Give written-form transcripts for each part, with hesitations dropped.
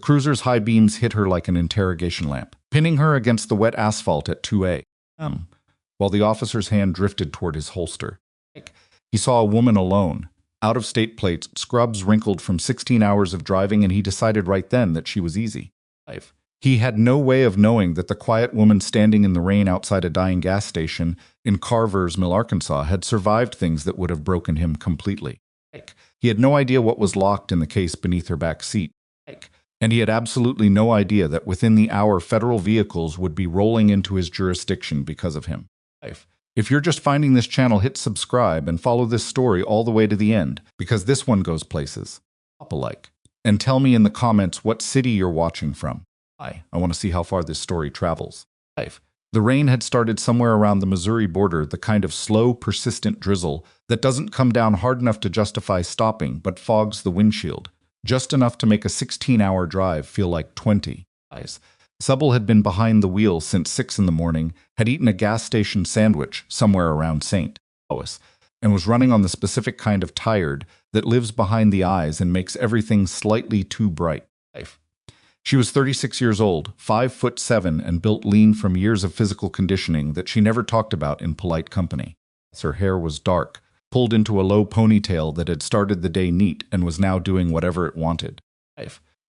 cruiser's high beams hit her like an interrogation lamp, pinning her against the wet asphalt at 2 a.m., while the officer's hand drifted toward his holster. He saw a woman alone, out-of-state plates, scrubs wrinkled from 16 hours of driving, and he decided right then that she was easy. He had no way of knowing that the quiet woman standing in the rain outside a dying gas station in Carver's Mill, Arkansas, had survived things that would have broken him completely. He had no idea what was locked in the case beneath her back seat. And he had absolutely no idea that within the hour federal vehicles would be rolling into his jurisdiction because of him. If you're just finding this channel, hit subscribe and follow this story all the way to the end, because this one goes places. Pop a like. And tell me in the comments what city you're watching from. I want to see how far this story travels. The rain had started somewhere around the Missouri border, the kind of slow, persistent drizzle that doesn't come down hard enough to justify stopping, but fogs the windshield, just enough to make a 16-hour drive feel like 20. Sable had been behind the wheel since 6 in the morning, had eaten a gas station sandwich somewhere around St. Louis, and was running on the specific kind of tired that lives behind the eyes and makes everything slightly too bright. She was 36 years old, 5'7", and built lean from years of physical conditioning that she never talked about in polite company. Her hair was dark, pulled into a low ponytail that had started the day neat and was now doing whatever it wanted.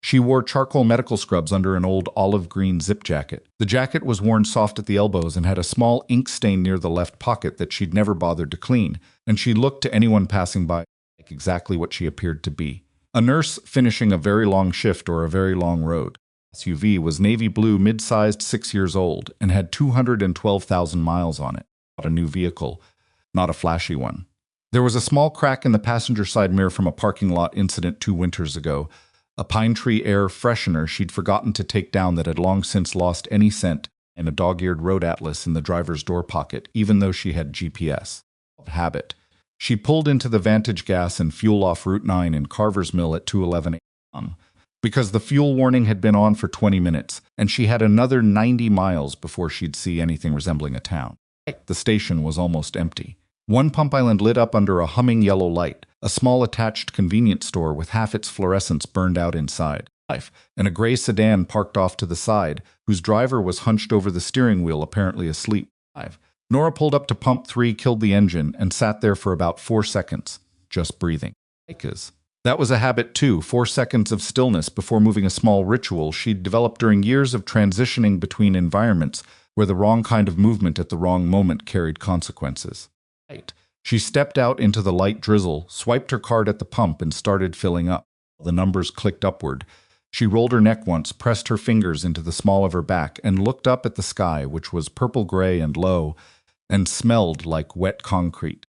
She wore charcoal medical scrubs under an old olive green zip jacket. The jacket was worn soft at the elbows and had a small ink stain near the left pocket that she'd never bothered to clean, and she looked to anyone passing by like exactly what she appeared to be. A nurse finishing a very long shift or a very long road. SUV was navy blue, mid-sized, 6 years old, and had 212,000 miles on it. Not a new vehicle, not a flashy one. There was a small crack in the passenger side mirror from a parking lot incident 2 winters ago, a pine tree air freshener she'd forgotten to take down that had long since lost any scent, and a dog-eared road atlas in the driver's door pocket, even though she had GPS. Habit. She pulled into the Vantage Gas and Fuel off Route 9 in Carver's Mill at 2:11 a.m. because the fuel warning had been on for 20 minutes, and she had another 90 miles before she'd see anything resembling a town. The station was almost empty. One pump island lit up under a humming yellow light, a small attached convenience store with half its fluorescence burned out inside, and a gray sedan parked off to the side, whose driver was hunched over the steering wheel, apparently asleep. Nora pulled up to pump 3, killed the engine, and sat there for about 4 seconds, just breathing. That was a habit too, 4 seconds of stillness before moving, a small ritual she'd developed during years of transitioning between environments where the wrong kind of movement at the wrong moment carried consequences. She stepped out into the light drizzle, swiped her card at the pump, and started filling up. The numbers clicked upward. She rolled her neck once, pressed her fingers into the small of her back, and looked up at the sky, which was purple-gray and low, and smelled like wet concrete.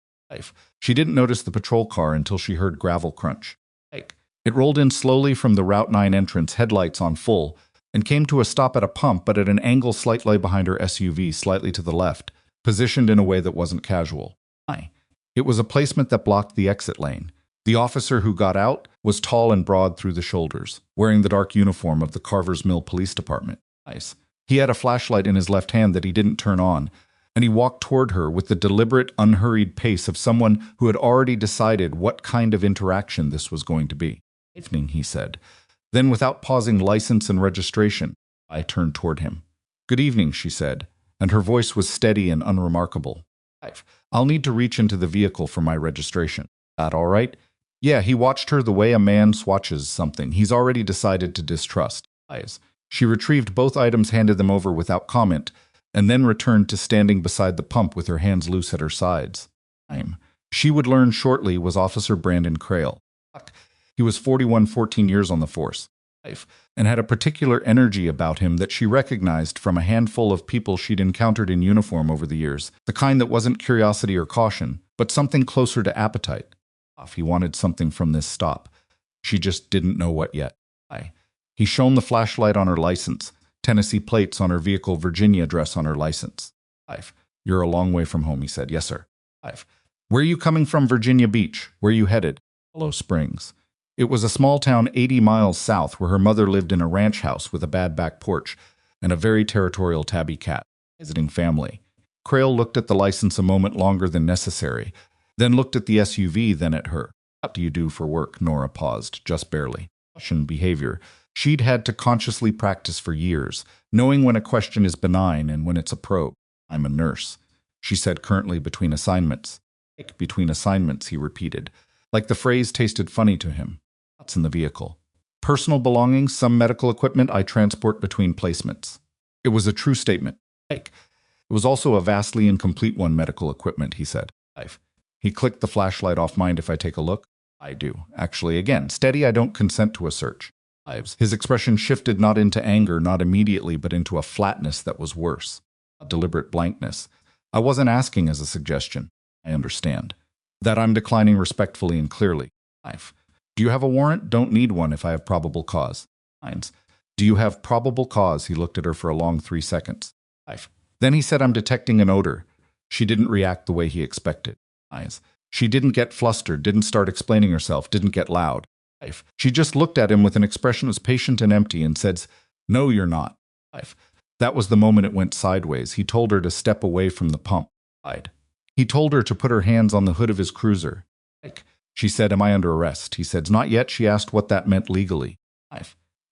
She didn't notice the patrol car until she heard gravel crunch. It rolled in slowly from the Route 9 entrance, headlights on full, and came to a stop at a pump, but at an angle slightly behind her SUV, slightly to the left, positioned in a way that wasn't casual. It was a placement that blocked the exit lane. The officer who got out was tall and broad through the shoulders, wearing the dark uniform of the Carver's Mill Police Department. He had a flashlight in his left hand that he didn't turn on, and he walked toward her with the deliberate, unhurried pace of someone who had already decided what kind of interaction this was going to be. "Evening," he said. Then, without pausing license and registration, I turned toward him. "Good evening," she said, and her voice was steady and unremarkable. "I'll need to reach into the vehicle for my registration. That all right?" Yeah, he watched her the way a man swatches something he's already decided to distrust. She retrieved both items, handed them over without comment, and then returned to standing beside the pump with her hands loose at her sides. She would learn shortly was Officer Brandon Crail. He was 41, 14 years on the force, and had a particular energy about him that she recognized from a handful of people she'd encountered in uniform over the years, the kind that wasn't curiosity or caution, but something closer to appetite. He wanted something from this stop. She just didn't know what yet. He shone the flashlight on her license, Tennessee plates on her vehicle, Virginia address on her license. "You're a long way from home," he said. "Yes, sir." "Where are you coming from?" "Virginia Beach." "Where are you headed?" "Willow Springs." It was a small town 80 miles south where her mother lived in a ranch house with a bad back porch and a very territorial tabby cat. Visiting family. Crail looked at the license a moment longer than necessary, then looked at the SUV, then at her. "What do you do for work?" Nora paused, just barely. Russian behavior. She'd had to consciously practice for years, knowing when a question is benign and when it's a probe. I'm a nurse, she said currently between assignments. Between assignments, he repeated, like the phrase tasted funny to him. That's in the vehicle. Personal belongings, some medical equipment I transport between placements. It was a true statement. It was also a vastly incomplete one, medical equipment, he said. He clicked the flashlight off. Mind if I take a look? I do. Actually, again, steady, I don't consent to a search. His expression shifted not into anger, not immediately, but into a flatness that was worse. A deliberate blankness. I wasn't asking as a suggestion. I understand. That I'm declining respectfully and clearly. Do you have a warrant? Don't need one if I have probable cause. Do you have probable cause? He looked at her for a long 3 seconds. Then he said, I'm detecting an odor. She didn't react the way he expected. She didn't get flustered, didn't start explaining herself, didn't get loud. She just looked at him with an expression as patient and empty and said, no, you're not. That was the moment it went sideways. He told her to step away from the pump. He told her to put her hands on the hood of his cruiser. She said, am I under arrest? He said, not yet. She asked what that meant legally.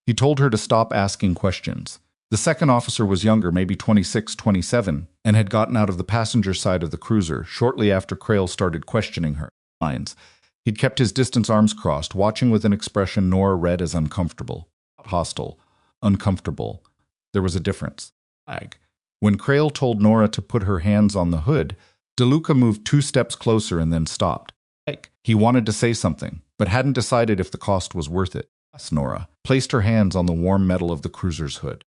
He told her to stop asking questions. The second officer was younger, maybe 26, 27, and had gotten out of the passenger side of the cruiser shortly after Crail started questioning her. He'd kept his distance, arms crossed, watching with an expression Nora read as uncomfortable. Hostile. Uncomfortable. There was a difference. When Crail told Nora to put her hands on the hood, DeLuca moved 2 steps closer and then stopped. He wanted to say something, but hadn't decided if the cost was worth it. Nora placed her hands on the warm metal of the cruiser's hood.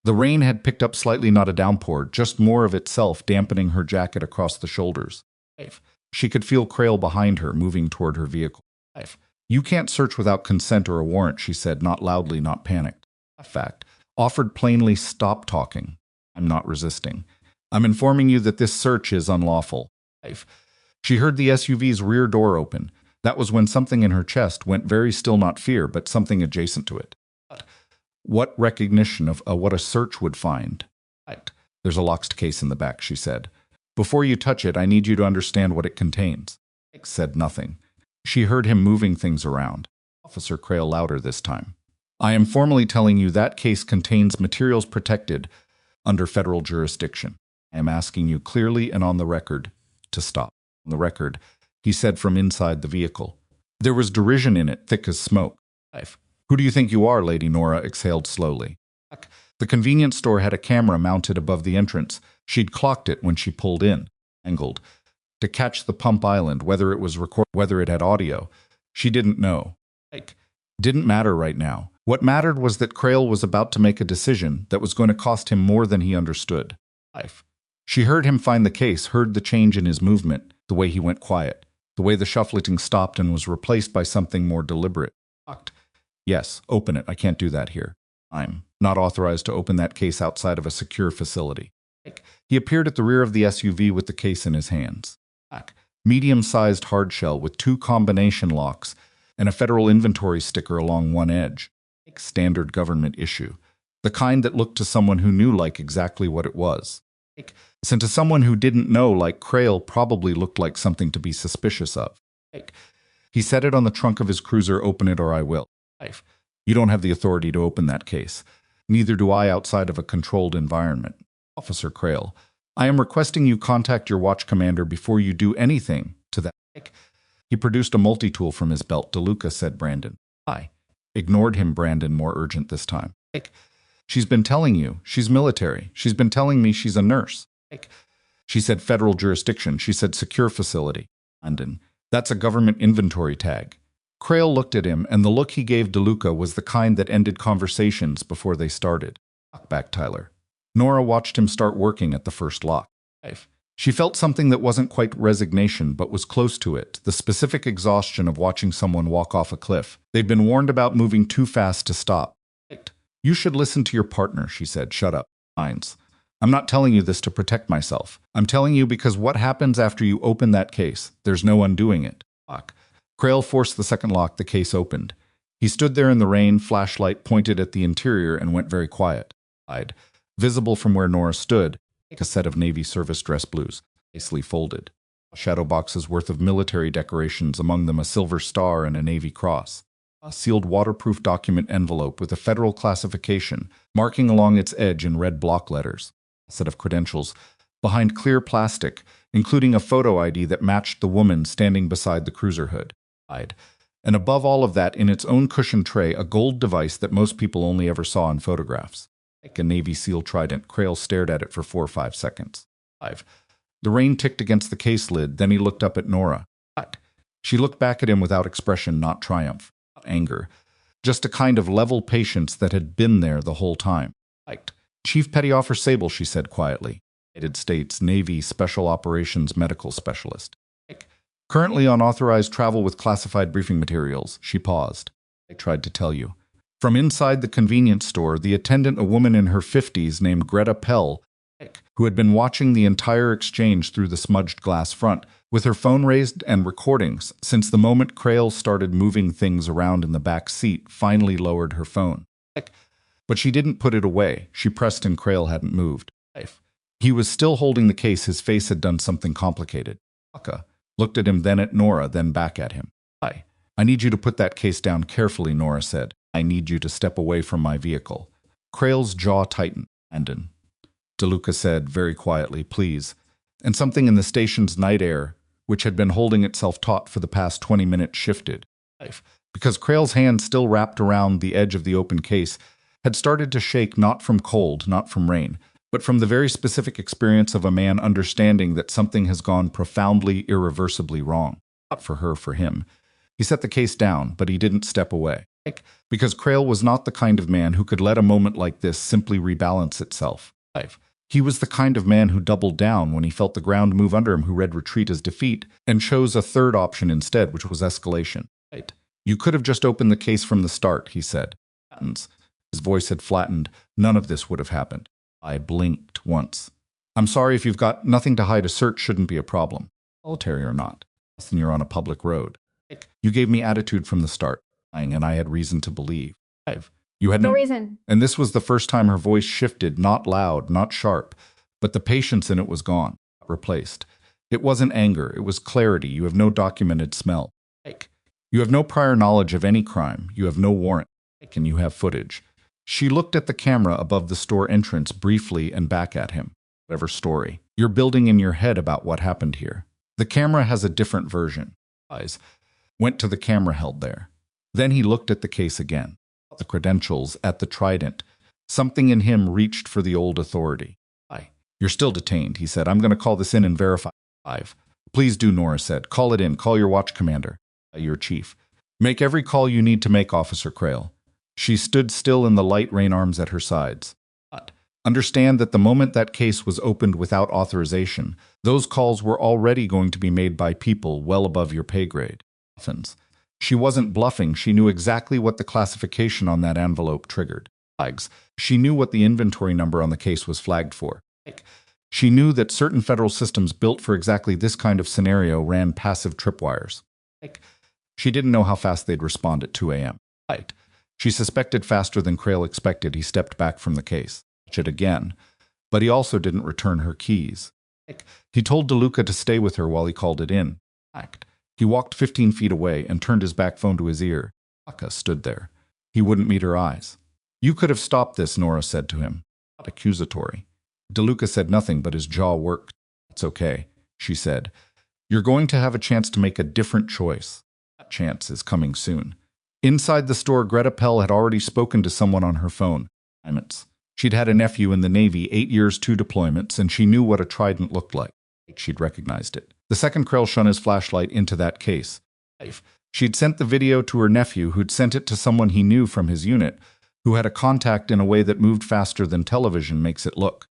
The rain had picked up slightly, not a downpour, just more of itself, dampening her jacket across the shoulders. She could feel Crail behind her, moving toward her vehicle. You can't search without consent or a warrant, she said, not loudly, not panicked. Fact. Offered plainly, stop talking. I'm not resisting. I'm informing you that this search is unlawful. She heard the SUV's rear door open. That was when something in her chest went very still, not fear, but something adjacent to it. What recognition of what a search would find? There's a locked case in the back, she said. Before you touch it, I need you to understand what it contains. Said nothing. She heard him moving things around. Officer Crail louder this time. I am formally telling you that case contains materials protected under federal jurisdiction. I am asking you clearly and on the record to stop. On the record, he said from inside the vehicle. There was derision in it, thick as smoke. Who do you think you are, Lady? Nora exhaled slowly. The convenience store had a camera mounted above the entrance. She'd clocked it when she pulled in, angled, to catch the pump island, whether it was whether it had audio. She didn't know. Didn't matter right now. What mattered was that Crail was about to make a decision that was going to cost him more than he understood. She heard him find the case, heard the change in his movement, the way he went quiet, the way the shuffling stopped and was replaced by something more deliberate. Yes, open it. I can't do that here. I'm not authorized to open that case outside of a secure facility. He appeared at the rear of the SUV with the case in his hands. Medium-sized hardshell with 2 combination locks and a federal inventory sticker along one edge. Standard government issue. The kind that looked to someone who knew like exactly what it was. And to someone who didn't know, like Crail, probably looked like something to be suspicious of. He set it on the trunk of his cruiser. Open it or I will. You don't have the authority to open that case. Neither do I outside of a controlled environment. Officer Crail, I am requesting you contact your watch commander before you do anything to that. He produced a multi-tool from his belt. DeLuca, said Brandon. I ignored him. Brandon, more urgent this time. She's been telling you. She's military. She's been telling me she's a nurse. She said federal jurisdiction. She said secure facility. Brandon, that's a government inventory tag. Crail looked at him, and the look he gave DeLuca was the kind that ended conversations before they started. Knock back, Tyler. Nora watched him start working at the first lock. She felt something that wasn't quite resignation, but was close to it, the specific exhaustion of watching someone walk off a cliff. They'd been warned about moving too fast to stop. You should listen to your partner, she said. Shut up. Hines. I'm not telling you this to protect myself. I'm telling you because what happens after you open that case, there's no undoing it. Lock. Crail forced the second lock. The case opened. He stood there in the rain, flashlight pointed at the interior, and went very quiet. Visible from where Nora stood, a set of Navy service dress blues, nicely folded. Shadow boxes worth of military decorations, among them a silver star and a Navy cross. A sealed waterproof document envelope with a federal classification marking along its edge in red block letters. A set of credentials behind clear plastic, including a photo ID that matched the woman standing beside the cruiser hood. And above all of that, in its own cushion tray, a gold device that most people only ever saw in photographs. Like a Navy SEAL Trident, Crail stared at it for 4 or 5 seconds. The rain ticked against the case lid, then he looked up at Nora. She looked back at him without expression, not triumph, not anger, just a kind of level patience that had been there the whole time. Chief Petty Officer Sable, she said quietly. United States Navy Special Operations Medical Specialist. Currently on authorized travel with classified briefing materials. She paused. I tried to tell you. From inside the convenience store, the attendant, a woman in her 50s named Greta Pell, who had been watching the entire exchange through the smudged glass front, with her phone raised and recordings, since the moment Crail started moving things around in the back seat, finally lowered her phone. But she didn't put it away. She pressed and Crail hadn't moved. He was still holding the case. His face had done something complicated. Aka looked at him, then at Nora, then back at him. I need you to put that case down carefully, Nora said. I need you to step away from my vehicle. Crail's jaw tightened. Andon. DeLuca said very quietly, please. And something in the station's night air, which had been holding itself taut for the past 20 minutes, shifted. Because Crail's hand, still wrapped around the edge of the open case, had started to shake, not from cold, not from rain, but from the very specific experience of a man understanding that something has gone profoundly, irreversibly wrong. Not for her, for him. He set the case down, but he didn't step away. Because Crail was not the kind of man who could let a moment like this simply rebalance itself. He was the kind of man who doubled down when he felt the ground move under him, who read retreat as defeat, and chose a third option instead, which was escalation. You could have just opened the case from the start, he said. His voice had flattened. None of this would have happened. I blinked once. I'm sorry, if you've got nothing to hide, a search shouldn't be a problem. Military or not. Then you're on a public road. You gave me attitude from the start, and I had reason to believe. You had no reason. And this was the first time her voice shifted, not loud, not sharp, but the patience in it was gone, replaced. It wasn't anger, it was clarity. You have no documented smell. You have no prior knowledge of any crime. You have no warrant. And you have footage. She looked at the camera above the store entrance briefly and back at him. Whatever story you're building in your head about what happened here. The camera has a different version. Eyes went to the camera held there. Then he looked at the case again. The credentials, at the Trident. Something in him reached for the old authority. You're still detained, he said. I'm going to call this in and verify. Please do, Nora said. Call it in. Call your watch commander. Your chief. Make every call you need to make, Officer Crail. She stood still in the light rain, arms at her sides. Understand that the moment that case was opened without authorization, those calls were already going to be made by people well above your pay grade. She wasn't bluffing. She knew exactly what the classification on that envelope triggered. She knew what the inventory number on the case was flagged for. She knew that certain federal systems built for exactly this kind of scenario ran passive tripwires. She didn't know how fast they'd respond at 2 a.m. She suspected faster than Crail expected. He stepped back from the case. It again, but he also didn't return her keys. He told DeLuca to stay with her while he called it in. He walked 15 feet away and turned his back phone to his ear. Aka stood there. He wouldn't meet her eyes. You could have stopped this, Nora said to him. Not accusatory. DeLuca said nothing, but his jaw worked. It's okay, she said. You're going to have a chance to make a different choice. That chance is coming soon. Inside the store, Greta Pell had already spoken to someone on her phone. She'd had a nephew in the Navy, 8 years, 2 deployments, and she knew what a Trident looked like. She'd recognized it. The second Crail shone his flashlight into that case. She'd sent the video to her nephew, who'd sent it to someone he knew from his unit, who had a contact in a way that moved faster than television makes it look.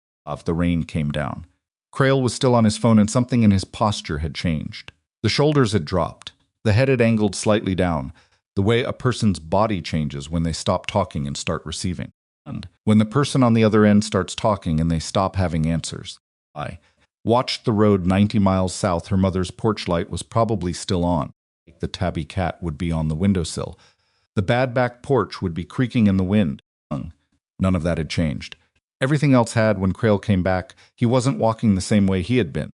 The rain came down. Crail was still on his phone, and something in his posture had changed. The shoulders had dropped. The head had angled slightly down, the way a person's body changes when they stop talking and start receiving. And when the person on the other end starts talking and they stop having answers. I watched the road 90 miles south. Her mother's porch light was probably still on. The tabby cat would be on the windowsill. The bad back porch would be creaking in the wind. None of that had changed. Everything else had. When Crail came back, he wasn't walking the same way he had been.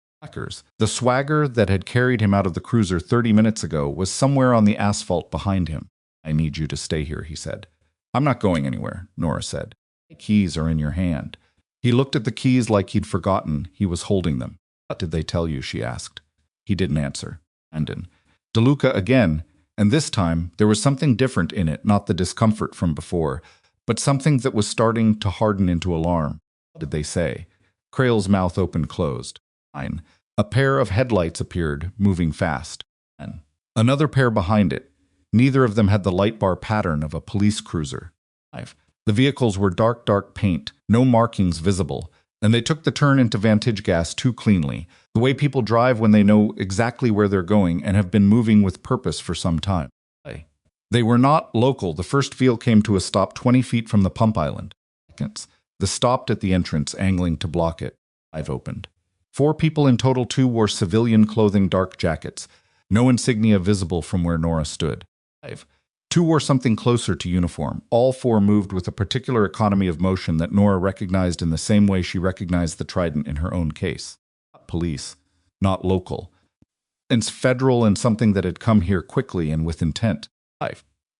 The swagger that had carried him out of the cruiser 30 minutes ago was somewhere on the asphalt behind him. I need you to stay here, he said. I'm not going anywhere, Nora said. The keys are in your hand. He looked at the keys like he'd forgotten he was holding them. What did they tell you, she asked. He didn't answer. Brandon. DeLuca again, and this time there was something different in it, not the discomfort from before, but something that was starting to harden into alarm. What did they say? Creel's mouth opened closed. Fine. A pair of headlights appeared, moving fast. And another pair behind it. Neither of them had the light bar pattern of a police cruiser. The vehicles were dark paint, no markings visible, and they took the turn into Vantage gas too cleanly, the way people drive when they know exactly where they're going and have been moving with purpose for some time. They were not local. The first vehicle came to a stop 20 feet from the pump island. The stopped at the entrance, angling to block it. I've opened. 4 people in total, 2 wore civilian clothing, dark jackets, no insignia visible from where Nora stood. 2 wore something closer to uniform. All 4 moved with a particular economy of motion that Nora recognized in the same way she recognized the Trident in her own case. Not police, not local. It's federal and something that had come here quickly and with intent.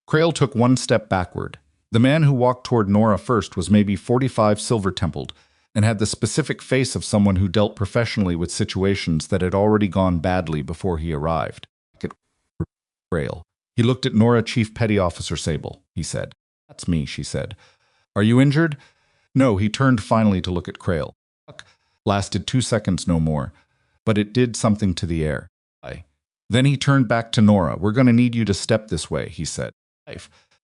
Creel took 1 step backward. The man who walked toward Nora first was maybe 45, silver-templed, and had the specific face of someone who dealt professionally with situations that had already gone badly before he arrived. Creel. He looked at Nora. Chief Petty Officer Sable, he said. That's me, she said. Are you injured? No, he turned finally to look at Creel. Lasted 2 seconds, no more. But it did something to the air. Then he turned back to Nora. We're going to need you to step this way, he said.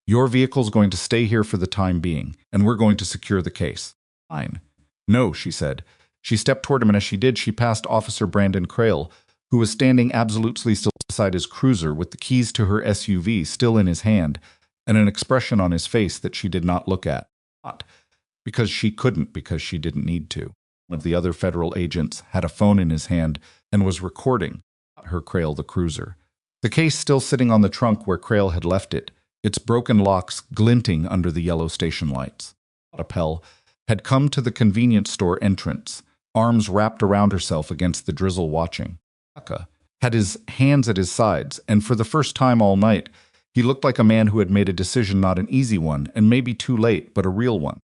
Your vehicle's going to stay here for the time being, and we're going to secure the case. Fine. No, she said. She stepped toward him, and as she did, she passed Officer Brandon Creel, who was standing absolutely still beside his cruiser with the keys to her SUV still in his hand and an expression on his face that she did not look at. Not because she couldn't, because she didn't need to. One of the other federal agents had a phone in his hand and was recording her Creel the cruiser. The case still sitting on the trunk where Creel had left it, its broken locks glinting under the yellow station lights. Appel had come to the convenience store entrance, arms wrapped around herself against the drizzle, watching. Had his hands at his sides, and for the first time all night, he looked like a man who had made a decision, not an easy one, and maybe too late, but a real one.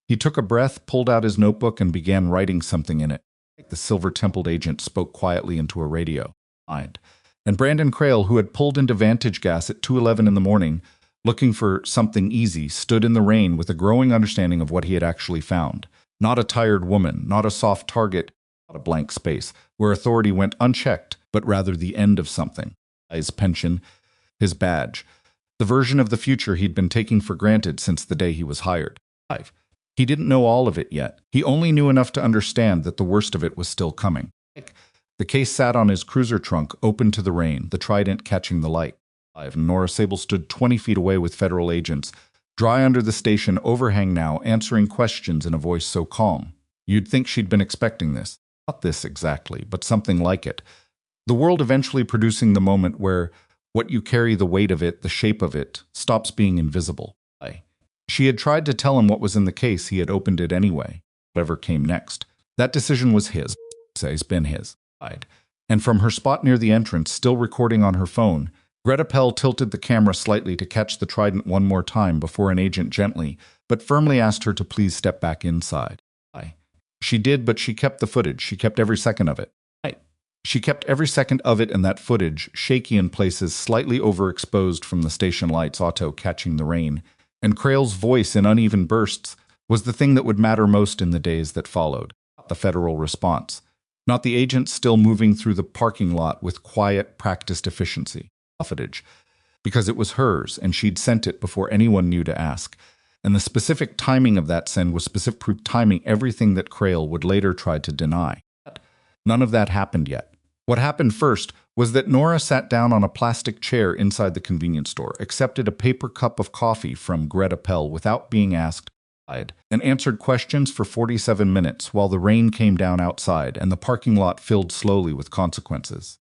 He took a breath, pulled out his notebook, and began writing something in it. The silver-templed agent spoke quietly into a radio. And Brandon Creel, who had pulled into Vantage gas at 2:11 in the morning, looking for something easy, stood in the rain with a growing understanding of what he had actually found. Not a tired woman, not a soft target, not a blank space, where authority went unchecked, but rather the end of something. His pension, his badge, the version of the future he'd been taking for granted since the day he was hired. He didn't know all of it yet. He only knew enough to understand that the worst of it was still coming. The case sat on his cruiser trunk, open to the rain, the Trident catching the light. Nora Sable stood 20 feet away with federal agents, dry under the station overhang now, answering questions in a voice so calm. You'd think she'd been expecting this. Not this exactly, but something like it. The world eventually producing the moment where what you carry, the weight of it, the shape of it, stops being invisible. She had tried to tell him what was in the case. He had opened it anyway. Whatever came next. That decision was his. It's been his. And from her spot near the entrance, still recording on her phone, Greta Pell tilted the camera slightly to catch the Trident one more time before an agent gently, but firmly asked her to please step back inside. She did, but she kept the footage. She kept every second of it. She kept every second of it, and that footage, shaky in places, slightly overexposed from the station lights, auto catching the rain, and Creel's voice in uneven bursts, was the thing that would matter most in the days that followed. Not the federal response. Not the agent still moving through the parking lot with quiet, practiced efficiency. Footage. Because it was hers, and she'd sent it before anyone knew to ask. And the specific timing of that send was specific proof timing everything that Creel would later try to deny. None of that happened yet. What happened first was that Nora sat down on a plastic chair inside the convenience store, accepted a paper cup of coffee from Greta Pell without being asked, and answered questions for 47 minutes while the rain came down outside and the parking lot filled slowly with consequences.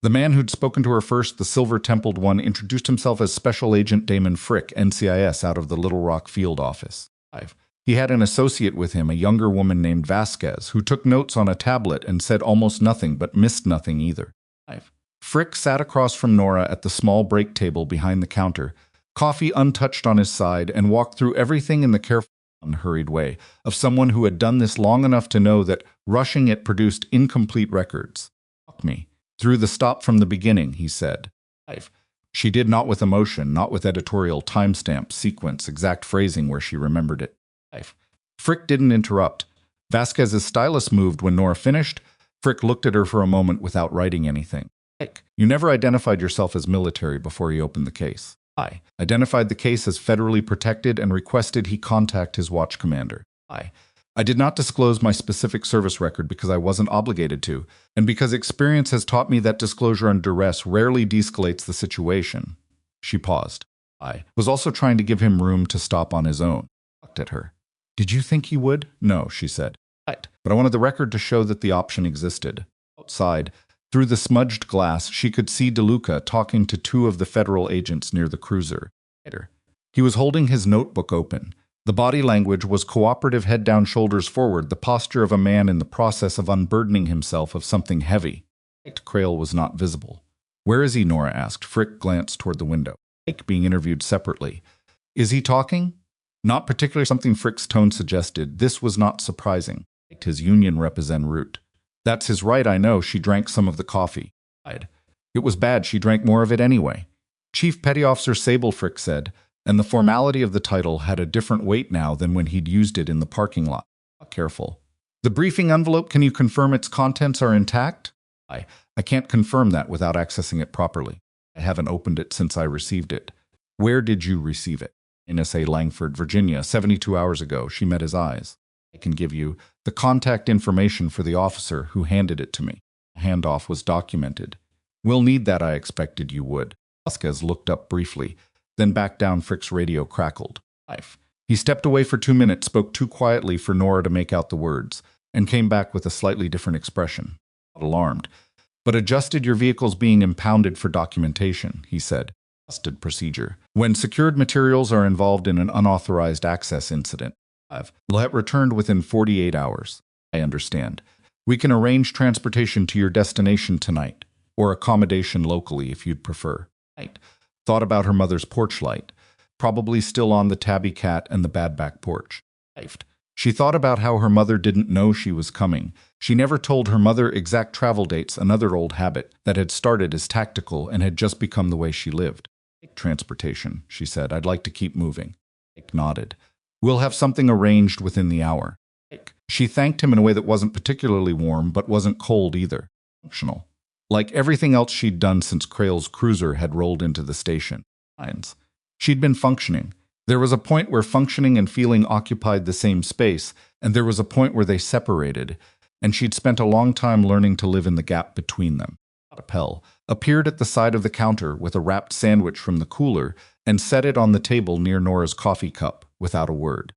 The man who'd spoken to her first, the silver-templed one, introduced himself as Special Agent Damon Frick, NCIS, out of the Little Rock field office. He had an associate with him, a younger woman named Vasquez, who took notes on a tablet and said almost nothing but missed nothing either. Frick sat across from Nora at the small break table behind the counter, coffee untouched on his side, and walked through everything in the careful, unhurried way of someone who had done this long enough to know that rushing it produced incomplete records. "Fuck me. Through the stop from the beginning," he said. She did, not with emotion, not with editorial timestamp, sequence, exact phrasing where she remembered it. Frick didn't interrupt. Vasquez's stylus moved when Nora finished. Frick looked at her for a moment without writing anything. "You never identified yourself as military before you opened the case." I identified the case as federally protected and requested he contact his watch commander. I did not disclose my specific service record because I wasn't obligated to, and because experience has taught me that disclosure under duress rarely de-escalates the situation. She paused. I was also trying to give him room to stop on his own. I looked at her. "Did you think he would?" "No," she said. But I wanted the record to show that the option existed. Outside, through the smudged glass, she could see DeLuca talking to two of the federal agents near the cruiser. He was holding his notebook open. The body language was cooperative, head down, shoulders forward, the posture of a man in the process of unburdening himself of something heavy. Crail was not visible. "Where is he?" Nora asked. Frick glanced toward the window. Being interviewed separately. "Is he talking?" "Not particularly," something Frick's tone suggested. This was not surprising. His union rep is en route. "That's his right, I know." She drank some of the coffee. "It was bad. She drank more of it anyway." "Chief Petty Officer Sable," Frick said, and the formality of the title had a different weight now than when he'd used it in the parking lot. Careful. "The briefing envelope, can you confirm its contents are intact?" I can't confirm that without accessing it properly. I haven't opened it since I received it." "Where did you receive it?" "In S.A. Langford, Virginia, 72 hours ago." She met his eyes. "I can give you the contact information for the officer who handed it to me. The handoff was documented." "We'll need that." "I expected you would." Vasquez looked up briefly, then back down. Frick's radio crackled. He stepped away for 2 minutes, spoke too quietly for Nora to make out the words, and came back with a slightly different expression. Not alarmed, but adjusted. "Your vehicle's being impounded for documentation," he said. "Adjusted procedure. When secured materials are involved in an unauthorized access incident. Will have returned within 48 hours. I understand. We can arrange transportation to your destination tonight, or accommodation locally if you'd prefer." Thought about her mother's porch light, probably still on the tabby cat and the bad back porch. She thought about how her mother didn't know she was coming. She never told her mother exact travel dates, another old habit that had started as tactical and had just become the way she lived. "Transportation," she said. "I'd like to keep moving." Nodded. "We'll have something arranged within the hour." She thanked him in a way that wasn't particularly warm, but wasn't cold either. Functional. Like everything else she'd done since Crail's cruiser had rolled into the station. She'd been functioning. There was a point where functioning and feeling occupied the same space, and there was a point where they separated, and she'd spent a long time learning to live in the gap between them. Appel appeared at the side of the counter with a wrapped sandwich from the cooler and set it on the table near Nora's coffee cup, without a word.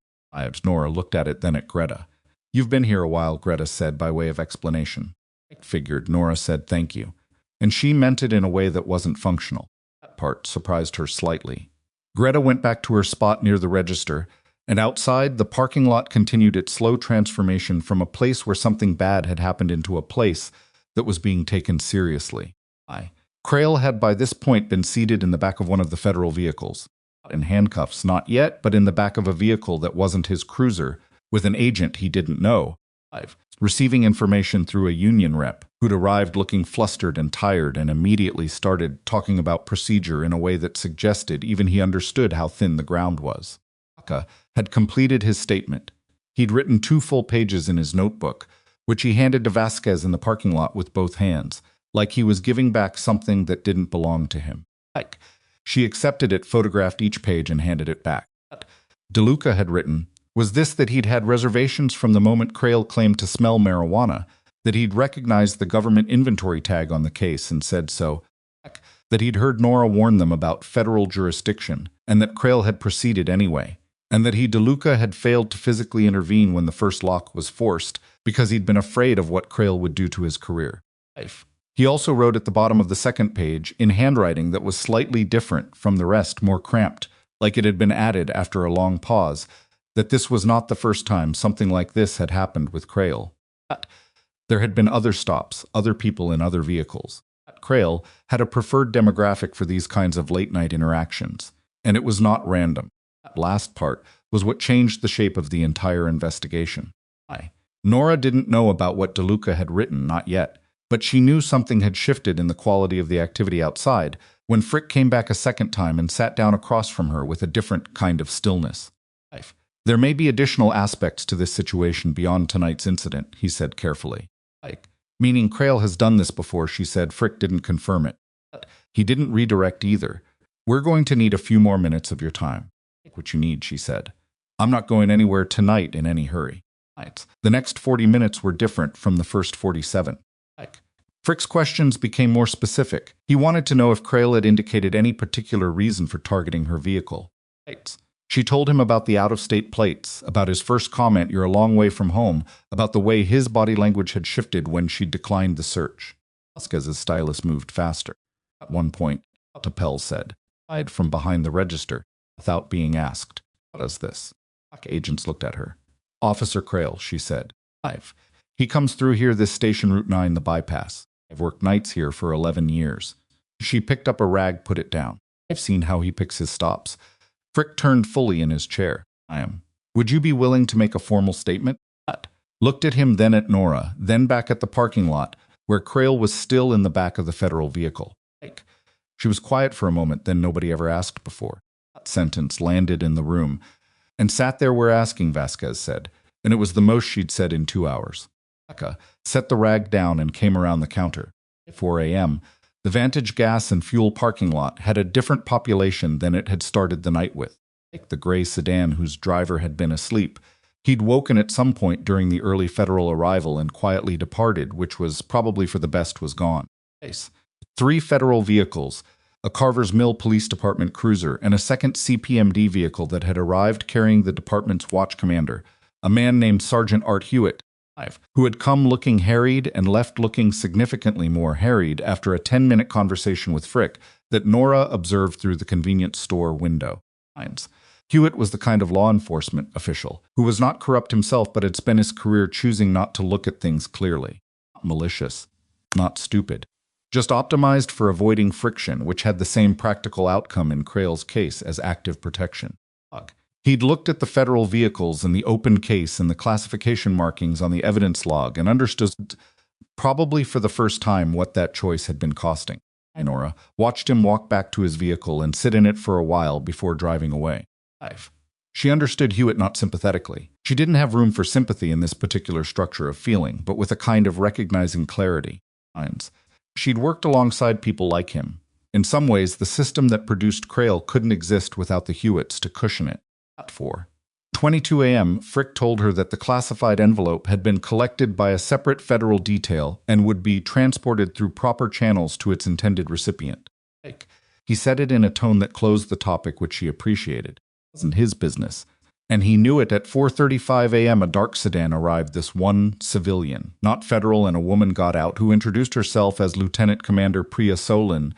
Nora looked at it, then at Greta. "You've been here a while," Greta said by way of explanation. "Figured," Nora said. "Thank you." And she meant it in a way that wasn't functional. That part surprised her slightly. Greta went back to her spot near the register, and outside, the parking lot continued its slow transformation from a place where something bad had happened into a place that was being taken seriously. Crail had by this point been seated in the back of one of the federal vehicles. Not in handcuffs, not yet, but in the back of a vehicle that wasn't his cruiser, with an agent he didn't know. Receiving information through a union rep, who'd arrived looking flustered and tired and immediately started talking about procedure in a way that suggested even he understood how thin the ground was. Aka had completed his statement. He'd written 2 full pages in his notebook, which he handed to Vasquez in the parking lot with both hands, like he was giving back something that didn't belong to him. She accepted it, photographed each page, and handed it back. DeLuca had written, was this that he'd had reservations from the moment Crail claimed to smell marijuana, that he'd recognized the government inventory tag on the case and said so, that he'd heard Nora warn them about federal jurisdiction, and that Crail had proceeded anyway, and that DeLuca had failed to physically intervene when the first lock was forced because he'd been afraid of what Crail would do to his career. He also wrote at the bottom of the second page, in handwriting that was slightly different from the rest, more cramped, like it had been added after a long pause, that this was not the first time something like this had happened with Crail. There had been other stops, other people in other vehicles. Crail had a preferred demographic for these kinds of late-night interactions, and it was not random. That last part was what changed the shape of the entire investigation. Nora didn't know about what DeLuca had written, not yet, but she knew something had shifted in the quality of the activity outside when Frick came back a second time and sat down across from her with a different kind of stillness. There may be additional aspects to this situation beyond tonight's incident, he said carefully. Meaning Crail has done this before, she said. Frick didn't confirm it. He didn't redirect either. We're going to need a few more minutes of your time. Take what you need, she said. I'm not going anywhere tonight in any hurry. The next 40 minutes were different from the first 47. Frick's questions became more specific. He wanted to know if Crail had indicated any particular reason for targeting her vehicle. She told him about the out-of-state plates, about his first comment, "You're a long way from home," about the way his body language had shifted when she declined the search. Vasquez's stylus moved faster. At one point, Tapel said, "Hide from behind the register," without being asked. "What is this?" Agents looked at her. "Officer Crail," she said. He comes through here, this station Route 9, the bypass. I've worked nights here for 11 years. She picked up a rag, put it down. I've seen how he picks his stops. Frick turned fully in his chair. Would you be willing to make a formal statement? Looked at him, then at Nora, then back at the parking lot, where Crail was still in the back of the federal vehicle. She was quiet for a moment, then nobody ever asked before. That sentence landed in the room. And sat there, we're asking, Vasquez said, and it was the most she'd said in 2 hours. Becca set the rag down and came around the counter. At 4 a.m., the Vantage gas and fuel parking lot had a different population than it had started the night with. The gray sedan whose driver had been asleep. He'd woken at some point during the early federal arrival and quietly departed, which was probably for the best, was gone. 3 federal vehicles, a Carver's Mill Police Department cruiser, and a second CPMD vehicle that had arrived carrying the department's watch commander, a man named Sergeant Art Hewitt, who had come looking harried and left looking significantly more harried after a 10-minute conversation with Frick that Nora observed through the convenience store window. Hewitt was the kind of law enforcement official who was not corrupt himself but had spent his career choosing not to look at things clearly. Not malicious, not stupid. Just optimized for avoiding friction, which had the same practical outcome in Crail's case as active protection. He'd looked at the federal vehicles and the open case and the classification markings on the evidence log and understood, probably for the first time, what that choice had been costing. Nora watched him walk back to his vehicle and sit in it for a while before driving away. She understood Hewitt not sympathetically. She didn't have room for sympathy in this particular structure of feeling, but with a kind of recognizing clarity. She'd worked alongside people like him. In some ways, the system that produced Crail couldn't exist without the Hewitts to cushion it. At 4:22 a.m., Frick told her that the classified envelope had been collected by a separate federal detail and would be transported through proper channels to its intended recipient. He said it in a tone that closed the topic, which she appreciated. It wasn't his business. And he knew it. At 4:35 a.m., a dark sedan arrived, this one civilian, not federal, and a woman got out who introduced herself as Lieutenant Commander Priya Solin,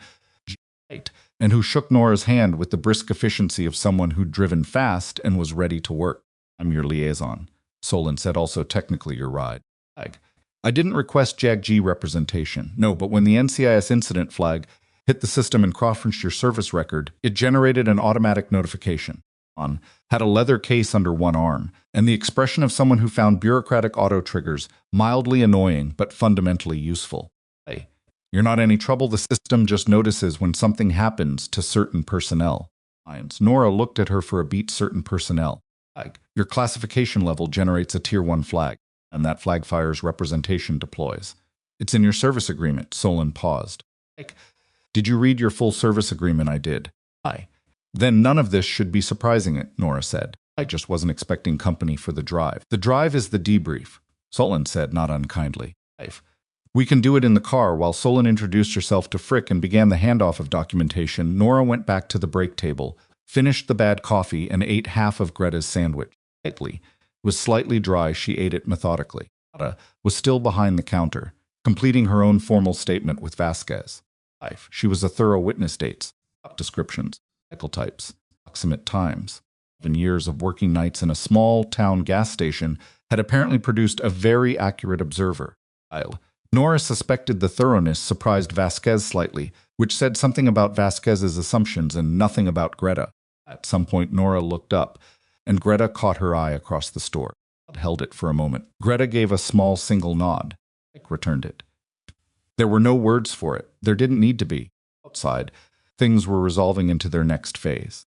and who shook Nora's hand with the brisk efficiency of someone who'd driven fast and was ready to work. "I'm your liaison," Solin said, "also technically your ride." "I didn't request JAG-G representation. No, but when the NCIS incident flag hit the system and cross-referenced your service record, it generated an automatic notification. Had a leather case under one arm, and the expression of someone who found bureaucratic auto-triggers mildly annoying but fundamentally useful. You're not any trouble. The system just notices when something happens to certain personnel." Nora looked at her for a beat. "Certain personnel. Your classification level generates a Tier 1 flag, and that flag fires representation deploys. It's in your service agreement." Solin paused. "Did you read your full service agreement?" "I did." "Then none of this should be surprising," Nora said. "I just wasn't expecting company for the drive." "The drive is the debrief," Solin said, not unkindly. "We can do it in the car." While Solin introduced herself to Frick and began the handoff of documentation, Nora went back to the break table, finished the bad coffee, and ate half of Greta's sandwich. It was slightly dry. She ate it methodically. Greta was still behind the counter, completing her own formal statement with Vasquez. She was a thorough witness. Dates, descriptions, cycle types, approximate times. 7 years of working nights in a small town gas station had apparently produced a very accurate observer. Nora suspected the thoroughness surprised Vasquez slightly, which said something about Vasquez's assumptions and nothing about Greta. At some point, Nora looked up, and Greta caught her eye across the store. Held it for a moment. Greta gave a small single nod. Returned it. There were no words for it. There didn't need to be. Outside, things were resolving into their next phase.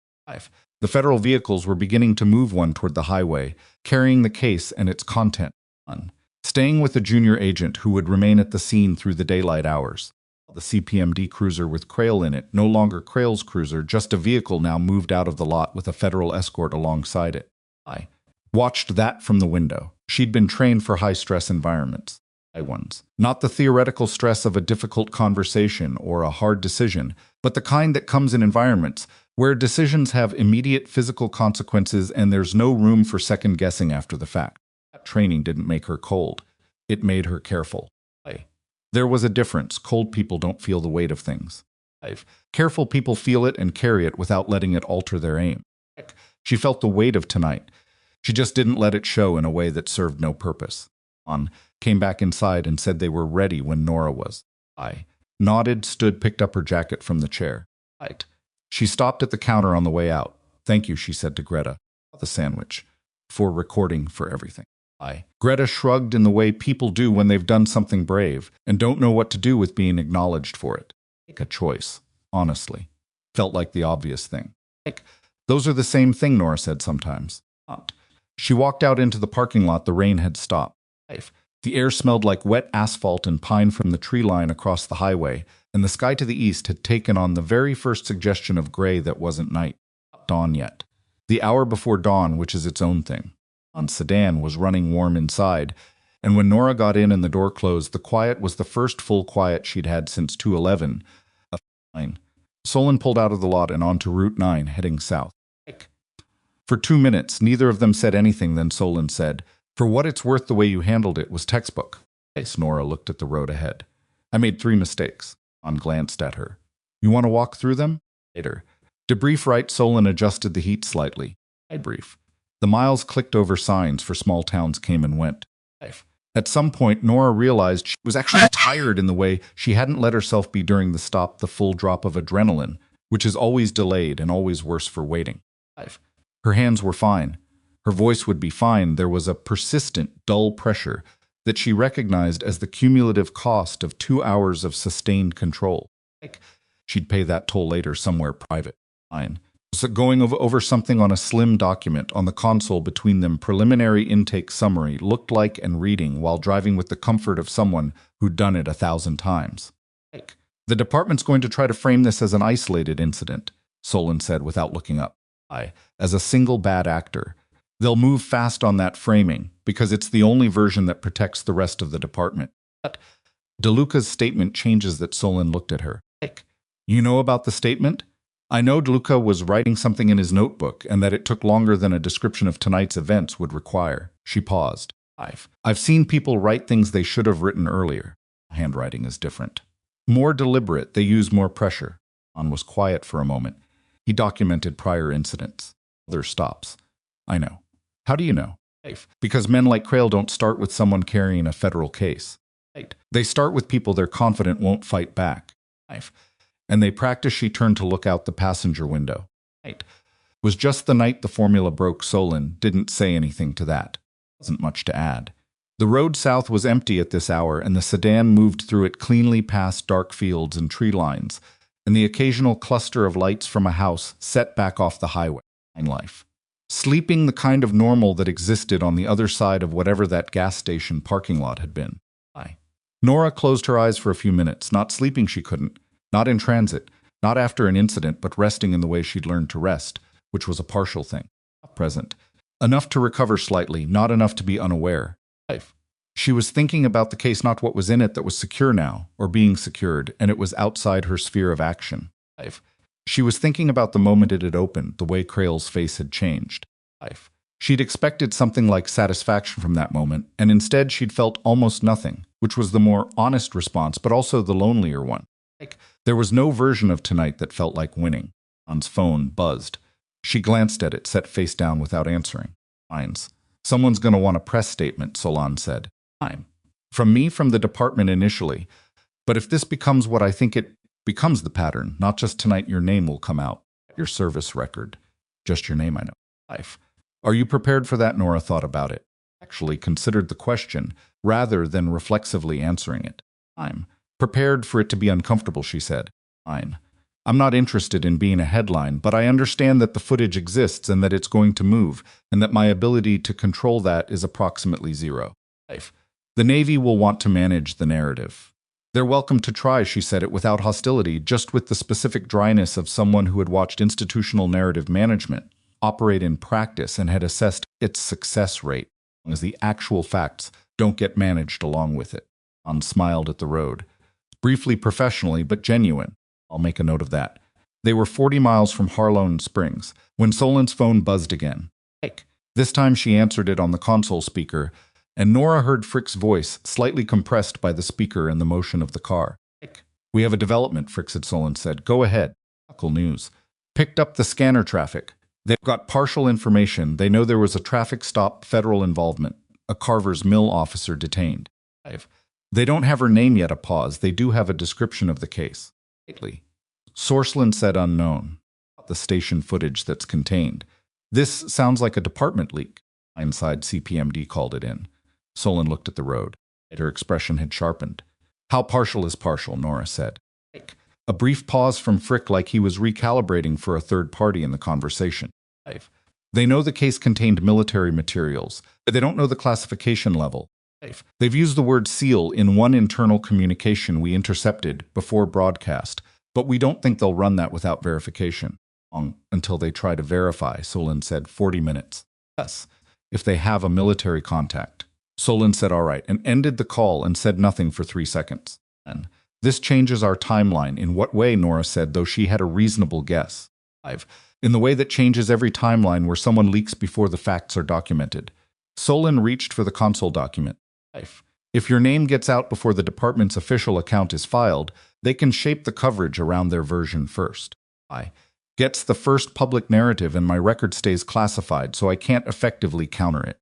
The federal vehicles were beginning to move one toward the highway, carrying the case and its content on, staying with a junior agent who would remain at the scene through the daylight hours. The CPMD cruiser with Crail in it, no longer Crail's cruiser, just a vehicle now moved out of the lot with a federal escort alongside it. I watched that from the window. She'd been trained for high-stress environments. Ones. Not the theoretical stress of a difficult conversation or a hard decision, but the kind that comes in environments where decisions have immediate physical consequences and there's no room for second-guessing after the fact. That training didn't make her cold. It made her careful. There was a difference. Cold people don't feel the weight of things. Careful people feel it and carry it without letting it alter their aim. She felt the weight of tonight. She just didn't let it show in a way that served no purpose. Came back inside and said they were ready when Nora was. I nodded, stood, picked up her jacket from the chair. She stopped at the counter on the way out. Thank you, she said to Greta. The sandwich. For recording for everything. Greta shrugged in the way people do when they've done something brave and don't know what to do with being acknowledged for it. Make a choice, honestly. Felt like the obvious thing. Those are the same thing, Nora said sometimes. She walked out into the parking lot. The rain had stopped. The air smelled like wet asphalt and pine from the tree line across the highway, and the sky to the east had taken on the very first suggestion of gray that wasn't night. Not dawn yet. The hour before dawn, which is its own thing. Sedan was running warm inside, and when Nora got in and the door closed, the quiet was the first full quiet she'd had since 211. Solon pulled out of the lot and onto Route 9, heading south. For 2 minutes, neither of them said anything. Then Solon said, "For what it's worth, the way you handled it was textbook." Nora looked at the road ahead. "I made 3 mistakes." Glanced at her. "You want to walk through them?" Later. Debrief right. Solon adjusted the heat slightly. Brief. The miles clicked over signs for small towns came and went. At some point, Nora realized she was actually tired in the way she hadn't let herself be during the stop, the full drop of adrenaline, which is always delayed and always worse for waiting. Her hands were fine. Her voice would be fine. There was a persistent, dull pressure that she recognized as the cumulative cost of 2 hours of sustained control. She'd pay that toll later somewhere private. So going over something on a slim document on the console between them, preliminary intake summary, looked like, and reading while driving with the comfort of someone who'd done it 1,000 times. The department's going to try to frame this as an isolated incident, Solon said without looking up. As a single bad actor. They'll move fast on that framing because it's the only version that protects the rest of the department. But DeLuca's statement changes that. Solon looked at her. You know about the statement? I know DeLuca was writing something in his notebook and that it took longer than a description of tonight's events would require. She paused. I've seen people write things they should have written earlier. Handwriting is different. More deliberate, they use more pressure. Was quiet for a moment. He documented prior incidents. Other stops. I know. How do you know? Because men like Crail don't start with someone carrying a federal case. They start with people they're confident won't fight back. And they practice. She turned to look out the passenger window. Was just the night the formula broke. Solon didn't say anything to that. Wasn't much to add. The road south was empty at this hour, and the sedan moved through it cleanly past dark fields and tree lines, and the occasional cluster of lights from a house set back off the highway. Life. Sleeping, the kind of normal that existed on the other side of whatever that gas station parking lot had been. Nora closed her eyes for a few minutes. Not sleeping, she couldn't. Not in transit. Not after an incident, but resting in the way she'd learned to rest, which was a partial thing. Present. Enough to recover slightly, not enough to be unaware. She was thinking about the case, not what was in it that was secure now, or being secured, and it was outside her sphere of action. She was thinking about the moment it had opened, the way Crail's face had changed. She'd expected something like satisfaction from that moment, and instead she'd felt almost nothing, which was the more honest response, but also the lonelier one. There was no version of tonight that felt like winning. An's phone buzzed. She glanced at it, set face down without answering. Someone's going to want a press statement, Solon said. From me, from the department initially. But if this becomes what I think it becomes the pattern, not just tonight your name will come out. Your service record. Just your name, I know. Life. Are you prepared for that? Nora thought about it. Actually considered the question, rather than reflexively answering it. I'm prepared for it to be uncomfortable, she said. Fine. I'm not interested in being a headline, but I understand that the footage exists and that it's going to move, and that my ability to control that is approximately zero. Life. The Navy will want to manage the narrative. They're welcome to try, she said it without hostility, just with the specific dryness of someone who had watched institutional narrative management operate in practice and had assessed its success rate, as the actual facts don't get managed along with it. An smiled at the road. Briefly professionally, but genuine. I'll make a note of that. They were 40 miles from Harlone Springs when Solon's phone buzzed again. This time she answered it on the console speaker, and Nora heard Frick's voice, slightly compressed by the speaker and the motion of the car. We have a development, Frick said. Solon said. Go ahead. Local news. Picked up the scanner traffic. They've got partial information. They know there was a traffic stop, federal involvement. A Carver's Mill officer detained. They don't have her name yet. A pause. They do have a description of the case. Sourceland said unknown. The station footage that's contained. This sounds like a department leak. Inside CPMD called it in. Solon looked at the road. Her expression had sharpened. How partial is partial, Nora said. A brief pause from Frick, like he was recalibrating for a third party in the conversation. They know the case contained military materials, but they don't know the classification level. They've used the word SEAL in one internal communication we intercepted before broadcast, but we don't think they'll run that without verification. Until they try to verify, Solon said. 40 minutes. Yes, if they have a military contact. Solon said all right, and ended the call and said nothing for 3 seconds. And this changes our timeline. In what way? Nora said, though she had a reasonable guess. In the way that changes every timeline where someone leaks before the facts are documented. Solon reached for the console document. If your name gets out before the department's official account is filed, they can shape the coverage around their version first. Gets the first public narrative and my record stays classified, so I can't effectively counter it.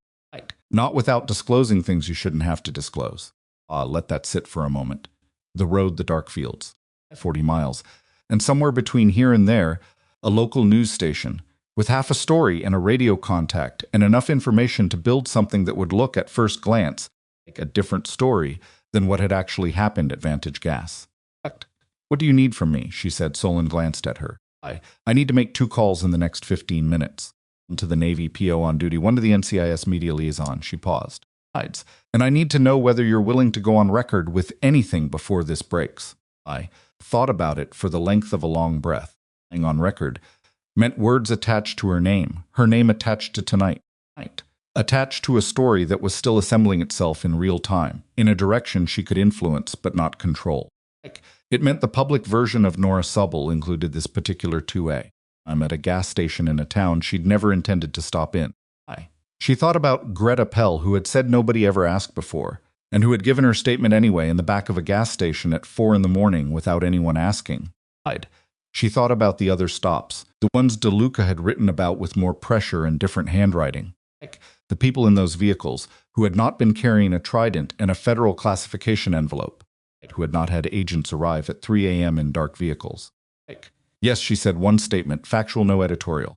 Not without disclosing things you shouldn't have to disclose. Let that sit for a moment. The road, the dark fields. 40 miles. And somewhere between here and there, a local news station, with half a story and a radio contact and enough information to build something that would look at first glance like a different story than what had actually happened at Vantage Gas. What do you need from me? She said. Solon glanced at her. I need to make 2 calls in the next 15 minutes. One to the Navy PO on duty, one to the NCIS media liaison. She paused. And I need to know whether you're willing to go on record with anything before this breaks. I thought about it for the length of a long breath. Being on record meant words attached to her name attached to tonight. Attached to a story that was still assembling itself in real time, in a direction she could influence but not control. It meant the public version of Nora Sable included this particular 2A. I'm at a gas station in a town she'd never intended to stop in. She thought about Greta Pell, who had said nobody ever asked before, and who had given her statement anyway in the back of a gas station at 4 in the morning without anyone asking. She thought about the other stops, the ones DeLuca had written about with more pressure and different handwriting. The people in those vehicles who had not been carrying a Trident and a federal classification envelope, who had not had agents arrive at 3 a.m. in dark vehicles. Yes, she said, one statement, factual, no editorial.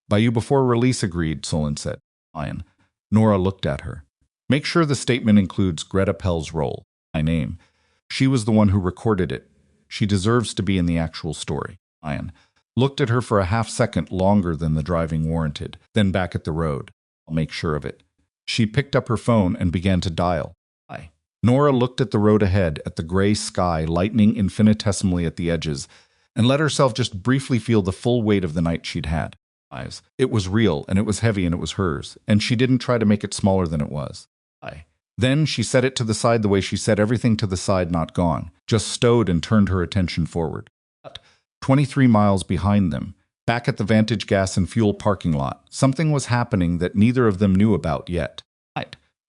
By you before release, agreed, Solon said. Fine. Nora looked at her. Make sure the statement includes Greta Pell's role. My name. She was the one who recorded it. She deserves to be in the actual story. Ian looked at her for a half-second longer than the driving warranted, then back at the road. I'll make sure of it. She picked up her phone and began to dial. Nora looked at the road ahead, at the gray sky lightening infinitesimally at the edges, and let herself just briefly feel the full weight of the night she'd had. It was real, and it was heavy, and it was hers, and she didn't try to make it smaller than it was. Then she set it to the side the way she set everything to the side, not gone, just stowed and turned her attention forward. 23 miles behind them, back at the Vantage Gas and Fuel parking lot, something was happening that neither of them knew about yet.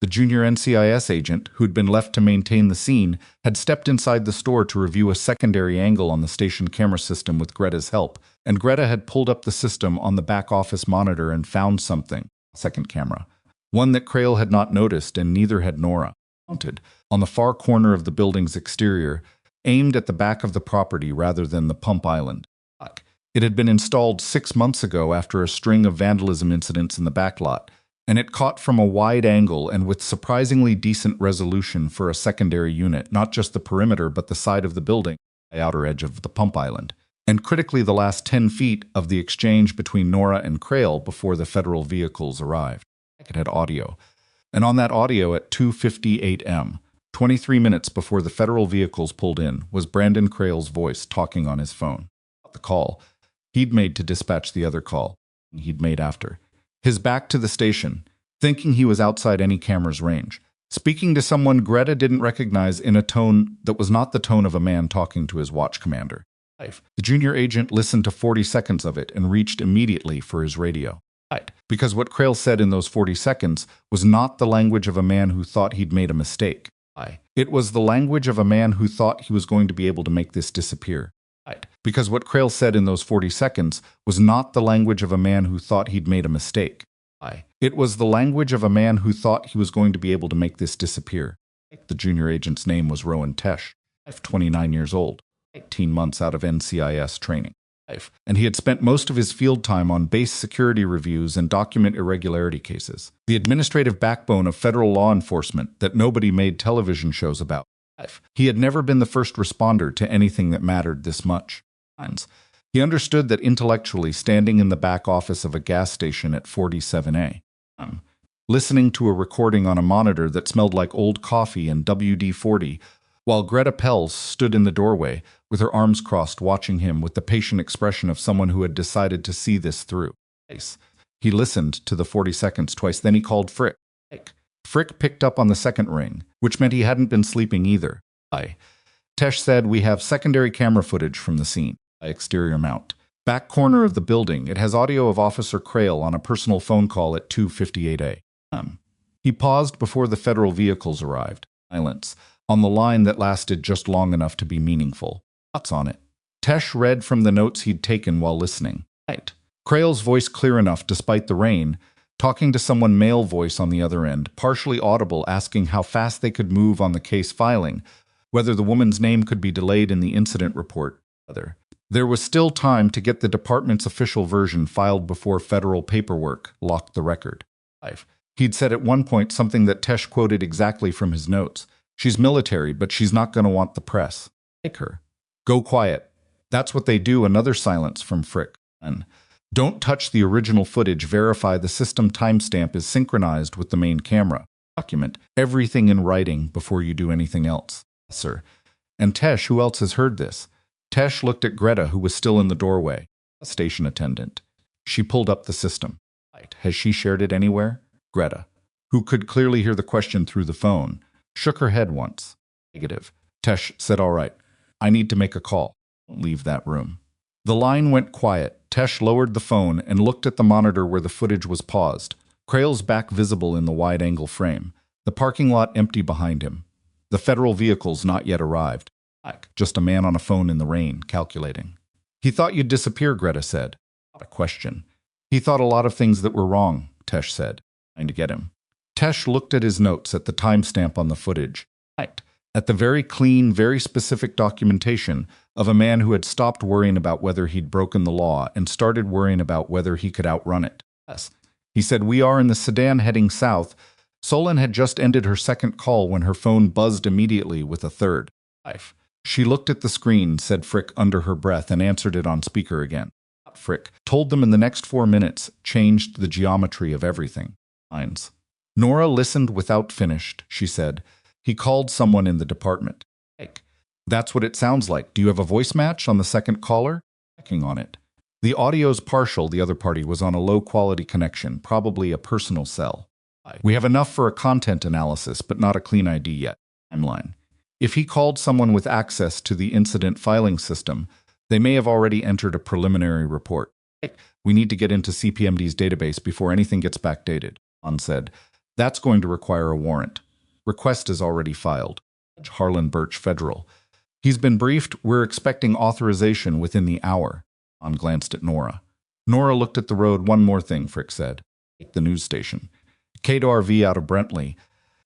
The junior NCIS agent, who'd been left to maintain the scene, had stepped inside the store to review a secondary angle on the station camera system with Greta's help, and Greta had pulled up the system on the back office monitor and found something. A second camera. One that Crail had not noticed, and neither had Nora. mounted on the far corner of the building's exterior, aimed at the back of the property rather than the pump island. It had been installed 6 months ago after a string of vandalism incidents in the backlot, and it caught from a wide angle and with surprisingly decent resolution for a secondary unit, not just the perimeter but the side of the building, the outer edge of the pump island, and critically the last 10 feet of the exchange between Nora and Crail before the federal vehicles arrived. It had audio, and on that audio at 2:58 a.m., 23 minutes before the federal vehicles pulled in, was Brandon Crail's voice talking on his phone. The call he'd made to dispatch the other call he'd made after. His back to the station, thinking he was outside any camera's range, speaking to someone Greta didn't recognize in a tone that was not the tone of a man talking to his watch commander. The junior agent listened to 40 seconds of it and reached immediately for his radio. Because what Crail said in those 40 seconds was not the language of a man who thought he'd made a mistake. It was the language of a man who thought he was going to be able to make this disappear. Because what Crail said in those 40 seconds was not the language of a man who thought he'd made a mistake. It was the language of a man who thought he was going to be able to make this disappear. The junior agent's name was Rowan Tesh, 29 years old, 18 months out of NCIS training. And he had spent most of his field time on base security reviews and document irregularity cases, the administrative backbone of federal law enforcement that nobody made television shows about. He had never been the first responder to anything that mattered this much. He understood that intellectually, standing in the back office of a gas station at 47A, listening to a recording on a monitor that smelled like old coffee and WD-40, while Greta Pels stood in the doorway with her arms crossed watching him with the patient expression of someone who had decided to see this through. He listened to the 40 seconds twice, then he called Frick. Frick picked up on the second ring, which meant he hadn't been sleeping either. Tesh said, "We have secondary camera footage from the scene. Exterior mount. Back corner of the building, it has audio of Officer Crail on a personal phone call at 2:58 a.m. He paused before the federal vehicles arrived. Silence. On the line that lasted just long enough to be meaningful. Thoughts on it. Tesh read from the notes he'd taken while listening. Crail's voice clear enough despite the rain, talking to someone male voice on the other end, partially audible, asking how fast they could move on the case filing, whether the woman's name could be delayed in the incident report. There was still time to get the department's official version filed before federal paperwork locked the record. He'd said at one point something that Tesh quoted exactly from his notes. "She's military, but she's not going to want the press. Take her. Go quiet." That's what they do. Another silence from Frick. And don't touch the original footage. Verify the system timestamp is synchronized with the main camera. Document everything in writing before you do anything else. Yes, sir. And Tesh, who else has heard this? Tesh looked at Greta, who was still in the doorway. A station attendant. She pulled up the system. Has she shared it anywhere? Greta, who could clearly hear the question through the phone, shook her head once. Negative. Tesh said, "All right. I need to make a call. Don't leave that room." The line went quiet. Tesh lowered the phone and looked at the monitor where the footage was paused. Crail's back visible in the wide-angle frame. The parking lot empty behind him. The federal vehicles not yet arrived. Just a man on a phone in the rain, calculating. "He thought you'd disappear," Greta said. Not a question. "He thought a lot of things that were wrong," Tesh said, trying to get him. Tesh looked at his notes at the timestamp on the footage. At the very clean, very specific documentation of a man who had stopped worrying about whether he'd broken the law and started worrying about whether he could outrun it. Yes. He said, "We are in the sedan heading south." Solon had just ended her second call when her phone buzzed immediately with a third. She looked at the screen, said Frick under her breath, and answered it on speaker again. Frick told them in the next 4 minutes, changed the geometry of everything. Lines. Nora listened without finished, she said. "He called someone in the department." "That's what it sounds like. Do you have a voice match on the second caller?" Checking on it. "The audio's partial. The other party was on a low-quality connection, probably a personal cell. We have enough for a content analysis, but not a clean ID yet." Timeline. "If he called someone with access to the incident filing system, they may have already entered a preliminary report. We need to get into CPMD's database before anything gets backdated," An said. "That's going to require a warrant. Request is already filed." Harlan Birch, Federal. "He's been briefed. We're expecting authorization within the hour." An glanced at Nora. Nora looked at the road. "One more thing," Frick said. "The news station. KRV out of Brentley.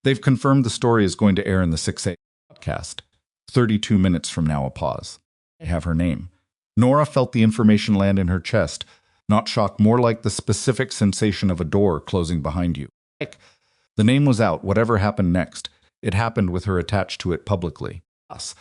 They've confirmed the story is going to air in the 6 a.m. broadcast. 32 minutes from now, a pause. They have her name. Nora felt the information land in her chest, not shock, more like the specific sensation of a door closing behind you. The name was out, whatever happened next. It happened with her attached to it publicly. Us.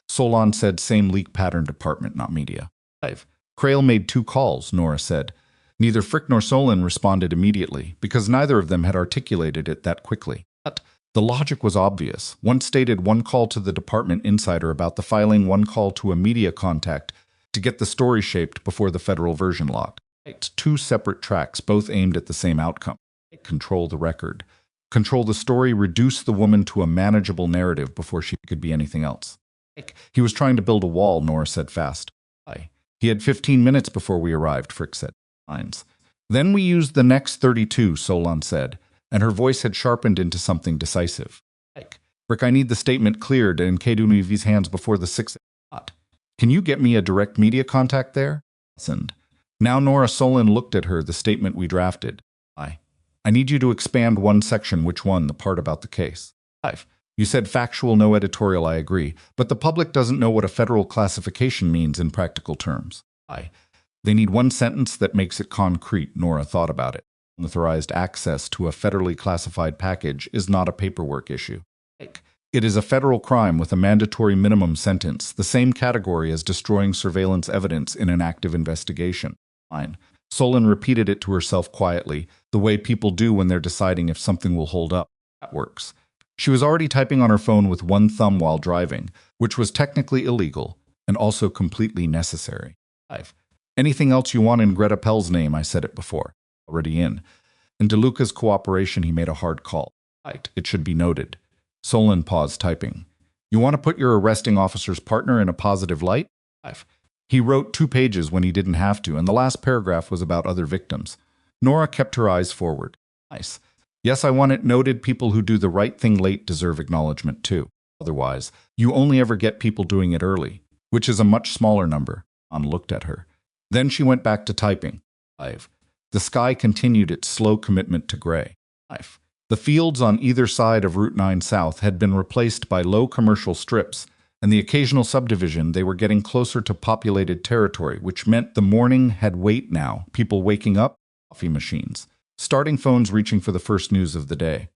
Solon said, same leak pattern department, not media. 5. Crail made 2 calls, Nora said. Neither Frick nor Solon responded immediately, because neither of them had articulated it that quickly. But the logic was obvious. One stated 1 call to the department insider about the filing, 1 call to a media contact to get the story shaped before the federal version locked. It's 2 separate tracks, both aimed at the same outcome. Control the record. Control the story, reduce the woman to a manageable narrative before she could be anything else. He was trying to build a wall, Nora said fast. He had 15 minutes before we arrived, Frick said. Lines. Then we used the next 32, Solon said, and her voice had sharpened into something decisive. Frick, I need the statement cleared in Codename's hands before the 6 a.m. Can you get me a direct media contact there? Listened. Now Nora Solon looked at her, the statement we drafted. I need you to expand 1 section, which one, the part about the case. 5. You said factual, no editorial, I agree, but the public doesn't know what a federal classification means in practical terms. They need 1 sentence that makes it concrete, Nora thought about it. Unauthorized access to a federally classified package is not a paperwork issue. It is a federal crime with a mandatory minimum sentence, the same category as destroying surveillance evidence in an active investigation. Fine. Solon repeated it to herself quietly, the way people do when they're deciding if something will hold up. That works. She was already typing on her phone with 1 thumb while driving, which was technically illegal and also completely necessary. 5. Anything else you want in Greta Pell's name? I said it before. Already in. In DeLuca's cooperation, he made a hard call. It should be noted. Solon paused typing. You want to put your arresting officer's partner in a positive light? 5. He wrote 2 pages when he didn't have to, and the last paragraph was about other victims. Nora kept her eyes forward. Nice. Yes, I want it noted. People who do the right thing late deserve acknowledgement too. Otherwise, you only ever get people doing it early, which is a much smaller number. Ann looked at her. Then she went back to typing. 5. The sky continued its slow commitment to gray. 5. The fields on either side of Route 9 South had been replaced by low commercial strips, and the occasional subdivision. They were getting closer to populated territory, which meant the morning had weight now, people waking up, coffee machines, starting phones reaching for the first news of the day.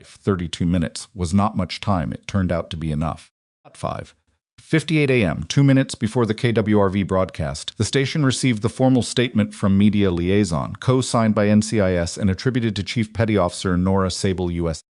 32 minutes was not much time. It turned out to be enough. At 5:58 a.m., 2 minutes before the KWRV broadcast, the station received the formal statement from Media Liaison, co-signed by NCIS and attributed to Chief Petty Officer Nora Sable, U.S.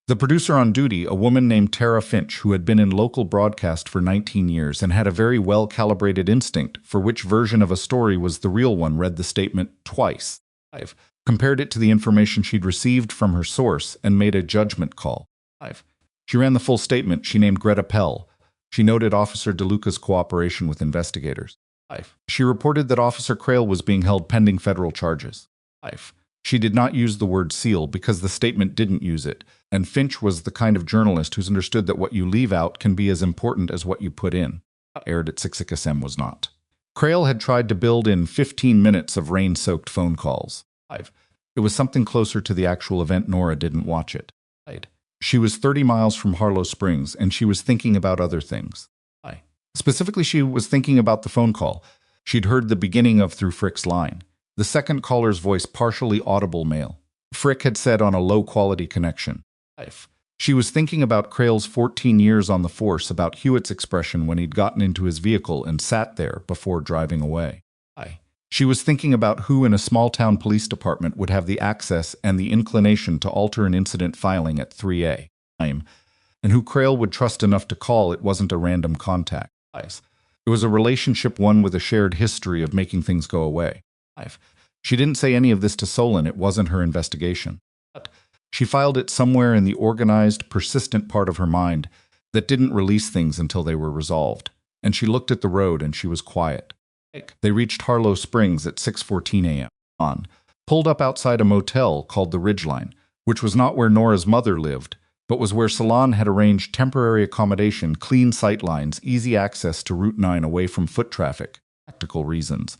The producer on duty, a woman named Tara Finch, who had been in local broadcast for 19 years and had a very well-calibrated instinct for which version of a story was the real one, read the statement twice. 5. Compared it to the information she'd received from her source and made a judgment call. 5. She ran the full statement. She named Greta Pell. She noted Officer DeLuca's cooperation with investigators. 5. She reported that Officer Crail was being held pending federal charges. 5. She did not use the word SEAL because the statement didn't use it, and Finch was the kind of journalist who's understood that what you leave out can be as important as what you put in. Aired at 6 a.m. was not. Crail had tried to build in 15 minutes of rain-soaked phone calls. 5. It was something closer to the actual event. Nora didn't watch it. 5. She was 30 miles from Harlow Springs, and she was thinking about other things. 5. Specifically, she was thinking about the phone call. She'd heard the beginning of through Frick's line. The second caller's voice, partially audible male. Frick had said on a low-quality connection. 5. She was thinking about Crail's 14 years on the force, about Hewitt's expression when he'd gotten into his vehicle and sat there before driving away. 5. She was thinking about who in a small-town police department would have the access and the inclination to alter an incident filing at 3 a.m., and who Crail would trust enough to call it wasn't a random contact. 5. It was a relationship, one with a shared history of making things go away. 5. She didn't say any of this to Solon. It wasn't her investigation. But she filed it somewhere in the organized, persistent part of her mind that didn't release things until they were resolved. And she looked at the road and she was quiet. They reached Harlow Springs at 6:14 a.m. On, pulled up outside a motel called the Ridgeline, which was not where Nora's mother lived, but was where Solon had arranged temporary accommodation, clean sight lines, easy access to Route 9 away from foot traffic. Practical reasons.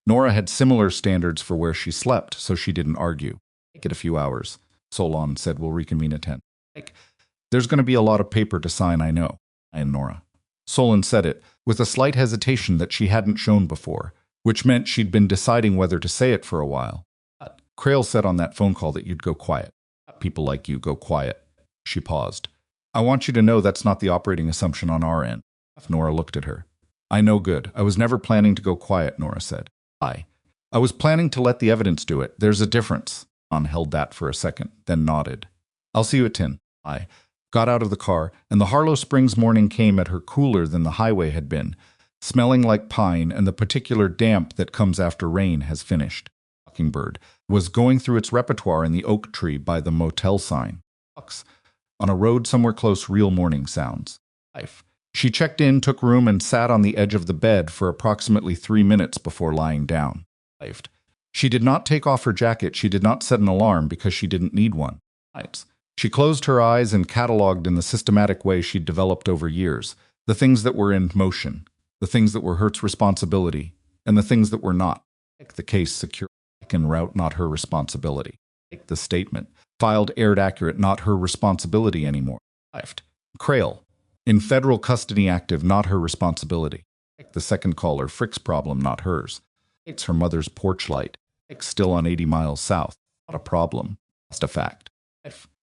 Nora had similar standards for where she slept, so she didn't argue. Take it a few hours. Solon said, we'll reconvene at 10. Like, there's going to be a lot of paper to sign, I know. And Nora. Solon said it, with a slight hesitation that she hadn't shown before, which meant she'd been deciding whether to say it for a while. Crail said on that phone call that you'd go quiet. People like you go quiet. She paused. I want you to know that's not the operating assumption on our end. Nora looked at her. I know good. I was never planning to go quiet, Nora said. I was planning to let the evidence do it. There's a difference. An held that for a second, then nodded. I'll see you at 10. I got out of the car, and the Harlow Springs morning came at her cooler than the highway had been, smelling like pine and the particular damp that comes after rain has finished. Mockingbird was going through its repertoire in the oak tree by the motel sign. On a road somewhere close, real morning sounds. She checked in, took room, and sat on the edge of the bed for approximately 3 minutes before lying down. She did not take off her jacket. She did not set an alarm because she didn't need one. She closed her eyes and cataloged in the systematic way she'd developed over years the things that were in motion, the things that were Hert's responsibility, and the things that were not. The case secure en route, not her responsibility. The statement filed aired accurate, not her responsibility anymore. Crail in federal custody active, not her responsibility. The second caller, Frick's problem, not hers. It's her mother's porch light. Still on 80 miles south. Not a problem. Just a fact.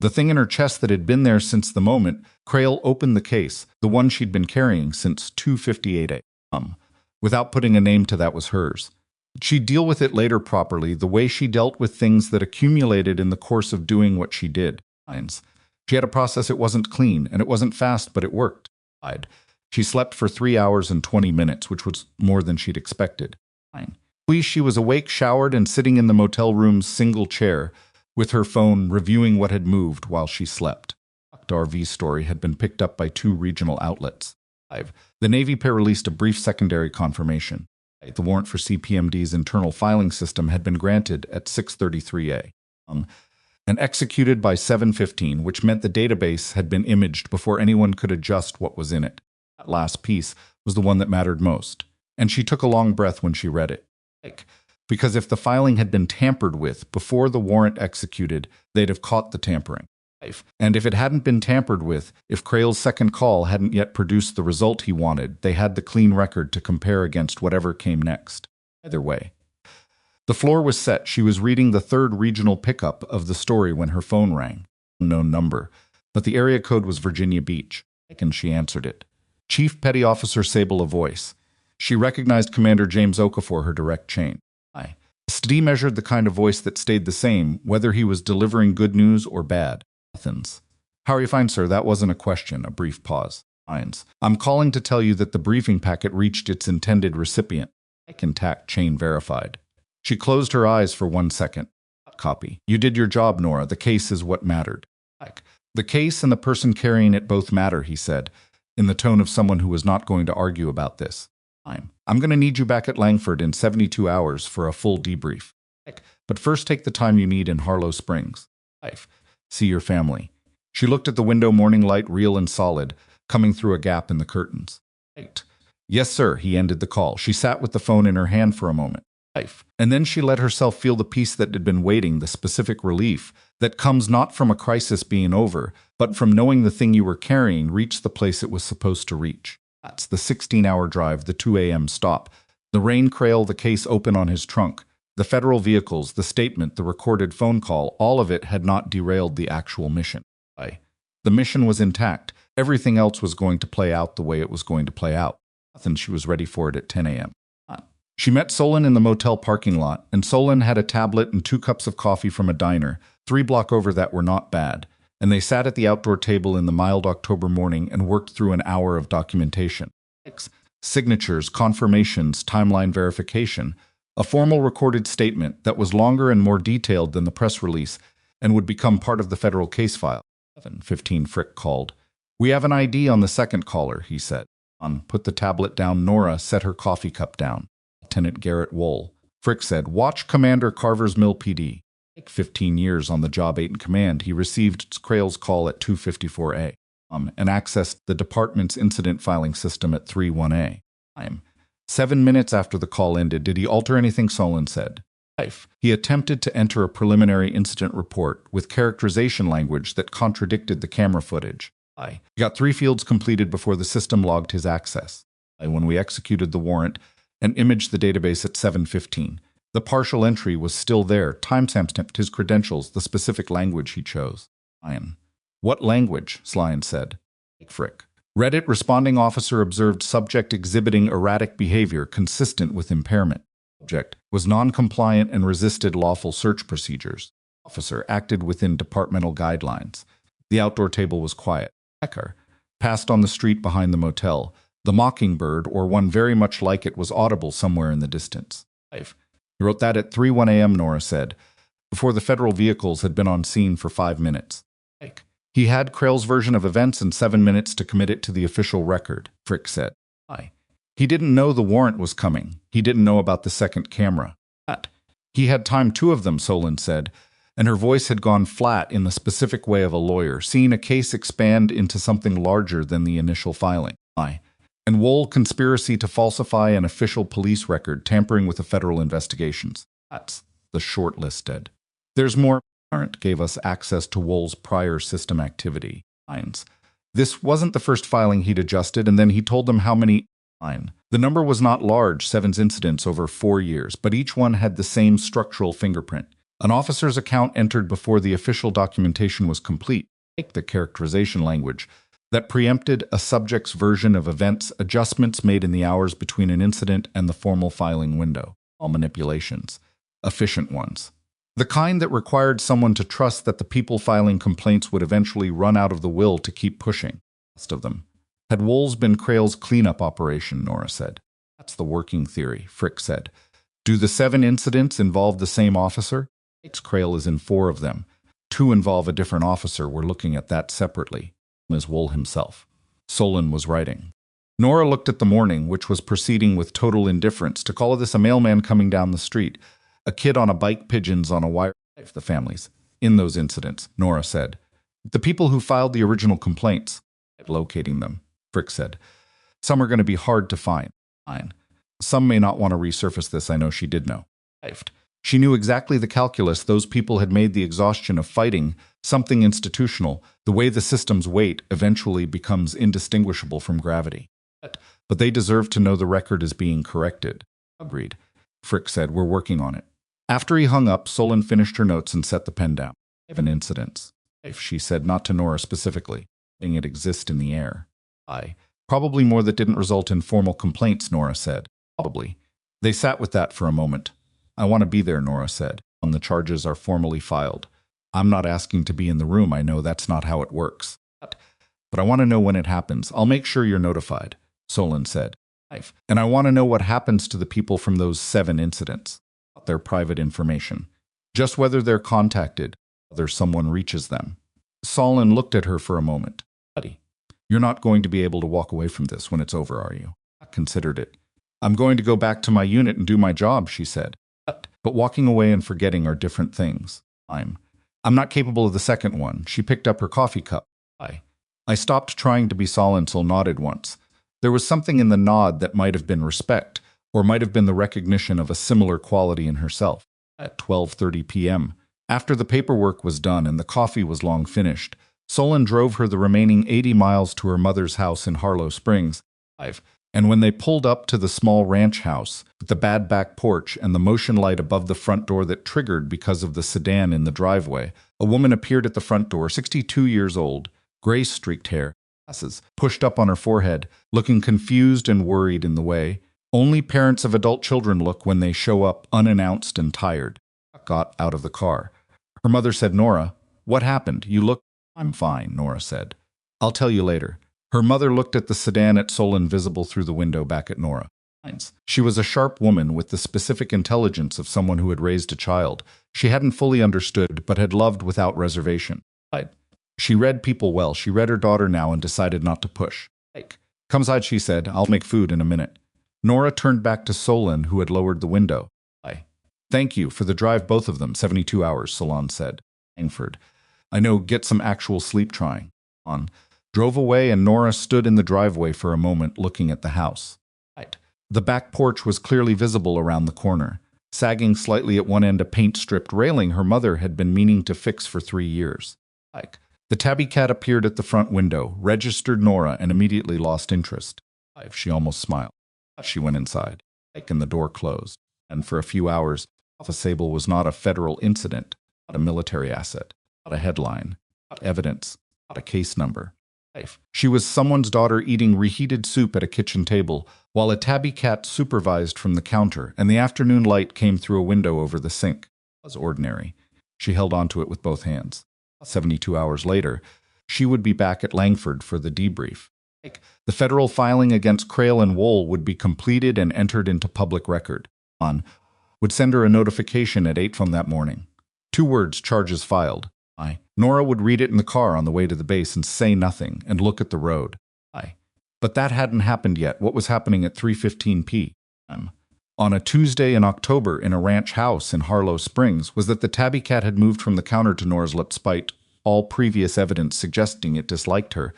The thing in her chest that had been there since the moment Crail opened the case, the one she'd been carrying since 2:58 a.m. Without putting a name to that was hers. She'd deal with it later properly, the way she dealt with things that accumulated in the course of doing what she did. She had a process. It wasn't clean, and it wasn't fast, but it worked. She slept for 3 hours and 20 minutes, which was more than she'd expected. She was awake, showered, and sitting in the motel room's single chair, with her phone reviewing what had moved while she slept. RV's story had been picked up by 2 regional outlets. The Navy released a brief secondary confirmation. The warrant for CPMD's internal filing system had been granted at 6:33 a.m. and executed by 7:15, which meant the database had been imaged before anyone could adjust what was in it. That last piece was the one that mattered most, and she took a long breath when she read it. Because if the filing had been tampered with before the warrant executed, they'd have caught the tampering. And if it hadn't been tampered with, if Crail's second call hadn't yet produced the result he wanted, they had the clean record to compare against whatever came next. Either way. The floor was set. She was reading the 3rd regional pickup of the story when her phone rang. Unknown number, but the area code was Virginia Beach, and she answered it. Chief Petty Officer Sable, a voice. She recognized Commander James Okafor, her direct chain. Study measured the kind of voice that stayed the same, whether he was delivering good news or bad. Athens. How are you fine, sir? That wasn't a question. A brief pause. I'm calling to tell you that the briefing packet reached its intended recipient. Intact, chain verified. She closed her eyes for 1 second. Copy. You did your job, Nora. The case is what mattered. The case and the person carrying it both matter, he said, in the tone of someone who was not going to argue about this. I'm going to need you back at Langford in 72 hours for a full debrief. But first take the time you need in Harlow Springs. See your family. She looked at the window, morning light real and solid, coming through a gap in the curtains. Yes, sir, he ended the call. She sat with the phone in her hand for a moment. And then she let herself feel the peace that had been waiting, the specific relief that comes not from a crisis being over, but from knowing the thing you were carrying reached the place it was supposed to reach. That's the 16-hour drive, the 2 a.m. stop, the rain Crail, the case open on his trunk, the federal vehicles, the statement, the recorded phone call, all of it had not derailed the actual mission. The mission was intact. Everything else was going to play out the way it was going to play out. And she was ready for it at 10 a.m. She met Solon in the motel parking lot, and Solon had a tablet and 2 cups of coffee from a diner, 3 blocks over that were not bad, and they sat at the outdoor table in the mild October morning and worked through an hour of documentation. Signatures, confirmations, timeline verification, a formal recorded statement that was longer and more detailed than the press release and would become part of the federal case file. 7:15 Frick called. We have an ID on the second caller, he said. Put the tablet down. Nora set her coffee cup down. Lieutenant Garrett Wool. Frick said, watch Commander Carver's Mill PD. 15 years on the job, 8 in command, he received Crail's call at 2:54 a.m. And accessed the department's incident filing system at 3:01 a.m. 7 minutes after the call ended. Did he alter anything? Solon said. life. He attempted to enter a preliminary incident report with characterization language that contradicted the camera footage. He got 3 fields completed before the system logged his access. When we executed the warrant and imaged the database at 7:15, the partial entry was still there, timestamped his credentials, the specific language he chose. Slyan. What language? Slyan said. Frick. Reddit responding officer observed subject exhibiting erratic behavior consistent with impairment. Subject was non-compliant and resisted lawful search procedures. Officer acted within departmental guidelines. The outdoor table was quiet. Hacker passed on the street behind the motel. The mockingbird, or one very much like it, was audible somewhere in the distance. He wrote that at 3:01 a.m., Nora said, before the federal vehicles had been on scene for 5 minutes. He had Krail's version of events and 7 minutes to commit it to the official record, Frick said. He didn't know the warrant was coming. He didn't know about the second camera. He had timed 2 of them, Solon said, and her voice had gone flat in the specific way of a lawyer, seeing a case expand into something larger than the initial filing. And Wool conspiracy to falsify an official police record, tampering with the federal investigations. That's the short listed. There's more. Warrant gave us access to Wool's prior system activity. This wasn't the first filing he'd adjusted, and then he told them how many. The number was not large, 7 incidents over 4 years, but each one had the same structural fingerprint. An officer's account entered before the official documentation was complete, like the characterization language, that preempted a subject's version of events, adjustments made in the hours between an incident and the formal filing window. All manipulations. Efficient ones. The kind that required someone to trust that the people filing complaints would eventually run out of the will to keep pushing. Most of them. Had Wool's been Krail's cleanup operation, Nora said. That's the working theory, Frick said. Do the 7 incidents involve the same officer? Krail is in 4 of them. 2 involve a different officer. We're looking at that separately. As Wool himself. Solon was writing. Nora looked at the morning, which was proceeding with total indifference. To call this a mailman coming down the street. A kid on a bike, pigeons on a wire. The families. In those incidents, Nora said. The people who filed the original complaints. Locating them, Frick said. Some are going to be hard to find. Some may not want to resurface this. I know she did know. She knew exactly the calculus. Those people had made the exhaustion of fighting something institutional, the way the system's weight eventually becomes indistinguishable from gravity. But they deserve to know the record is being corrected. Agreed. Frick said, we're working on it. After he hung up, Solon finished her notes and set the pen down. An incidents. She said, not to Nora specifically. It exists in the air. Probably more that didn't result in formal complaints, Nora said. Probably. They sat with that for a moment. I want to be there, Nora said, when the charges are formally filed. I'm not asking to be in the room. I know that's not how it works. But I want to know when it happens. I'll make sure you're notified, Solon said. And I want to know what happens to the people from those 7 incidents. Their private information. Just whether they're contacted, whether someone reaches them. Solon looked at her for a moment. Buddy, you're not going to be able to walk away from this when it's over, are you? I considered it. I'm going to go back to my unit and do my job, she said. But walking away and forgetting are different things. I'm not capable of the second one. She picked up her coffee cup. I stopped trying to be Solon. Nodded once. There was something in the nod that might have been respect, or might have been the recognition of a similar quality in herself. At 12:30 p.m., after the paperwork was done and the coffee was long finished, Solon drove her the remaining 80 miles to her mother's house in Harlow Springs. And when they pulled up to the small ranch house, with the bad back porch and the motion light above the front door that triggered because of the sedan in the driveway, a woman appeared at the front door, 62 years old, gray-streaked hair, glasses pushed up on her forehead, looking confused and worried in the way only parents of adult children look when they show up unannounced and tired. Got out of the car. Her mother said, Nora, what happened? You look... I'm fine, Nora said. I'll tell you later. Her mother looked at the sedan at Solon visible through the window back at Nora. She was a sharp woman with the specific intelligence of someone who had raised a child. She hadn't fully understood, but had loved without reservation. She read people well. She read her daughter now and decided not to push. Come inside, she said. I'll make food in a minute. Nora turned back to Solon, who had lowered the window. Thank you for the drive, both of them. 72 hours, Solon said. Langford. I know, get some actual sleep trying. On. Drove away and Nora stood in the driveway for a moment looking at the house. The back porch was clearly visible around the corner. sagging slightly at one end, a paint-stripped railing her mother had been meaning to fix for 3 years. The tabby cat appeared at the front window, registered Nora, and immediately lost interest. She almost smiled. She went inside, and the door closed. And for a few hours, Nora Sable was not a federal incident, not a military asset, not a headline, not evidence, not a case number. She was someone's daughter eating reheated soup at a kitchen table, while a tabby cat supervised from the counter, and the afternoon light came through a window over the sink. It was ordinary. She held onto it with both hands. 72 hours later, she would be back at Langford for the debrief. The federal filing against Crail and Wool would be completed and entered into public record. Would send her a notification at 8 from that morning. 2 words, charges filed. Nora would read it in the car on the way to the base and say nothing and look at the road. But that hadn't happened yet. What was happening at 3:15 p.m. on a Tuesday in October in a ranch house in Harlow Springs was that the tabby cat had moved from the counter to Nora's lap despite all previous evidence suggesting it disliked her.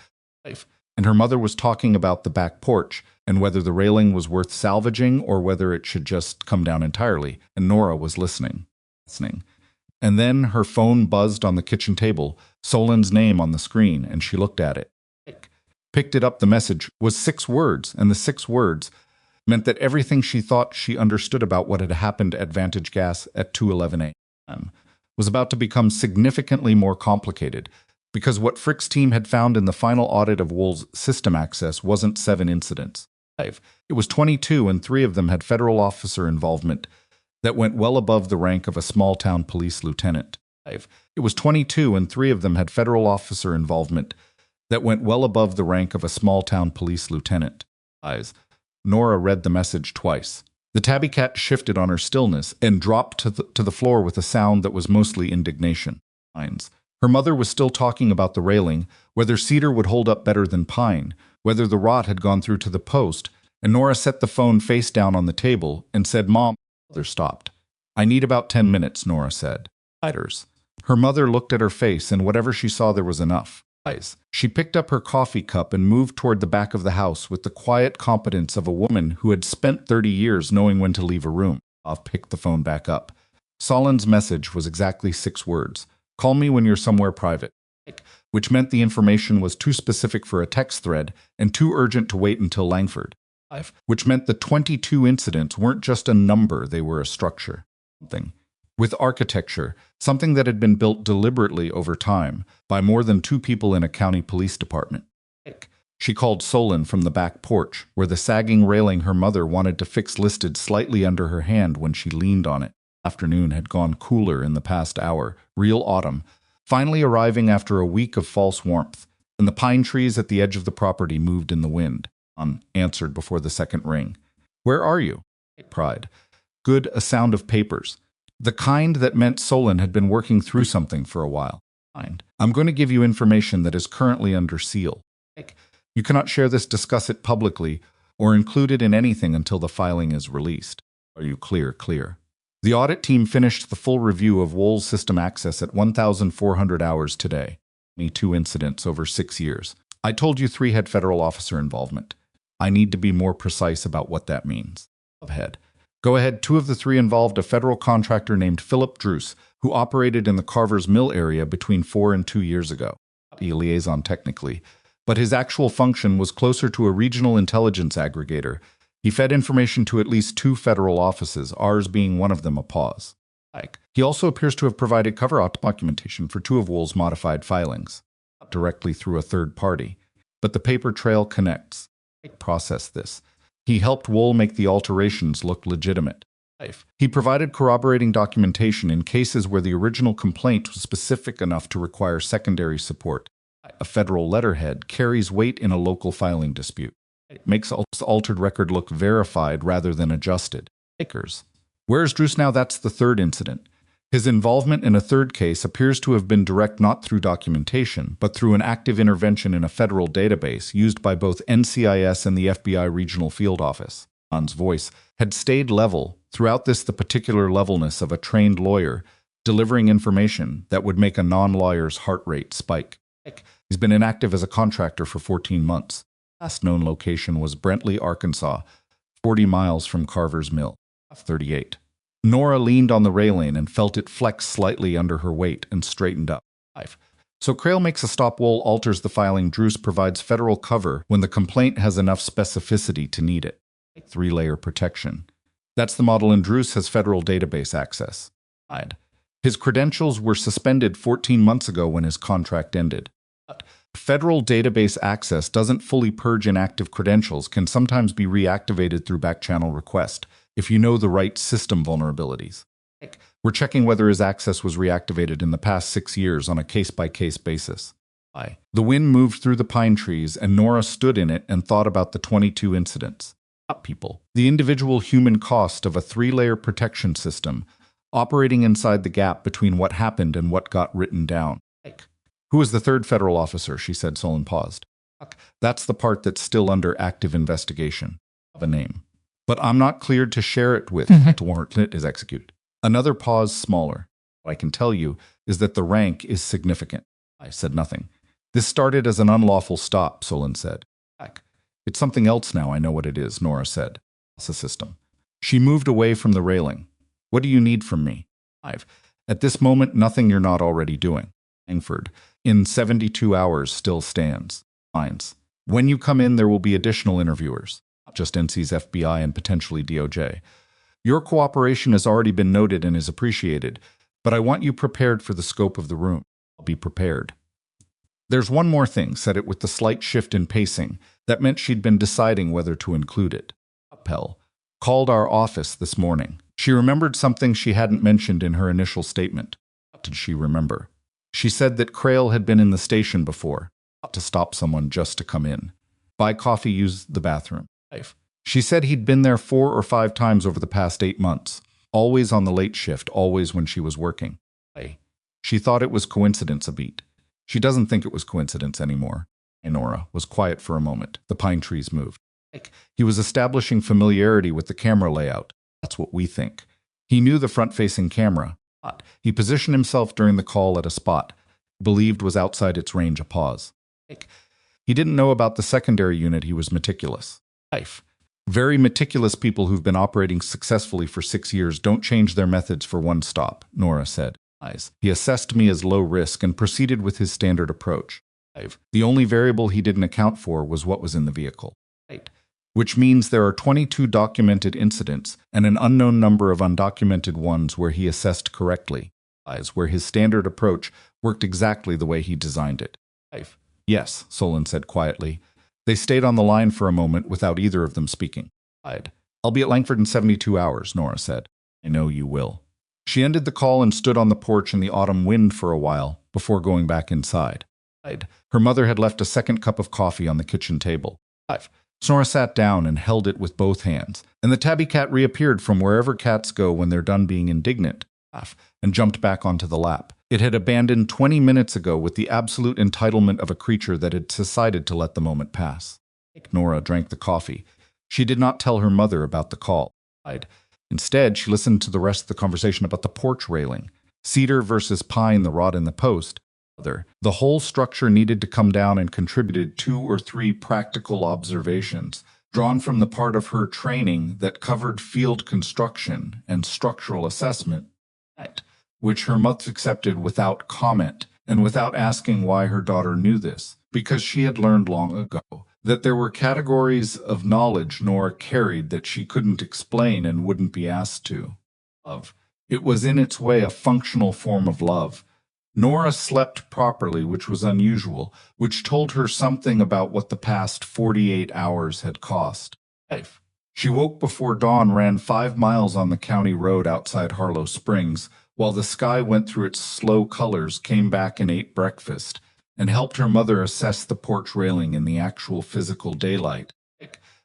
And her mother was talking about the back porch and whether the railing was worth salvaging or whether it should just come down entirely, and Nora was listening. And then her phone buzzed on the kitchen table, Solon's name on the screen, and she looked at it. Picked it up. The message was 6 words, and the 6 words meant that everything she thought she understood about what had happened at Vantage Gas at 2:11 a.m. was about to become significantly more complicated, because what Frick's team had found in the final audit of Wool's system access wasn't 7 incidents. It was 22, and 3 of them had federal officer involvement that went well above the rank of a small-town police lieutenant. It was 22, and 3 of them had federal officer involvement that went well above the rank of a small-town police lieutenant. Nora read the message twice. The tabby cat shifted on her stillness and dropped to the floor with a sound that was mostly indignation. Her mother was still talking about the railing, whether cedar would hold up better than pine, whether the rot had gone through to the post, and Nora set the phone face down on the table and said, "Mom." Mother stopped. "I need about 10 minutes, Nora said. Her mother looked at her face, and whatever she saw, there was enough. She picked up her coffee cup and moved toward the back of the house with the quiet competence of a woman who had spent 30 years knowing when to leave a room. I've picked the phone back up. Solon's message was exactly 6 words. "Call me when you're somewhere private," which meant the information was too specific for a text thread and too urgent to wait until Langford. Which meant the 22 incidents weren't just a number, they were a structure. Something. With architecture, something that had been built deliberately over time by more than 2 people in a county police department. She called Solon from the back porch, where the sagging railing her mother wanted to fix listed slightly under her hand when she leaned on it. Afternoon had gone cooler in the past hour, real autumn, finally arriving after a week of false warmth, and the pine trees at the edge of the property moved in the wind. Answered before the second ring. "Where are you?" Pride. Good, a sound of papers. The kind that meant Solon had been working through something for a while. "I'm going to give you information that is currently under seal. You cannot share this, discuss it publicly, or include it in anything until the filing is released. Are you clear?" Clear. The audit team finished the full review of Wool's system access at 1,400 hours today. 22 incidents over 6 years. I told you 3 had federal officer involvement. I need to be more precise about what that means. Go ahead. 2 of the 3 involved a federal contractor named Philip Druce, who operated in the Carver's Mill area between 4 and 2 years ago. A liaison technically, but his actual function was closer to a regional intelligence aggregator. He fed information to at least 2 federal offices, ours being one of them. A pause. He also appears to have provided cover-up documentation for 2 of Wool's modified filings, not directly through a third party, but the paper trail connects. Process this. He helped Wool make the alterations look legitimate. He provided corroborating documentation in cases where the original complaint was specific enough to require secondary support. A federal letterhead carries weight in a local filing dispute. It makes the altered record look verified rather than adjusted. Where's Druce now? That's the 3rd incident. His involvement in a 3rd case appears to have been direct, not through documentation, but through an active intervention in a federal database used by both NCIS and the FBI Regional Field Office. John's voice had stayed level throughout this, the particular levelness of a trained lawyer delivering information that would make a non-lawyer's heart rate spike. He's been inactive as a contractor for 14 months. Last known location was Brentley, Arkansas, 40 miles from Carver's Mill. 38. Nora leaned on the railing and felt it flex slightly under her weight and straightened up. 5. So Crail makes a stop. Wool alters the filing. Druce provides federal cover when the complaint has enough specificity to need it. 3-layer protection. That's the model, and Druce has federal database access. His credentials were suspended 14 months ago when his contract ended. Federal database access doesn't fully purge inactive credentials, can sometimes be reactivated through back-channel request if you know the right system vulnerabilities. We're checking whether his access was reactivated in the past 6 years on a case-by-case basis. The wind moved through the pine trees, and Nora stood in it and thought about the 22 incidents. People. The individual human cost of a 3-layer protection system operating inside the gap between what happened and what got written down. Who was the third federal officer? She said. Solon paused. That's the part that's still under active investigation. Of a name. But I'm not cleared to share it with to warrant it is executed. Another pause, smaller. What I can tell you is that the rank is significant. I said nothing. This started as an unlawful stop, Solon said. It's something else now. I know what it is, Nora said. It's a system. She moved away from the railing. What do you need from me? At this moment, nothing you're not already doing. Langford, in 72 hours, still stands. Lines. When you come in, there will be additional interviewers, not just NC's FBI and potentially DOJ. Your cooperation has already been noted and is appreciated, but I want you prepared for the scope of the room. I'll be prepared. There's one more thing, said it with the slight shift in pacing. That meant she'd been deciding whether to include it. Appel called our office this morning. She remembered something she hadn't mentioned in her initial statement. What did she remember? She said that Crail had been in the station before, not to stop someone just to come in. Buy coffee, use the bathroom. She said he'd been there 4 or 5 times over the past 8 months, always on the late shift, always when she was working. She thought it was coincidence a beat. She doesn't think it was coincidence anymore. Nora was quiet for a moment. The pine trees moved. He was establishing familiarity with the camera layout. That's what we think. He knew the front-facing camera. He positioned himself during the call at a spot he believed was outside its range. A pause. He didn't know about the secondary unit. He was meticulous. Very meticulous people who've been operating successfully for 6 years don't change their methods for one stop, Nora said. He assessed me as low risk and proceeded with his standard approach. The only variable he didn't account for was what was in the vehicle. Which means there are 22 documented incidents and an unknown number of undocumented ones where he assessed correctly, where his standard approach worked exactly the way he designed it. Yes, Solon said quietly. They stayed on the line for a moment without either of them speaking. I'll be at Langford in 72 hours, Nora said. I know you will. She ended the call and stood on the porch in the autumn wind for a while before going back inside. Her mother had left a second cup of coffee on the kitchen table. Nora sat down and held it with both hands, and the tabby cat reappeared from wherever cats go when they're done being indignant, and jumped back onto the lap. It had abandoned 20 minutes ago with the absolute entitlement of a creature that had decided to let the moment pass. Nora drank the coffee. She did not tell her mother about the call. Instead, she listened to the rest of the conversation about the porch railing. Cedar versus pine, the rod in the post. The whole structure needed to come down, and contributed 2 or 3 practical observations drawn from the part of her training that covered field construction and structural assessment, which her mother accepted without comment and without asking why her daughter knew this, because she had learned long ago that there were categories of knowledge Nora carried that she couldn't explain and wouldn't be asked to. It was in its way a functional form of love. Nora slept properly, which was unusual, which told her something about what the past 48 hours had cost. She woke before dawn, ran 5 miles on the county road outside Harlow Springs, while the sky went through its slow colors, came back and ate breakfast, and helped her mother assess the porch railing in the actual physical daylight,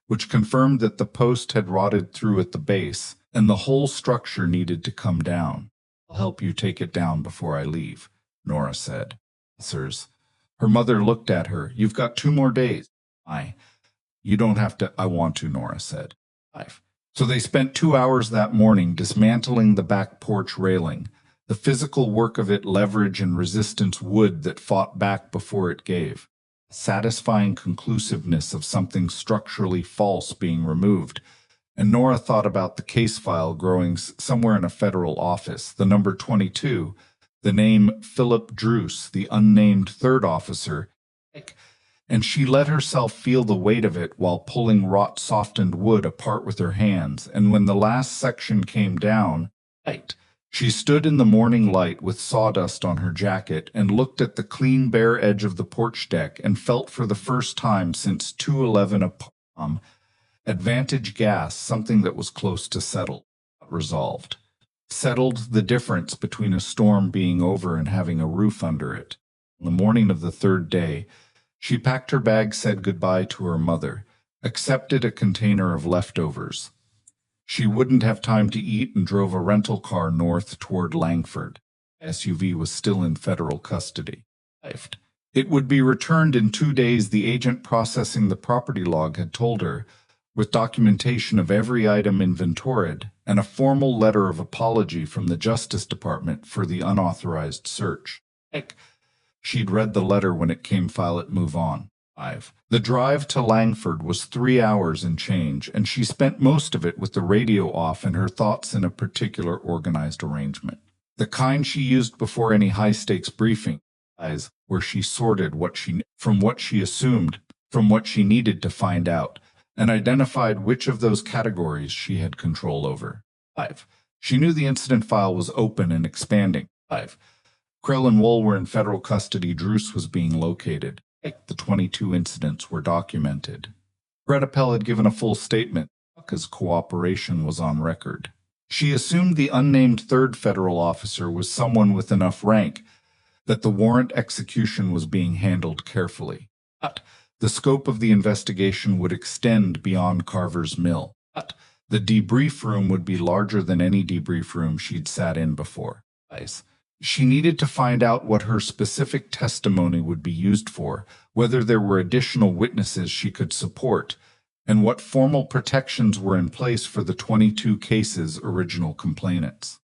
which confirmed that the post had rotted through at the base, and the whole structure needed to come down. I'll help you take it down before I leave, Nora said. Sirs. Her mother looked at her. You've got 2 more days. You don't have to. I want to, Nora said. So they spent 2 hours that morning dismantling the back porch railing, the physical work of it, leverage and resistance wood that fought back before it gave. Satisfying conclusiveness of something structurally false being removed, And Nora thought about the case file growing somewhere in a federal office, the number 22, the name Philip Druce, the unnamed third officer, and she let herself feel the weight of it while pulling rot-softened wood apart with her hands, and when the last section came down, she stood in the morning light with sawdust on her jacket and looked at the clean bare edge of the porch deck and felt for the first time since 211 a palm, advantage gas, something that was close to settled, resolved. Settled the difference between a storm being over and having a roof under it. On the morning of the third day, she packed her bag, said goodbye to her mother, accepted a container of leftovers. She wouldn't have time to eat and drove a rental car north toward Langford. SUV was still in federal custody. It would be returned in 2 days, the agent processing the property log had told her, with documentation of every item inventoried and a formal letter of apology from the Justice Department for the unauthorized search. She'd read the letter when it came. File it, move on. 5. The drive to Langford was 3 hours and change, and she spent most of it with the radio off and her thoughts in a particular organized arrangement. The kind she used before any high-stakes briefing, where she sorted what she assumed, from what she needed to find out, and identified which of those categories she had control over. 5. She knew the incident file was open and expanding. 5. Krell and Wool were in federal custody. Druce was being located. The 22 incidents were documented. Greta Pell had given a full statement, because cooperation was on record. She assumed the unnamed third federal officer was someone with enough rank that the warrant execution was being handled carefully. But the scope of the investigation would extend beyond Carver's Mill. But the debrief room would be larger than any debrief room she'd sat in before. She needed to find out what her specific testimony would be used for, whether there were additional witnesses she could support, and what formal protections were in place for the 22 cases' original complainants.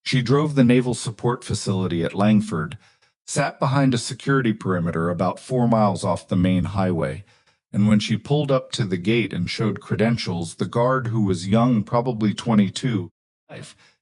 She drove the Naval Support Facility at Langford, sat behind a security perimeter about 4 miles off the main highway, and when she pulled up to the gate and showed credentials, the guard, who was young, probably 22,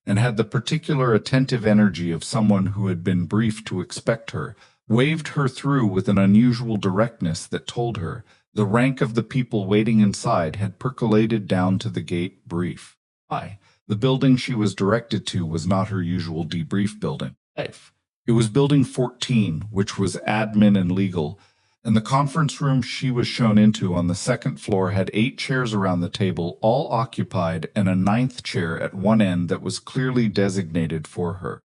and had the particular attentive energy of someone who had been briefed to expect her, waved her through with an unusual directness that told her the rank of the people waiting inside had percolated down to the gate brief. The building she was directed to was not her usual debrief building. It was Building 14, which was admin and legal, and the conference room she was shown into on the second floor had 8 chairs around the table, all occupied, and a 9th chair at one end that was clearly designated for her.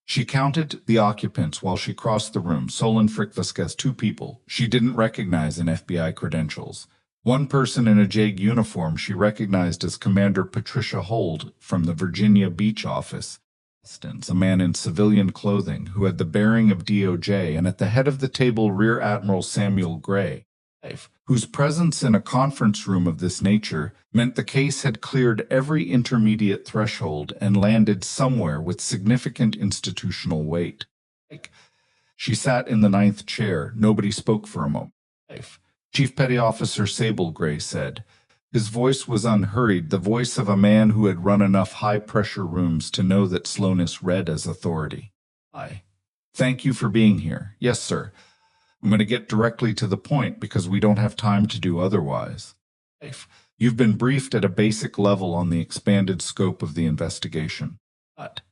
She counted the occupants while she crossed the room. Solon Frick-Vasquez, 2 people she didn't recognize in FBI credentials. One person in a JAG uniform she recognized as Commander Patricia Hold from the Virginia Beach office. A man in civilian clothing who had the bearing of DOJ, and at the head of the table Rear Admiral Samuel Gray, whose presence in a conference room of this nature meant the case had cleared every intermediate threshold and landed somewhere with significant institutional weight. She sat in the 9th chair. Nobody spoke for a moment. Chief Petty Officer Sable, Gray said. His voice was unhurried, the voice of a man who had run enough high-pressure rooms to know that slowness read as authority. Thank you for being here. Yes, sir. I'm going to get directly to the point because we don't have time to do otherwise. You've been briefed at a basic level on the expanded scope of the investigation.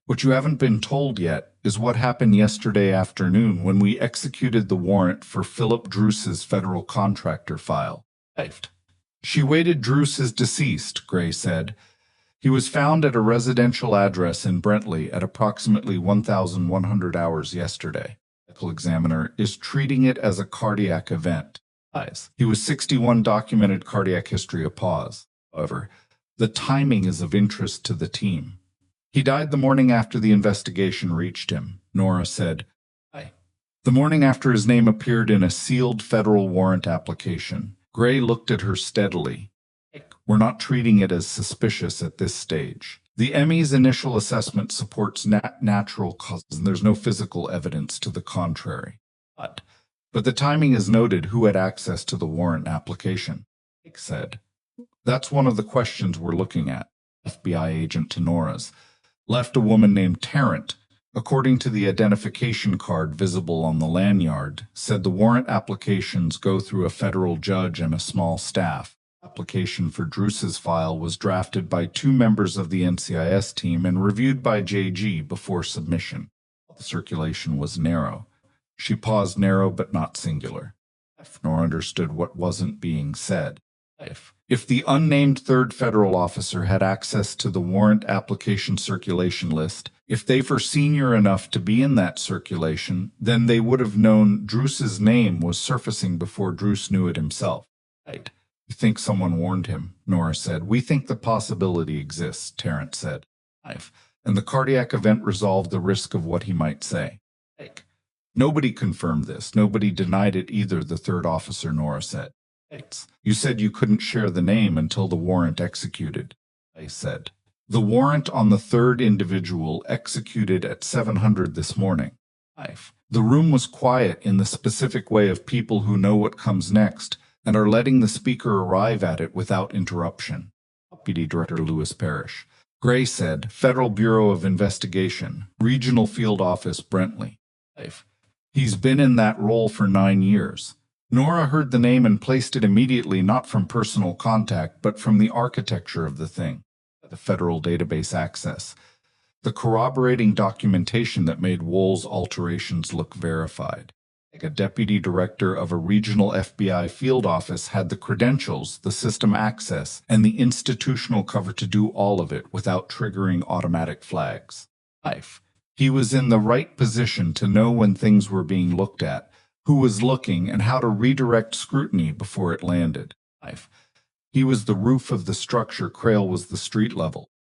What you haven't been told yet is what happened yesterday afternoon when we executed the warrant for Philip Druce's federal contractor file. She waited. Druce is deceased, Gray said. He was found at a residential address in Brentley at approximately 1,100 hours yesterday. The medical examiner is treating it as a cardiac event. He was 61, documented cardiac history. A pause. However, the timing is of interest to the team. He died the morning after the investigation reached him, Nora said. The morning after his name appeared in a sealed federal warrant application. Gray looked at her steadily. We're not treating it as suspicious at this stage. The ME's initial assessment supports natural causes, and there's no physical evidence to the contrary. But the timing is noted. Who had access to the warrant application? Said. That's one of the questions we're looking at. FBI agent to Nora's left a woman named Tarrant. According to the identification card visible on the lanyard, said the warrant applications go through a federal judge and a small staff. Application for Druce's file was drafted by 2 members of the NCIS team and reviewed by JG before submission. The circulation was narrow. She paused, narrow but not singular. Nora understood what wasn't being said. If the unnamed third federal officer had access to the warrant application circulation list, if they were senior enough to be in that circulation, then they would have known Druce's name was surfacing before Druce knew it himself. Right. You think someone warned him, Nora said. We think the possibility exists, Tarrant said. And the cardiac event resolved the risk of what he might say. Nobody confirmed this. Nobody denied it either, the third officer, Nora said. You said you couldn't share the name until the warrant executed, I said. The warrant on the third individual executed at 700 this morning. The room was quiet in the specific way of people who know what comes next and are letting the speaker arrive at it without interruption. Deputy Director Lewis Parrish. Gray said, Federal Bureau of Investigation, Regional Field Office, Brentley. He's been in that role for 9 years. Nora heard the name and placed it immediately, not from personal contact, but from the architecture of the thing. The federal database access. The corroborating documentation that made Wool's alterations look verified. A deputy director of a regional FBI field office had the credentials, the system access, and the institutional cover to do all of it without triggering automatic flags. He was in the right position to know when things were being looked at, who was looking, and how to redirect scrutiny before it landed. He was the roof of the structure. Crail was the street level.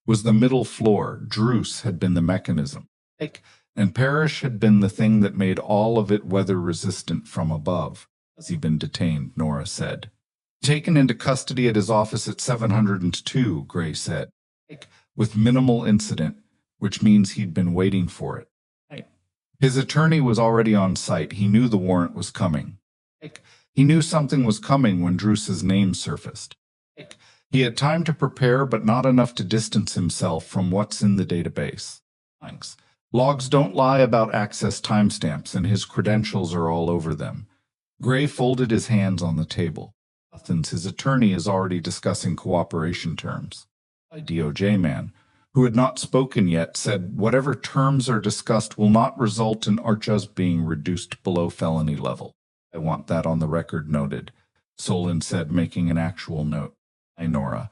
Was the middle floor. Druce had been the mechanism. And Parrish had been the thing that made all of it weather-resistant from above. Has he been detained? Nora said. Taken into custody at his office at 702, Gray said. With minimal incident, which means he'd been waiting for it. His attorney was already on site. He knew the warrant was coming. He knew something was coming when Druce's name surfaced. He had time to prepare, but not enough to distance himself from what's in the database. Logs don't lie about access timestamps, and his credentials are all over them. Gray folded his hands on the table. Athens, his attorney, is already discussing cooperation terms. A DOJ man, who had not spoken yet, said whatever terms are discussed will not result in Archas being reduced below felony level. I want that on the record noted, Solon said, making an actual note. Nora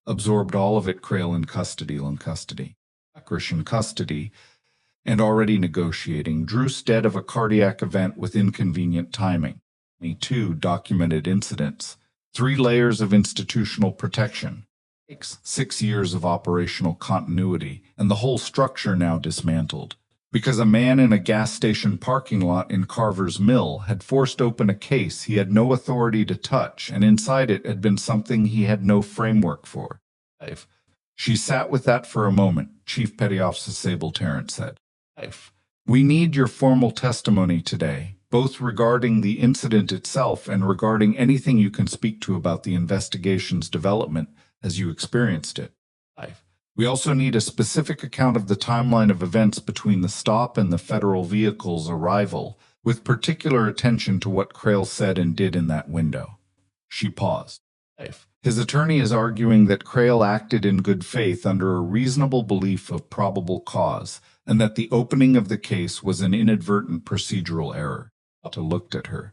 absorbed all of it. Crail in custody, Akrish in custody, and already negotiating. Druce dead of a cardiac event with inconvenient timing. Me too, documented incidents. 3 layers of institutional protection. 6 years of operational continuity, and the whole structure now dismantled. Because a man in a gas station parking lot in Carver's Mill had forced open a case he had no authority to touch, and inside it had been something he had no framework for. She sat with that for a moment, Chief Petty Officer Sable Tarrant said. We need your formal testimony today, both regarding the incident itself and regarding anything you can speak to about the investigation's development as you experienced it. We also need a specific account of the timeline of events between the stop and the federal vehicle's arrival, with particular attention to what Crail said and did in that window. She paused. His attorney is arguing that Crail acted in good faith under a reasonable belief of probable cause, and that the opening of the case was an inadvertent procedural error. Otto looked at her.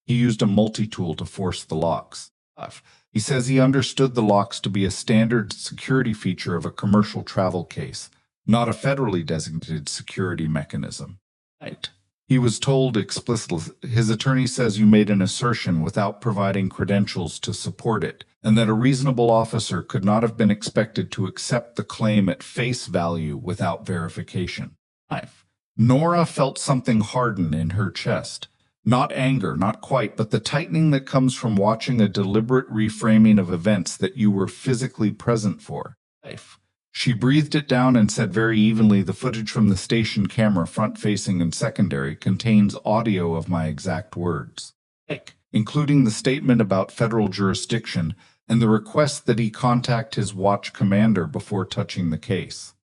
He used a multi-tool to force the locks. He says he understood the locks to be a standard security feature of a commercial travel case, not a federally designated security mechanism. He was told explicitly. His attorney says you made an assertion without providing credentials to support it, and that a reasonable officer could not have been expected to accept the claim at face value without verification. Nora felt something harden in her chest. Not anger, not quite, but the tightening that comes from watching a deliberate reframing of events that you were physically present for. She breathed it down and said very evenly, the footage from the station camera, front-facing and secondary, contains audio of my exact words, including the statement about federal jurisdiction, and the request that he contact his watch commander before touching the case.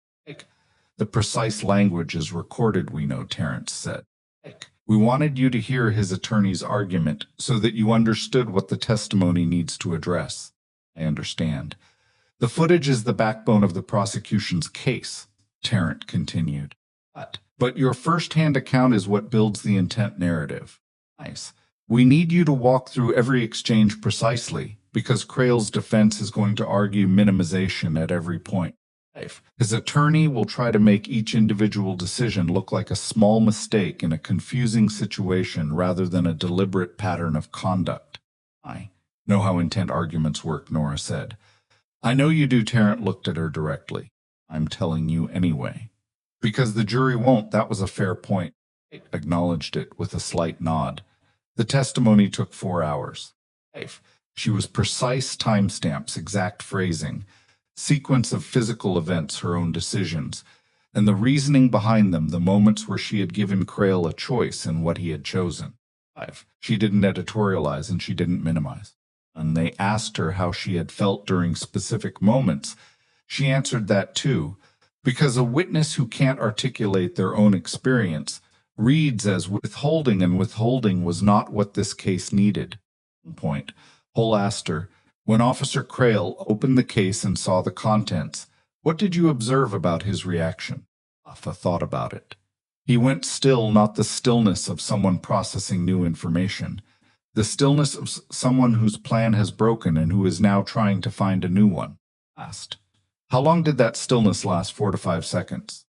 The precise language is recorded, we know, Terrence said. We wanted you to hear his attorney's argument so that you understood what the testimony needs to address. I understand. The footage is the backbone of the prosecution's case, Tarrant continued. But your first-hand account is what builds the intent narrative. Nice. We need you to walk through every exchange precisely, because Crail's defense is going to argue minimization at every point. His attorney will try to make each individual decision look like a small mistake in a confusing situation rather than a deliberate pattern of conduct. I know how intent arguments work, Nora said. I know you do, Tarrant looked at her directly. I'm telling you anyway. Because the jury won't, that was a fair point. Acknowledged it with a slight nod. The testimony took 4 hours. She was precise timestamps, exact phrasing, sequence of physical events, her own decisions, and the reasoning behind them, the moments where she had given Crail a choice in what he had chosen. She didn't editorialize and she didn't minimize. And they asked her how she had felt during specific moments. She answered that too, because a witness who can't articulate their own experience reads as withholding, and withholding was not what this case needed. Point. Hull asked her, when Officer Crail opened the case and saw the contents, what did you observe about his reaction? Alpha thought about it. He went still, not the stillness of someone processing new information, the stillness of someone whose plan has broken and who is now trying to find a new one. Asked. How long did that stillness last? 4 to 5 seconds.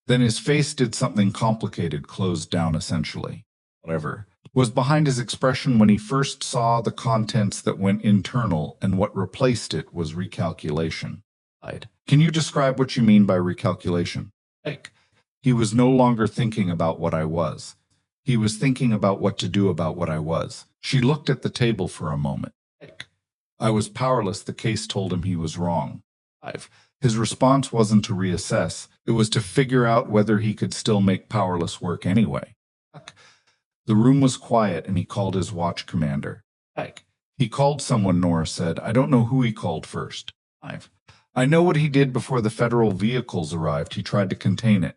Then his face did something complicated, closed down essentially. Whatever was behind his expression when he first saw the contents that went internal, and what replaced it was recalculation. Can you describe what you mean by recalculation? He was no longer thinking about what I was. He was thinking about what to do about what I was. She looked at the table for a moment. I was powerless. The case told him he was wrong. His response wasn't to reassess. It was to figure out whether he could still make powerless work anyway. The room was quiet, and he called his watch commander. He called someone, Nora said. I don't know who he called first. I know what he did before the federal vehicles arrived. He tried to contain it.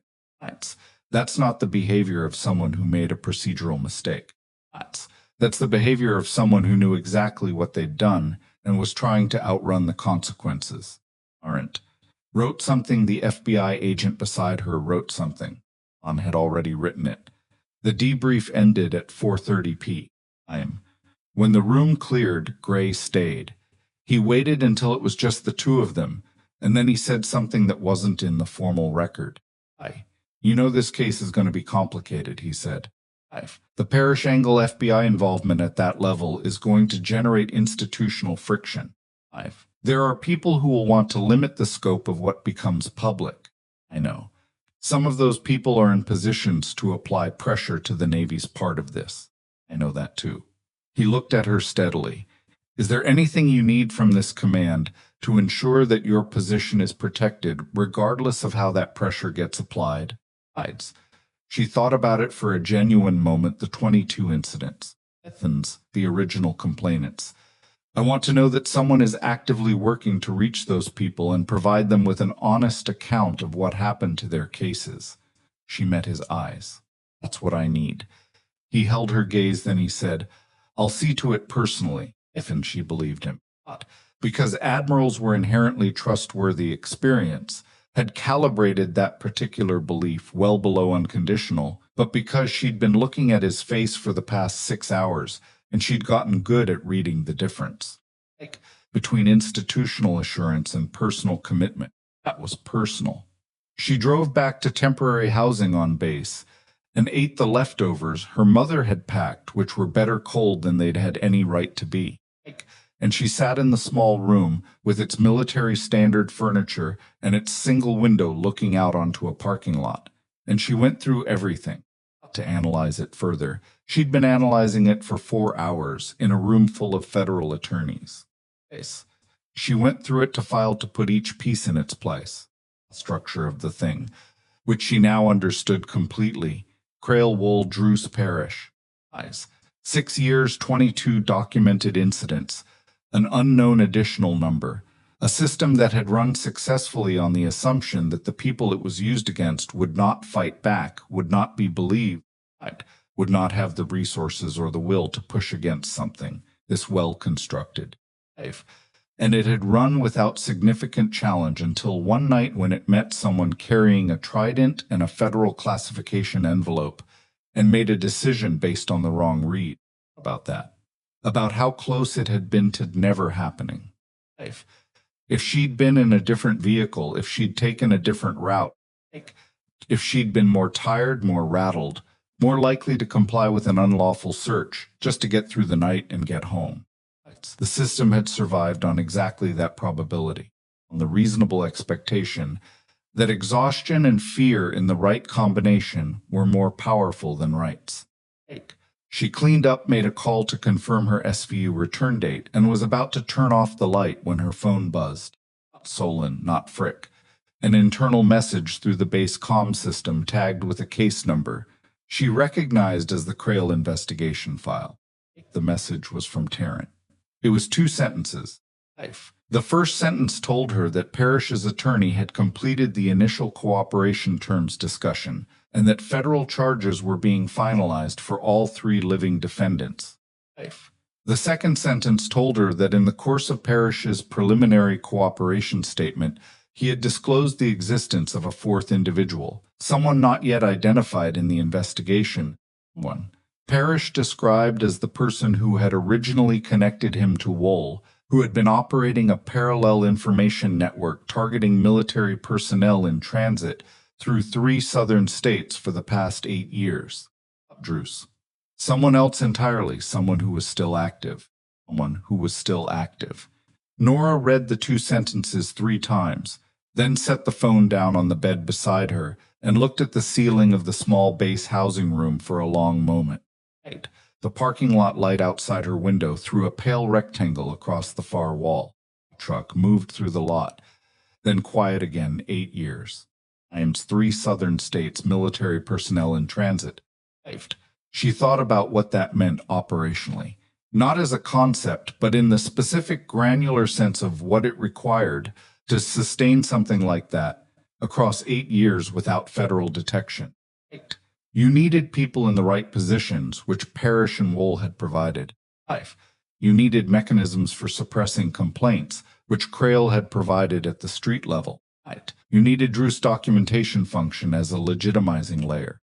That's not the behavior of someone who made a procedural mistake. That's the behavior of someone who knew exactly what they'd done and was trying to outrun the consequences. Aren't. Wrote something. The FBI agent beside her wrote something. Had already written it. The debrief ended at 4:30 p.m. When the room cleared, Gray stayed. He waited until it was just the two of them, and then he said something that wasn't in the formal record. You know this case is going to be complicated, he said. The parish angle FBI involvement at that level is going to generate institutional friction. There are people who will want to limit the scope of what becomes public. I know. Some of those people are in positions to apply pressure to the Navy's part of this. I know that too. He looked at her steadily. Is there anything you need from this command to ensure that your position is protected, regardless of how that pressure gets applied? She thought about it for a genuine moment. The 22 incidents. Athens, the original complainants. I want to know that someone is actively working to reach those people and provide them with an honest account of what happened to their cases. She met his eyes. That's what I need. He held her gaze, then he said, I'll see to it personally, and she believed him. Because admirals were inherently trustworthy, experience had calibrated that particular belief well below unconditional, but because she'd been looking at his face for the past 6 hours, and she'd gotten good at reading the difference between institutional assurance and personal commitment. That was personal. She drove back to temporary housing on base and ate the leftovers her mother had packed, which were better cold than they'd had any right to be. And she sat in the small room with its military standard furniture and its single window looking out onto a parking lot. And she went through everything to analyze it further. She'd been analyzing it for 4 hours in a room full of federal attorneys. She went through it to file to put each piece in its place. The structure of the thing, which she now understood completely. Crail Wool, Druce Parish. 6 years, 22 documented incidents. an unknown additional number, a system that had run successfully on the assumption that the people it was used against would not fight back, would not be believed, would not have the resources or the will to push against something, this well-constructed life. And it had run without significant challenge until one night when it met someone carrying a trident and a federal classification envelope and made a decision based on the wrong read about that, about how close it had been to never happening. If she'd been in a different vehicle, if she'd taken a different route, if she'd been more tired, more rattled, more likely to comply with an unlawful search just to get through the night and get home. The system had survived on exactly that probability, on the reasonable expectation that exhaustion and fear in the right combination were more powerful than rights. She cleaned up, made a call to confirm her SVU return date, and was about to turn off the light when her phone buzzed. Solon, not Frick. An internal message through the base comm system tagged with a case number she recognized as the Crail investigation file. The message was from Tarrant. It was 2 sentences. The first sentence told her that Parrish's attorney had completed the initial cooperation terms discussion and that federal charges were being finalized for all 3 living defendants. The second sentence told her that in the course of Parrish's preliminary cooperation statement, he had disclosed the existence of a 4th individual, someone not yet identified in the investigation. 1. Parrish described as the person who had originally connected him to Wool, who had been operating a parallel information network targeting military personnel in transit through 3 southern states for the past 8 years. Druce. Someone else entirely, someone who was still active. Someone who was still active. Nora read the 2 sentences 3 times, then set the phone down on the bed beside her and looked at the ceiling of the small base housing room for a long moment. The parking lot light outside her window threw a pale rectangle across the far wall. The truck moved through the lot, then quiet again. 8 years. Times 3 southern states military personnel in transit. She thought about what that meant operationally, not as a concept, but in the specific granular sense of what it required to sustain something like that across 8 years without federal detection. You needed people in the right positions, which Parrish and Wool had provided. You needed mechanisms for suppressing complaints, which Crail had provided at the street level. You needed Drew's documentation function as a legitimizing layer.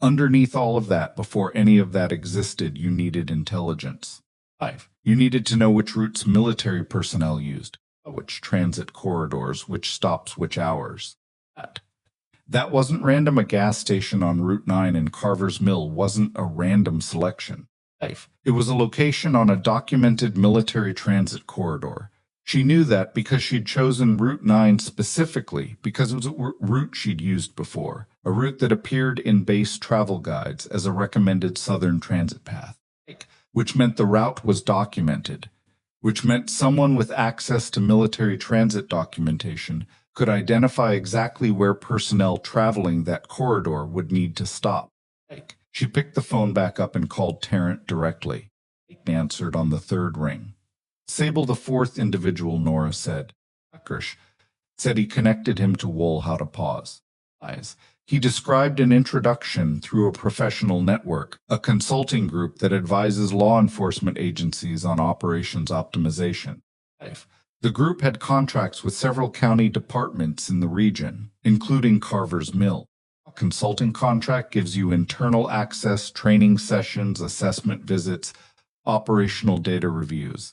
Underneath all of that, before any of that existed, you needed intelligence. You needed to know which routes military personnel used, which transit corridors, which stops, which hours. That wasn't random. A gas station on Route 9 in Carver's Mill wasn't a random selection. It was a location on a documented military transit corridor. She knew that because she'd chosen Route 9 specifically because it was a route she'd used before, a route that appeared in base travel guides as a recommended southern transit path, which meant the route was documented, which meant someone with access to military transit documentation could identify exactly where personnel traveling that corridor would need to stop. She picked the phone back up and called Tarrant directly. He answered on the 3rd ring. Sable, the 4th individual, Nora said. Kirsch said he connected him to Wool. How to pause. He described an introduction through a professional network, a consulting group that advises law enforcement agencies on operations optimization. The group had contracts with several county departments in the region, including Carver's Mill. A consulting contract gives you internal access, training sessions, assessment visits, operational data reviews.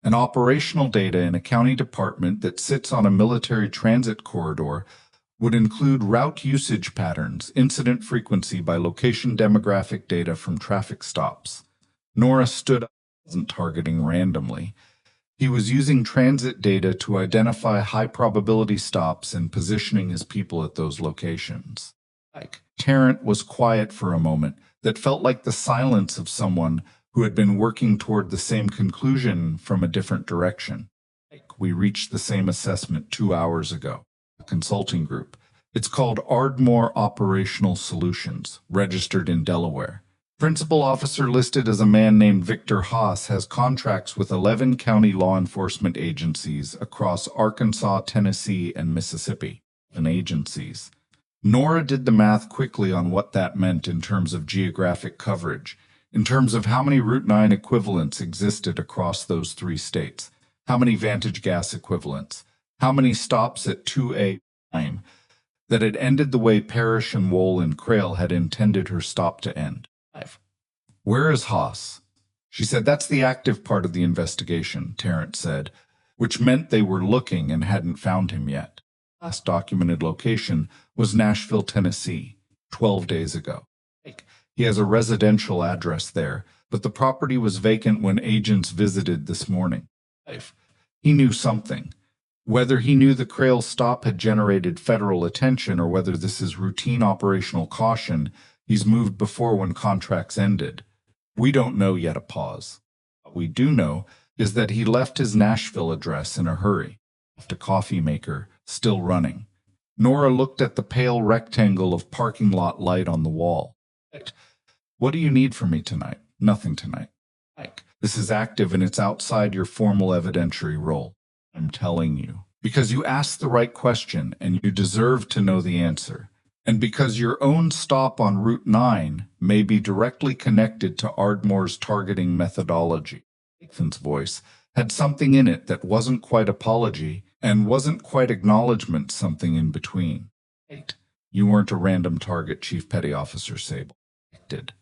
An operational data in a county department that sits on a military transit corridor would include route usage patterns, incident frequency by location, demographic data from traffic stops. Nora stood up, wasn't targeting randomly. He was using transit data to identify high-probability stops and positioning his people at those locations. Tarrant was quiet for a moment that felt like the silence of someone who had been working toward the same conclusion from a different direction. We reached the same assessment 2 hours ago. A consulting group. It's called Ardmore Operational Solutions, registered in Delaware. Principal officer listed as a man named Victor Haas has contracts with 11 county law enforcement agencies across Arkansas, Tennessee, and Mississippi. And agencies. Nora did the math quickly on what that meant in terms of geographic coverage, in terms of how many Route 9 equivalents existed across those 3 states, how many Vantage gas equivalents, how many stops at 2A time that had ended the way Parrish and Wohl and Crail had intended her stop to end. Where is Haas? She said, that's the active part of the investigation, Terrence said, which meant they were looking and hadn't found him yet. Last documented location was Nashville, Tennessee, 12 days ago. He has a residential address there, but the property was vacant when agents visited this morning. He knew something. Whether he knew the Crail stop had generated federal attention or whether this is routine operational caution, he's moved before when contracts ended. We don't know yet. A pause. What we do know is that he left his Nashville address in a hurry. Left a coffee maker still running. Nora looked at the pale rectangle of parking lot light on the wall. What do you need from me tonight? Nothing tonight. This is active and it's outside your formal evidentiary role. I'm telling you. Because you asked the right question and you deserve to know the answer. And because your own stop on Route 9 may be directly connected to Ardmore's targeting methodology. Nathan's voice had something in it that wasn't quite apology and wasn't quite acknowledgement, something in between. You weren't a random target, Chief Petty Officer Sable. Did.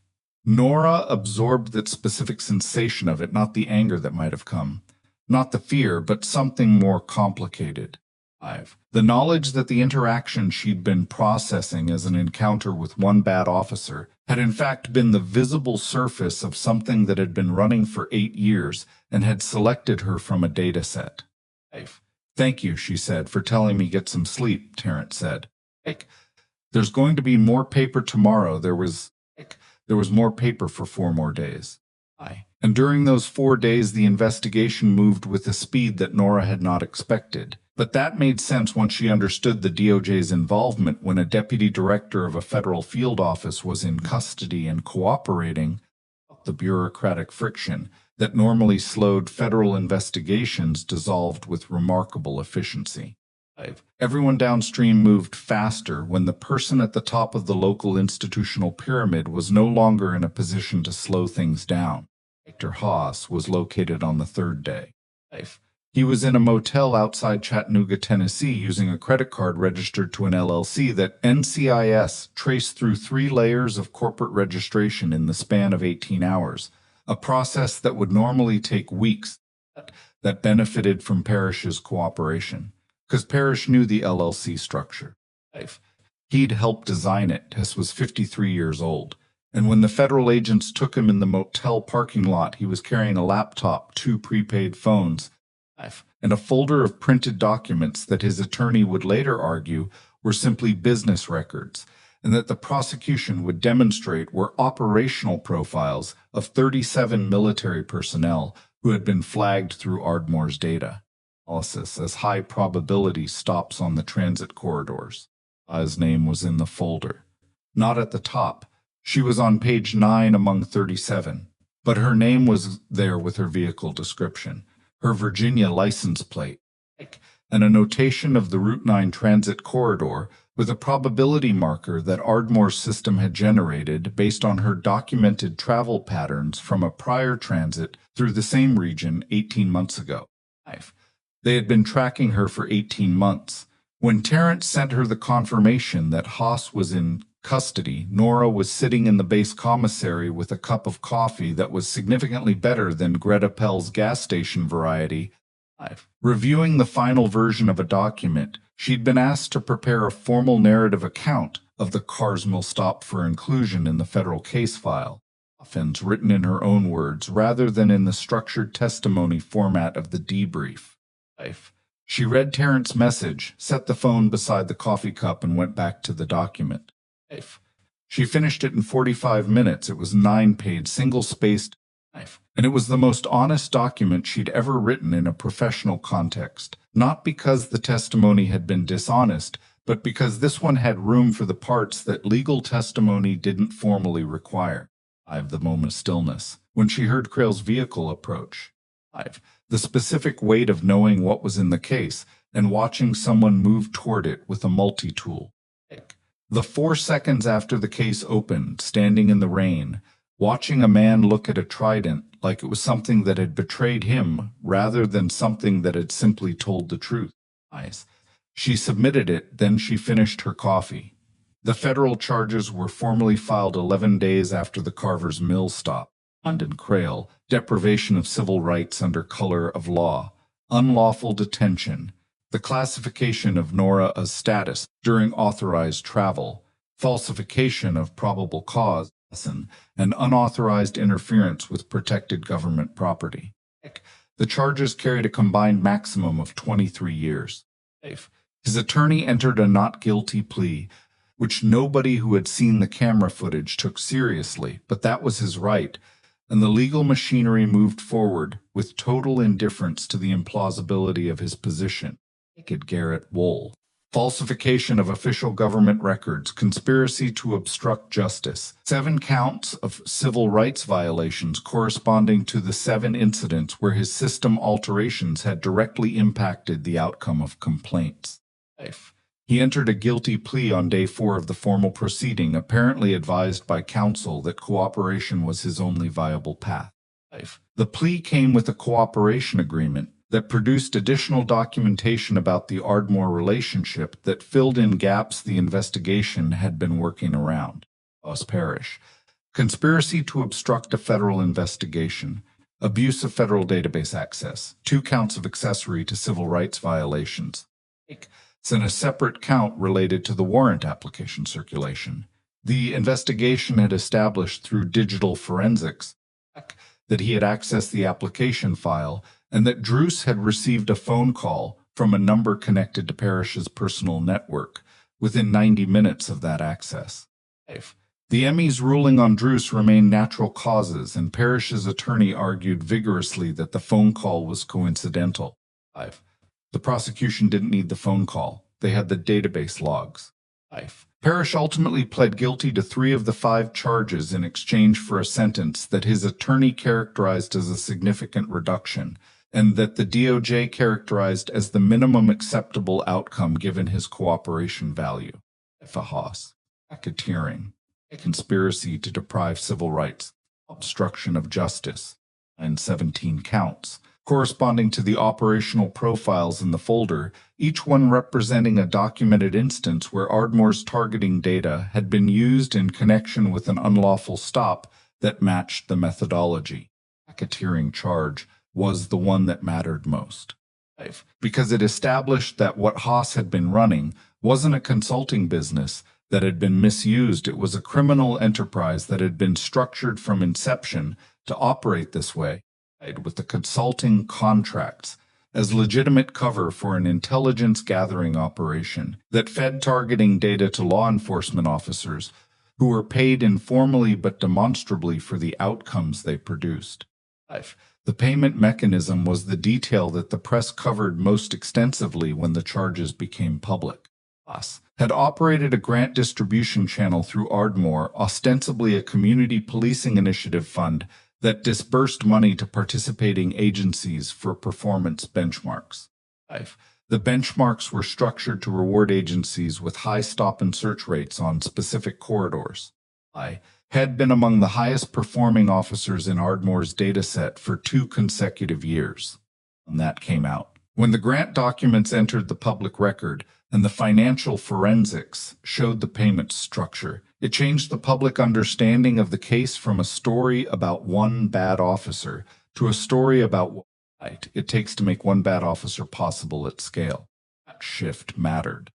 Nora absorbed that specific sensation of it, not the anger that might have come, not the fear, but something more complicated. The knowledge that the interaction she'd been processing as an encounter with one bad officer had in fact been the visible surface of something that had been running for 8 years and had selected her from a data set. Thank you, she said, for telling me get some sleep, Terrence said. There's going to be more paper tomorrow. There was more paper for 4 more days. And during those 4 days, the investigation moved with a speed that Nora had not expected. But that made sense once she understood the DOJ's involvement when a deputy director of a federal field office was in custody and cooperating. The bureaucratic friction that normally slowed federal investigations dissolved with remarkable efficiency. Everyone downstream moved faster when the person at the top of the local institutional pyramid was no longer in a position to slow things down. Victor Haas was located on the 3rd day. He was in a motel outside Chattanooga, Tennessee, using a credit card registered to an LLC that NCIS traced through 3 layers of corporate registration in the span of 18 hours, a process that would normally take weeks that benefited from Parrish's cooperation, because Parrish knew the LLC structure. He'd helped design it. Tess was 53 years old, and when the federal agents took him in the motel parking lot, he was carrying a laptop, 2 prepaid phones, and a folder of printed documents that his attorney would later argue were simply business records, and that the prosecution would demonstrate were operational profiles of 37 military personnel who had been flagged through Ardmore's data analysis as high probability stops on the transit corridors. His name was in the folder. Not at the top. She was on page 9 among 37, but her name was there with her vehicle description, her Virginia license plate, and a notation of the Route 9 transit corridor with a probability marker that Ardmore's system had generated based on her documented travel patterns from a prior transit through the same region 18 months ago. They had been tracking her for 18 months. When Terrence sent her the confirmation that Haas was in custody, Nora was sitting in the base commissary with a cup of coffee that was significantly better than Greta Pell's gas station variety. Reviewing the final version of a document, she'd been asked to prepare a formal narrative account of the Carsmill stop for inclusion in the federal case file, often written in her own words rather than in the structured testimony format of the debrief. She read Terrence's message, set the phone beside the coffee cup, and went back to the document. She finished it in 45 minutes. It was 9-page, single-spaced, and it was the most honest document she'd ever written in a professional context, not because the testimony had been dishonest, but because this one had room for the parts that legal testimony didn't formally require. 5. The moment of stillness, when she heard Crail's vehicle approach. 5. The specific weight of knowing what was in the case and watching someone move toward it with a multi-tool. The 4 seconds after the case opened, standing in the rain, watching a man look at a trident like it was something that had betrayed him rather than something that had simply told the truth. She submitted it, then she finished her coffee. The federal charges were formally filed 11 days after the Carver's Mill stop. London Crail, deprivation of civil rights under color of law, unlawful detention, the classification of Nora as status during authorized travel, falsification of probable cause, and unauthorized interference with protected government property. The charges carried a combined maximum of 23 years. His attorney entered a not guilty plea, which nobody who had seen the camera footage took seriously, but that was his right, and the legal machinery moved forward with total indifference to the implausibility of his position. Garrett Wool. Falsification of official government records, conspiracy to obstruct justice, 7 counts of civil rights violations corresponding to the 7 incidents where his system alterations had directly impacted the outcome of complaints. He entered a guilty plea on day 4 of the formal proceeding, apparently advised by counsel that cooperation was his only viable path. The plea came with a cooperation agreement that produced additional documentation about the Ardmore relationship that filled in gaps the investigation had been working around. Parish. Conspiracy to obstruct a federal investigation, abuse of federal database access, 2 counts of accessory to civil rights violations, and a separate count related to the warrant application circulation. The investigation had established through digital forensics that he had accessed the application file and that Druce had received a phone call from a number connected to Parrish's personal network within 90 minutes of that access. The ME's ruling on Druce remained natural causes, and Parrish's attorney argued vigorously that the phone call was coincidental. The prosecution didn't need the phone call. They had the database logs. Parrish ultimately pled guilty to 3 of the 5 charges in exchange for a sentence that his attorney characterized as a significant reduction, and that the DOJ characterized as the minimum acceptable outcome given his cooperation value. Racketeering, conspiracy to deprive civil rights, obstruction of justice, and 17 counts, corresponding to the operational profiles in the folder, each one representing a documented instance where Ardmore's targeting data had been used in connection with an unlawful stop that matched the methodology. Racketeering charge was the one that mattered most, because it established that what Haas had been running wasn't a consulting business that had been misused. It was a criminal enterprise that had been structured from inception to operate this way, with the consulting contracts as legitimate cover for an intelligence gathering operation that fed targeting data to law enforcement officers who were paid informally but demonstrably for the outcomes they produced. The payment mechanism was the detail that the press covered most extensively when the charges became public. Haas had operated a grant distribution channel through Ardmore, ostensibly a community policing initiative fund that disbursed money to participating agencies for performance benchmarks. The benchmarks were structured to reward agencies with high stop and search rates on specific corridors. I had been among the highest performing officers in Ardmore's dataset for 2 consecutive years. And that came out when the grant documents entered the public record and the financial forensics showed the payment structure. It changed the public understanding of the case from a story about one bad officer to a story about what it takes to make one bad officer possible at scale. That shift mattered.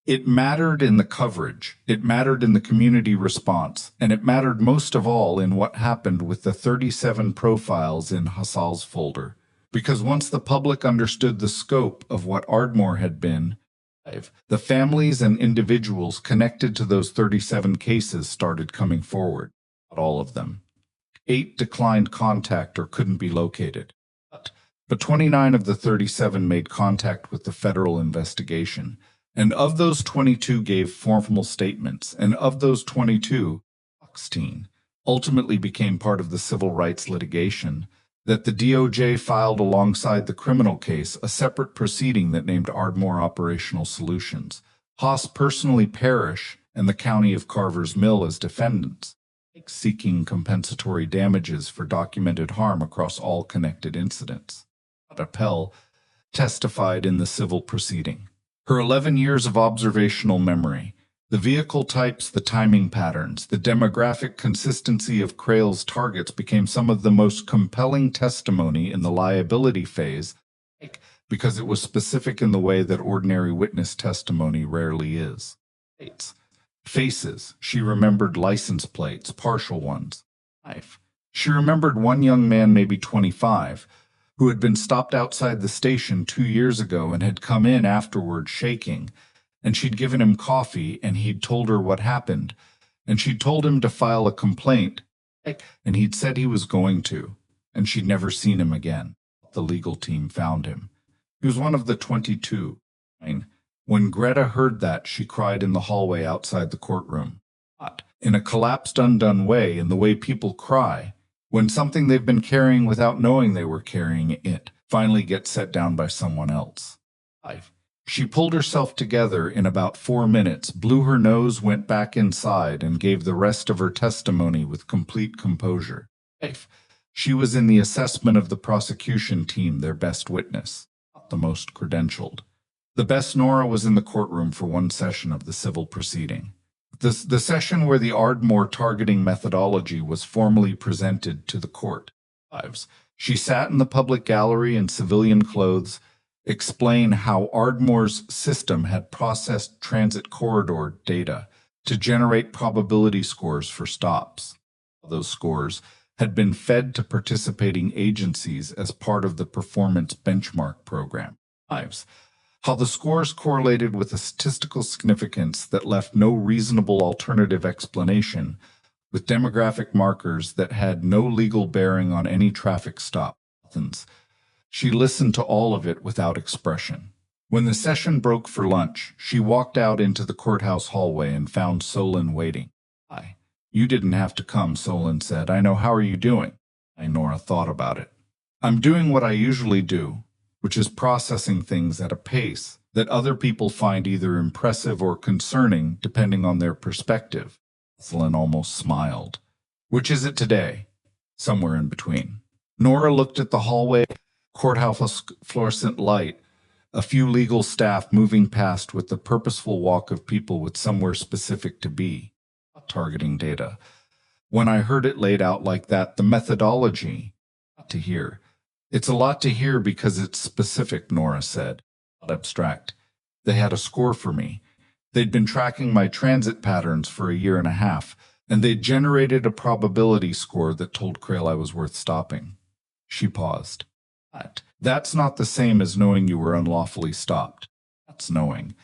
It mattered in the coverage, it mattered in the community response, and it mattered most of all in what happened with the 37 profiles in Hasal's folder. Because once the public understood the scope of what Ardmore had been, the families and individuals connected to those 37 cases started coming forward. Not all of them. 8 declined contact or couldn't be located. But 29 of the 37 made contact with the federal investigation. And of those 22 gave formal statements, and of those 22, 16 ultimately became part of the civil rights litigation that the DOJ filed alongside the criminal case, a separate proceeding that named Ardmore Operational Solutions, Haas personally Parish, and the County of Carver's Mill as defendants, seeking compensatory damages for documented harm across all connected incidents. Appel testified in the civil proceeding. Her 11 years of observational memory, the vehicle types, the timing patterns, the demographic consistency of Crail's targets became some of the most compelling testimony in the liability phase because it was specific in the way that ordinary witness testimony rarely is. Faces. She remembered license plates, partial ones. She remembered one young man, maybe 25, who had been stopped outside the station 2 years ago and had come in afterward shaking, and she'd given him coffee, and he'd told her what happened, and she'd told him to file a complaint, and he'd said he was going to, and she'd never seen him again. The legal team found him. He was one of the 22. When Greta heard that, she cried in the hallway outside the courtroom. In a collapsed, undone way, in the way people cry, when something they've been carrying without knowing they were carrying it finally gets set down by someone else. She pulled herself together in about 4 minutes, blew her nose, went back inside, and gave the rest of her testimony with complete composure. She was in the assessment of the prosecution team their best witness, not the most credentialed. The best Nora was in the courtroom for one session of the civil proceeding. The session where the Ardmore targeting methodology was formally presented to the court. She sat in the public gallery in civilian clothes, explain how Ardmore's system had processed transit corridor data to generate probability scores for stops. Those scores had been fed to participating agencies as part of the performance benchmark program. How the scores correlated with a statistical significance that left no reasonable alternative explanation, with demographic markers that had no legal bearing on any traffic stop. She listened to all of it without expression. When the session broke for lunch, she walked out into the courthouse hallway and found Solon waiting. "Hi. You didn't have to come," Solon said. "I know. How are you doing?" Nora thought about it. "I'm doing what I usually do, which is processing things at a pace that other people find either impressive or concerning, depending on their perspective." Solon almost smiled. "Which is it today?" "Somewhere in between." Nora looked at the hallway, courthouse fluorescent light, a few legal staff moving past with the purposeful walk of people with somewhere specific to be. Targeting data. When I heard it laid out like that, the methodology, to hear. "It's a lot to hear because it's specific," Nora said. "Not abstract. They had a score for me. They'd been tracking my transit patterns for a year and a half, and they'd generated a probability score that told Crail I was worth stopping." She paused. "That's not the same as knowing you were unlawfully stopped. That's knowing.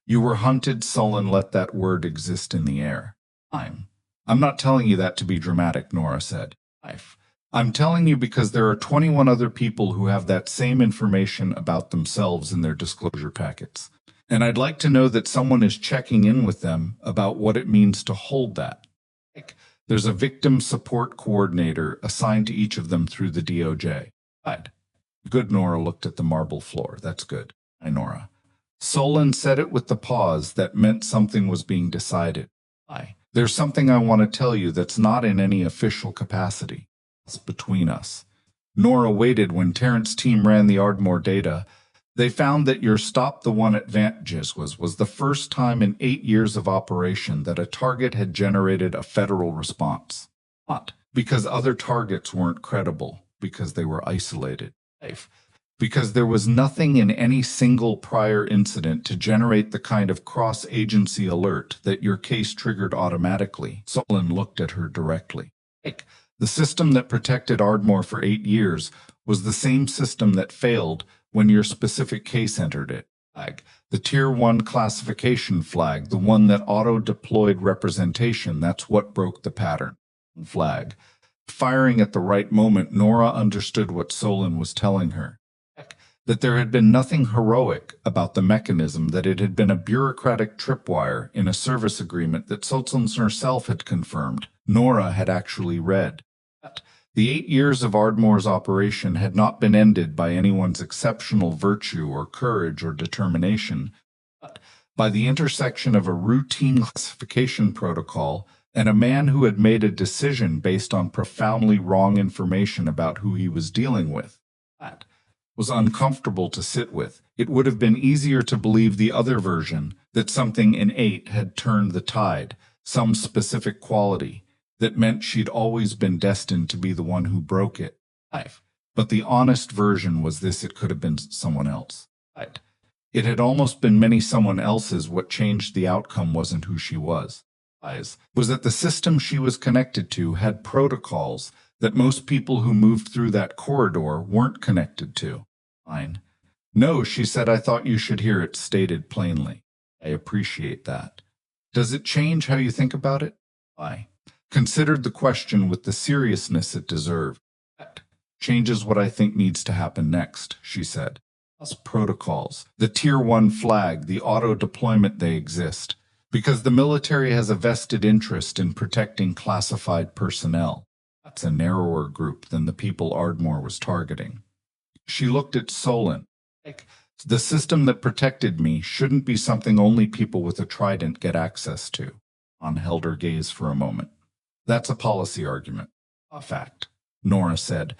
You were hunted." Solon let that word exist in the air. I'm not telling you that to be dramatic," Nora said. "I'm telling you because there are 21 other people who have that same information about themselves in their disclosure packets. And I'd like to know that someone is checking in with them about what it means to hold that. There's a victim support coordinator assigned to each of them through the DOJ." "Good." Nora looked at the marble floor. "That's good." Nora. Solon said it with the pause that meant something was being decided. "There's something I want to tell you that's not in any official capacity. It's between us." Nora waited. When Terrence's team ran the Ardmore data, they found that your Stop the One advantages was the first time in 8 years of operation that a target had generated a federal response. Not because other targets weren't credible, because they were isolated. Because there was nothing in any single prior incident to generate the kind of cross-agency alert that your case triggered automatically. Solon looked at her directly. The system that protected Ardmore for 8 years was the same system that failed when your specific case entered it. The Tier 1 classification flag, the one that auto-deployed representation, that's what broke the pattern. Flag. Firing at the right moment, Nora understood what Solon was telling her. That there had been nothing heroic about the mechanism, that it had been a bureaucratic tripwire in a service agreement that Solon herself had confirmed, Nora had actually read. The 8 years of Ardmore's operation had not been ended by anyone's exceptional virtue or courage or determination, but by the intersection of a routine classification protocol and a man who had made a decision based on profoundly wrong information about who he was dealing with. That was uncomfortable to sit with. It would have been easier to believe the other version, that something innate had turned the tide, some specific quality that meant she'd always been destined to be the one who broke it. But the honest version was this: it could have been someone else. It had almost been many someone else's. What changed the outcome wasn't who she was. Was that the system she was connected to had protocols that most people who moved through that corridor weren't connected to. Fine. No, she said, I thought you should hear it stated plainly. I appreciate that. Does it change how you think about it? I considered the question with the seriousness it deserved. That changes what I think needs to happen next, she said. Us protocols, the Tier 1 flag, the auto-deployment, they exist because the military has a vested interest in protecting classified personnel. That's a narrower group than the people Ardmore was targeting. She looked at Solon. The system that protected me shouldn't be something only people with a trident get access to. Held her gaze for a moment. That's a policy argument. A fact, Nora said.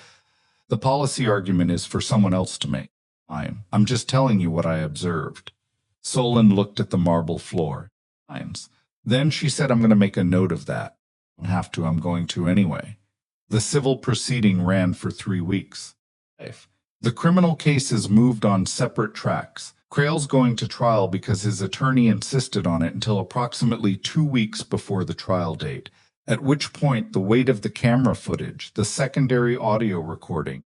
The policy argument is for someone else to make. I'm just telling you what I observed. Solon looked at the marble floor. Then she said, I'm going to make a note of that. I don't have to, I'm going to anyway. The civil proceeding ran for 3 weeks. The criminal cases moved on separate tracks. Crail's going to trial because his attorney insisted on it until approximately 2 weeks before the trial date, at which point the weight of the camera footage, the secondary audio recording,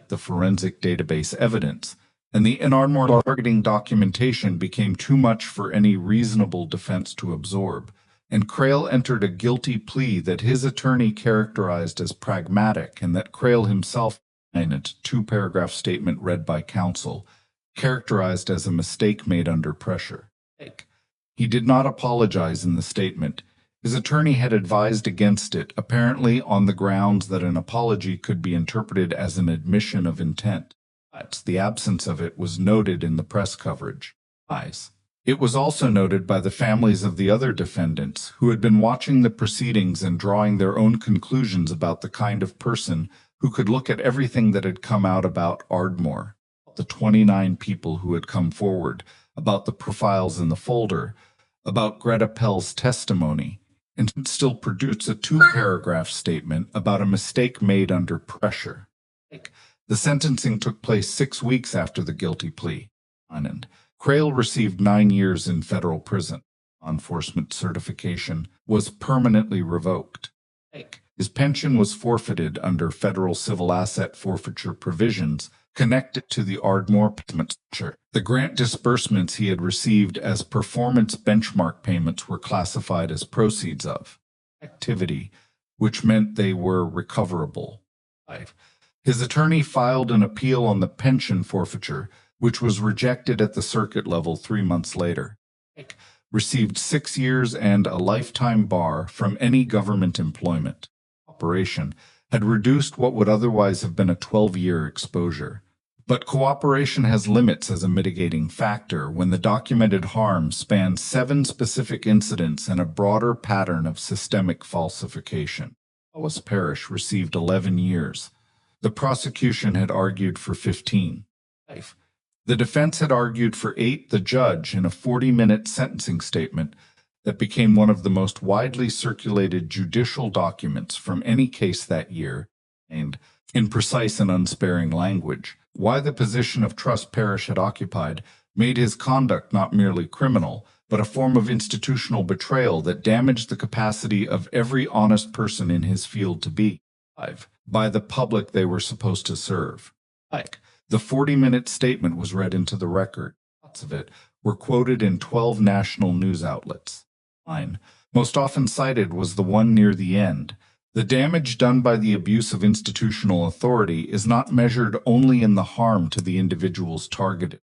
the forensic database evidence, and the Ardmore targeting documentation became too much for any reasonable defense to absorb, and Crail entered a guilty plea that his attorney characterized as pragmatic and that Crail himself, in a 2-paragraph statement read by counsel, characterized as a mistake made under pressure. He did not apologize in the statement. His attorney had advised against it, apparently on the grounds that an apology could be interpreted as an admission of intent. The absence of it was noted in the press coverage. It was also noted by the families of the other defendants, who had been watching the proceedings and drawing their own conclusions about the kind of person who could look at everything that had come out about Ardmore, the 29 people who had come forward, about the profiles in the folder, about Greta Pell's testimony, and still produce a 2-paragraph statement about a mistake made under pressure. The sentencing took place 6 weeks after the guilty plea, and Crail received 9 years in federal prison. Law enforcement certification was permanently revoked. His pension was forfeited under federal civil asset forfeiture provisions connected to the Ardmore payment structure. The grant disbursements he had received as performance benchmark payments were classified as proceeds of activity, which meant they were recoverable. His attorney filed an appeal on the pension forfeiture, which was rejected at the circuit level 3 months later. Received 6 years and a lifetime bar from any government employment. Cooperation had reduced what would otherwise have been a 12-year exposure. But cooperation has limits as a mitigating factor when the documented harm spans 7 specific incidents and a broader pattern of systemic falsification. Lois Parrish received 11 years. The prosecution had argued for 15. The defense had argued for 8. The judge, in a 40-minute sentencing statement that became one of the most widely circulated judicial documents from any case that year, and in precise and unsparing language, why the position of trust Parrish had occupied made his conduct not merely criminal, but a form of institutional betrayal that damaged the capacity of every honest person in his field to be by the public they were supposed to serve. The 40-minute statement was read into the record. Lots of it were quoted in 12 national news outlets. Most often cited was the one near the end. The damage done by the abuse of institutional authority is not measured only in the harm to the individuals targeted.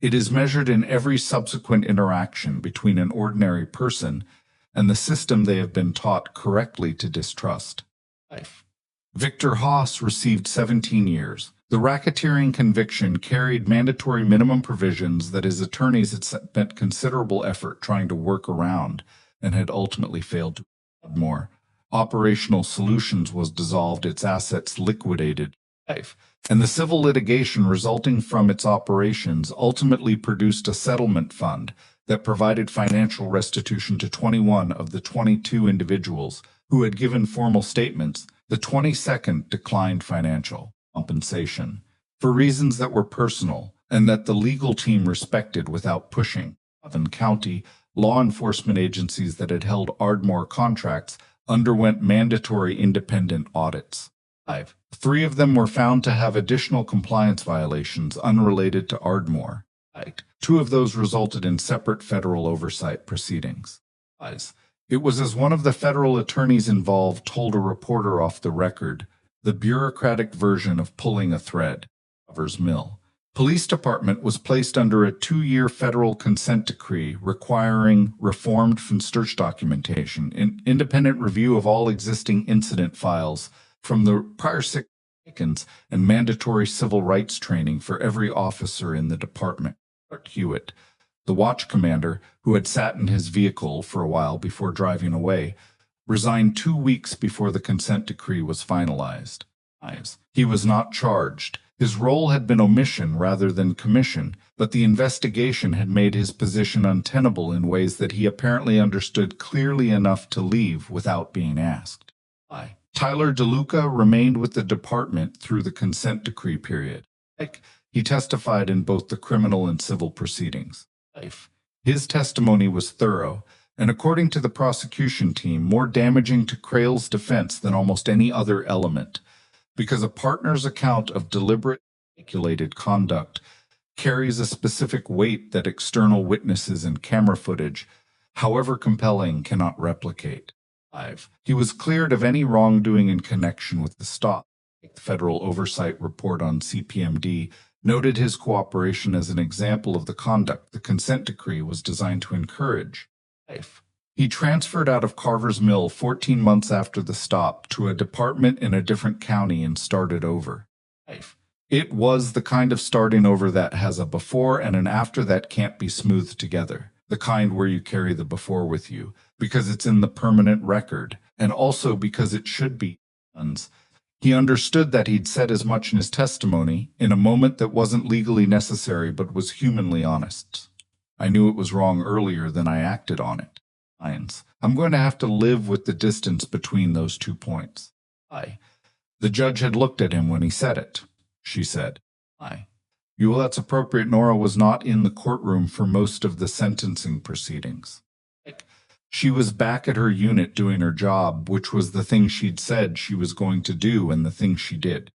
It is measured in every subsequent interaction between an ordinary person and the system they have been taught correctly to distrust. Life. Victor Haas received 17 years. The racketeering conviction carried mandatory minimum provisions that his attorneys had spent considerable effort trying to work around and had ultimately failed to add more. Operational Solutions was dissolved, its assets liquidated, and the civil litigation resulting from its operations ultimately produced a settlement fund that provided financial restitution to 21 of the 22 individuals who had given formal statements. The 22nd declined financial compensation for reasons that were personal and that the legal team respected without pushing. Devon County law enforcement agencies that had held Ardmore contracts underwent mandatory independent audits. 3 of them were found to have additional compliance violations unrelated to Ardmore. 2 of those resulted in separate federal oversight proceedings. It was as one of the federal attorneys involved told a reporter off the record, the bureaucratic version of pulling a thread. Carver's Mill Police Department was placed under a 2-year federal consent decree requiring reformed search documentation, an independent review of all existing incident files from the prior 6 seconds, and mandatory civil rights training for every officer in the department. Hewitt, the watch commander, who had sat in his vehicle for a while before driving away, resigned 2 weeks before the consent decree was finalized. He was not charged. His role had been omission rather than commission, but the investigation had made his position untenable in ways that he apparently understood clearly enough to leave without being asked. Tyler DeLuca remained with the department through the consent decree period. He testified in both the criminal and civil proceedings. His testimony was thorough, and according to the prosecution team, more damaging to Crail's defense than almost any other element, because a partner's account of deliberate, calculated conduct carries a specific weight that external witnesses and camera footage, however compelling, cannot replicate. He was cleared of any wrongdoing in connection with the stop. The Federal Oversight Report on CPMD noted his cooperation as an example of the conduct the consent decree was designed to encourage. He transferred out of Carver's Mill 14 months after the stop to a department in a different county and started over. It was the kind of starting over that has a before and an after that can't be smoothed together, the kind where you carry the before with you, because it's in the permanent record, and also because it should be. He understood that he'd said as much in his testimony, in a moment that wasn't legally necessary but was humanly honest. I knew it was wrong earlier than I acted on it. I'm going to have to live with the distance between those 2 points. The judge had looked at him when he said it. She said, That's appropriate. Nora was not in the courtroom for most of the sentencing proceedings. She was back at her unit doing her job, which was the thing she'd said she was going to do and the thing she did.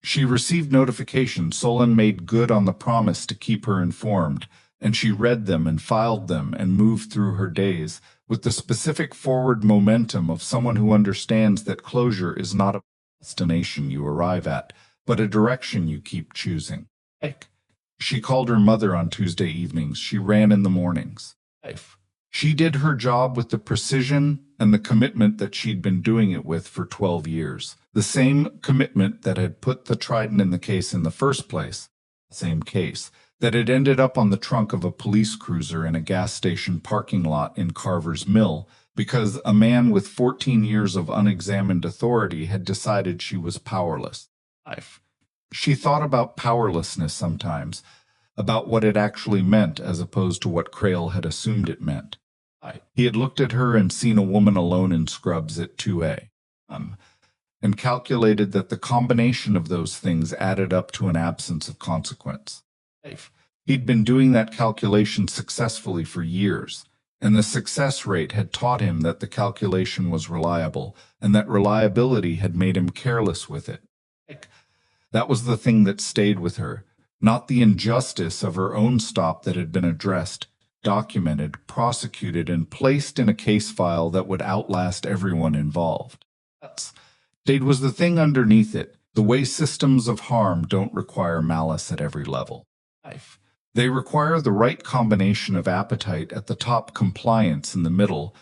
She received notifications. Solon made good on the promise to keep her informed, and she read them and filed them and moved through her days with the specific forward momentum of someone who understands that closure is not a destination you arrive at, but a direction you keep choosing. She called her mother on Tuesday evenings. She ran in the mornings. She did her job with the precision and the commitment that she'd been doing it with for 12 years. The same commitment that had put the Trident in the case in the first place. The same case that had ended up on the trunk of a police cruiser in a gas station parking lot in Carver's Mill because a man with 14 years of unexamined authority had decided she was powerless. She thought about powerlessness sometimes, about what it actually meant as opposed to what Crail had assumed it meant. He had looked at her and seen a woman alone in scrubs at 2A, and calculated that the combination of those things added up to an absence of consequence. He'd been doing that calculation successfully for years, and the success rate had taught him that the calculation was reliable, and that reliability had made him careless with it. That was the thing that stayed with her, not the injustice of her own stop that had been addressed, documented, prosecuted, and placed in a case file that would outlast everyone involved. That was the thing underneath it, the way systems of harm don't require malice at every level. They require the right combination of appetite at the top, compliance in the middle,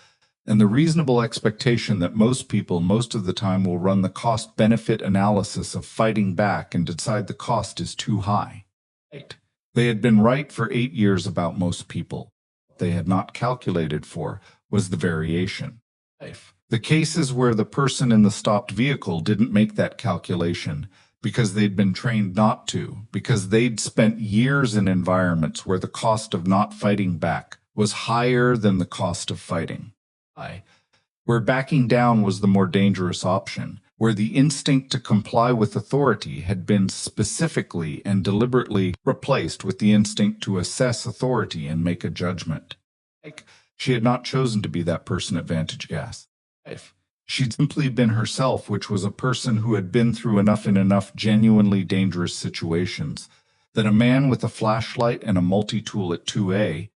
and the reasonable expectation that most people most of the time will run the cost-benefit analysis of fighting back and decide the cost is too high. They had been right for 8 years about most people. What they had not calculated for was the variation. The cases where the person in the stopped vehicle didn't make that calculation because they'd been trained not to, because they'd spent years in environments where the cost of not fighting back was higher than the cost of fighting. Where backing down was the more dangerous option, where the instinct to comply with authority had been specifically and deliberately replaced with the instinct to assess authority and make a judgment. She had not chosen to be that person at Vantage Gas. She'd simply been herself, which was a person who had been through enough genuinely dangerous situations that a man with a flashlight and a multi-tool at 2A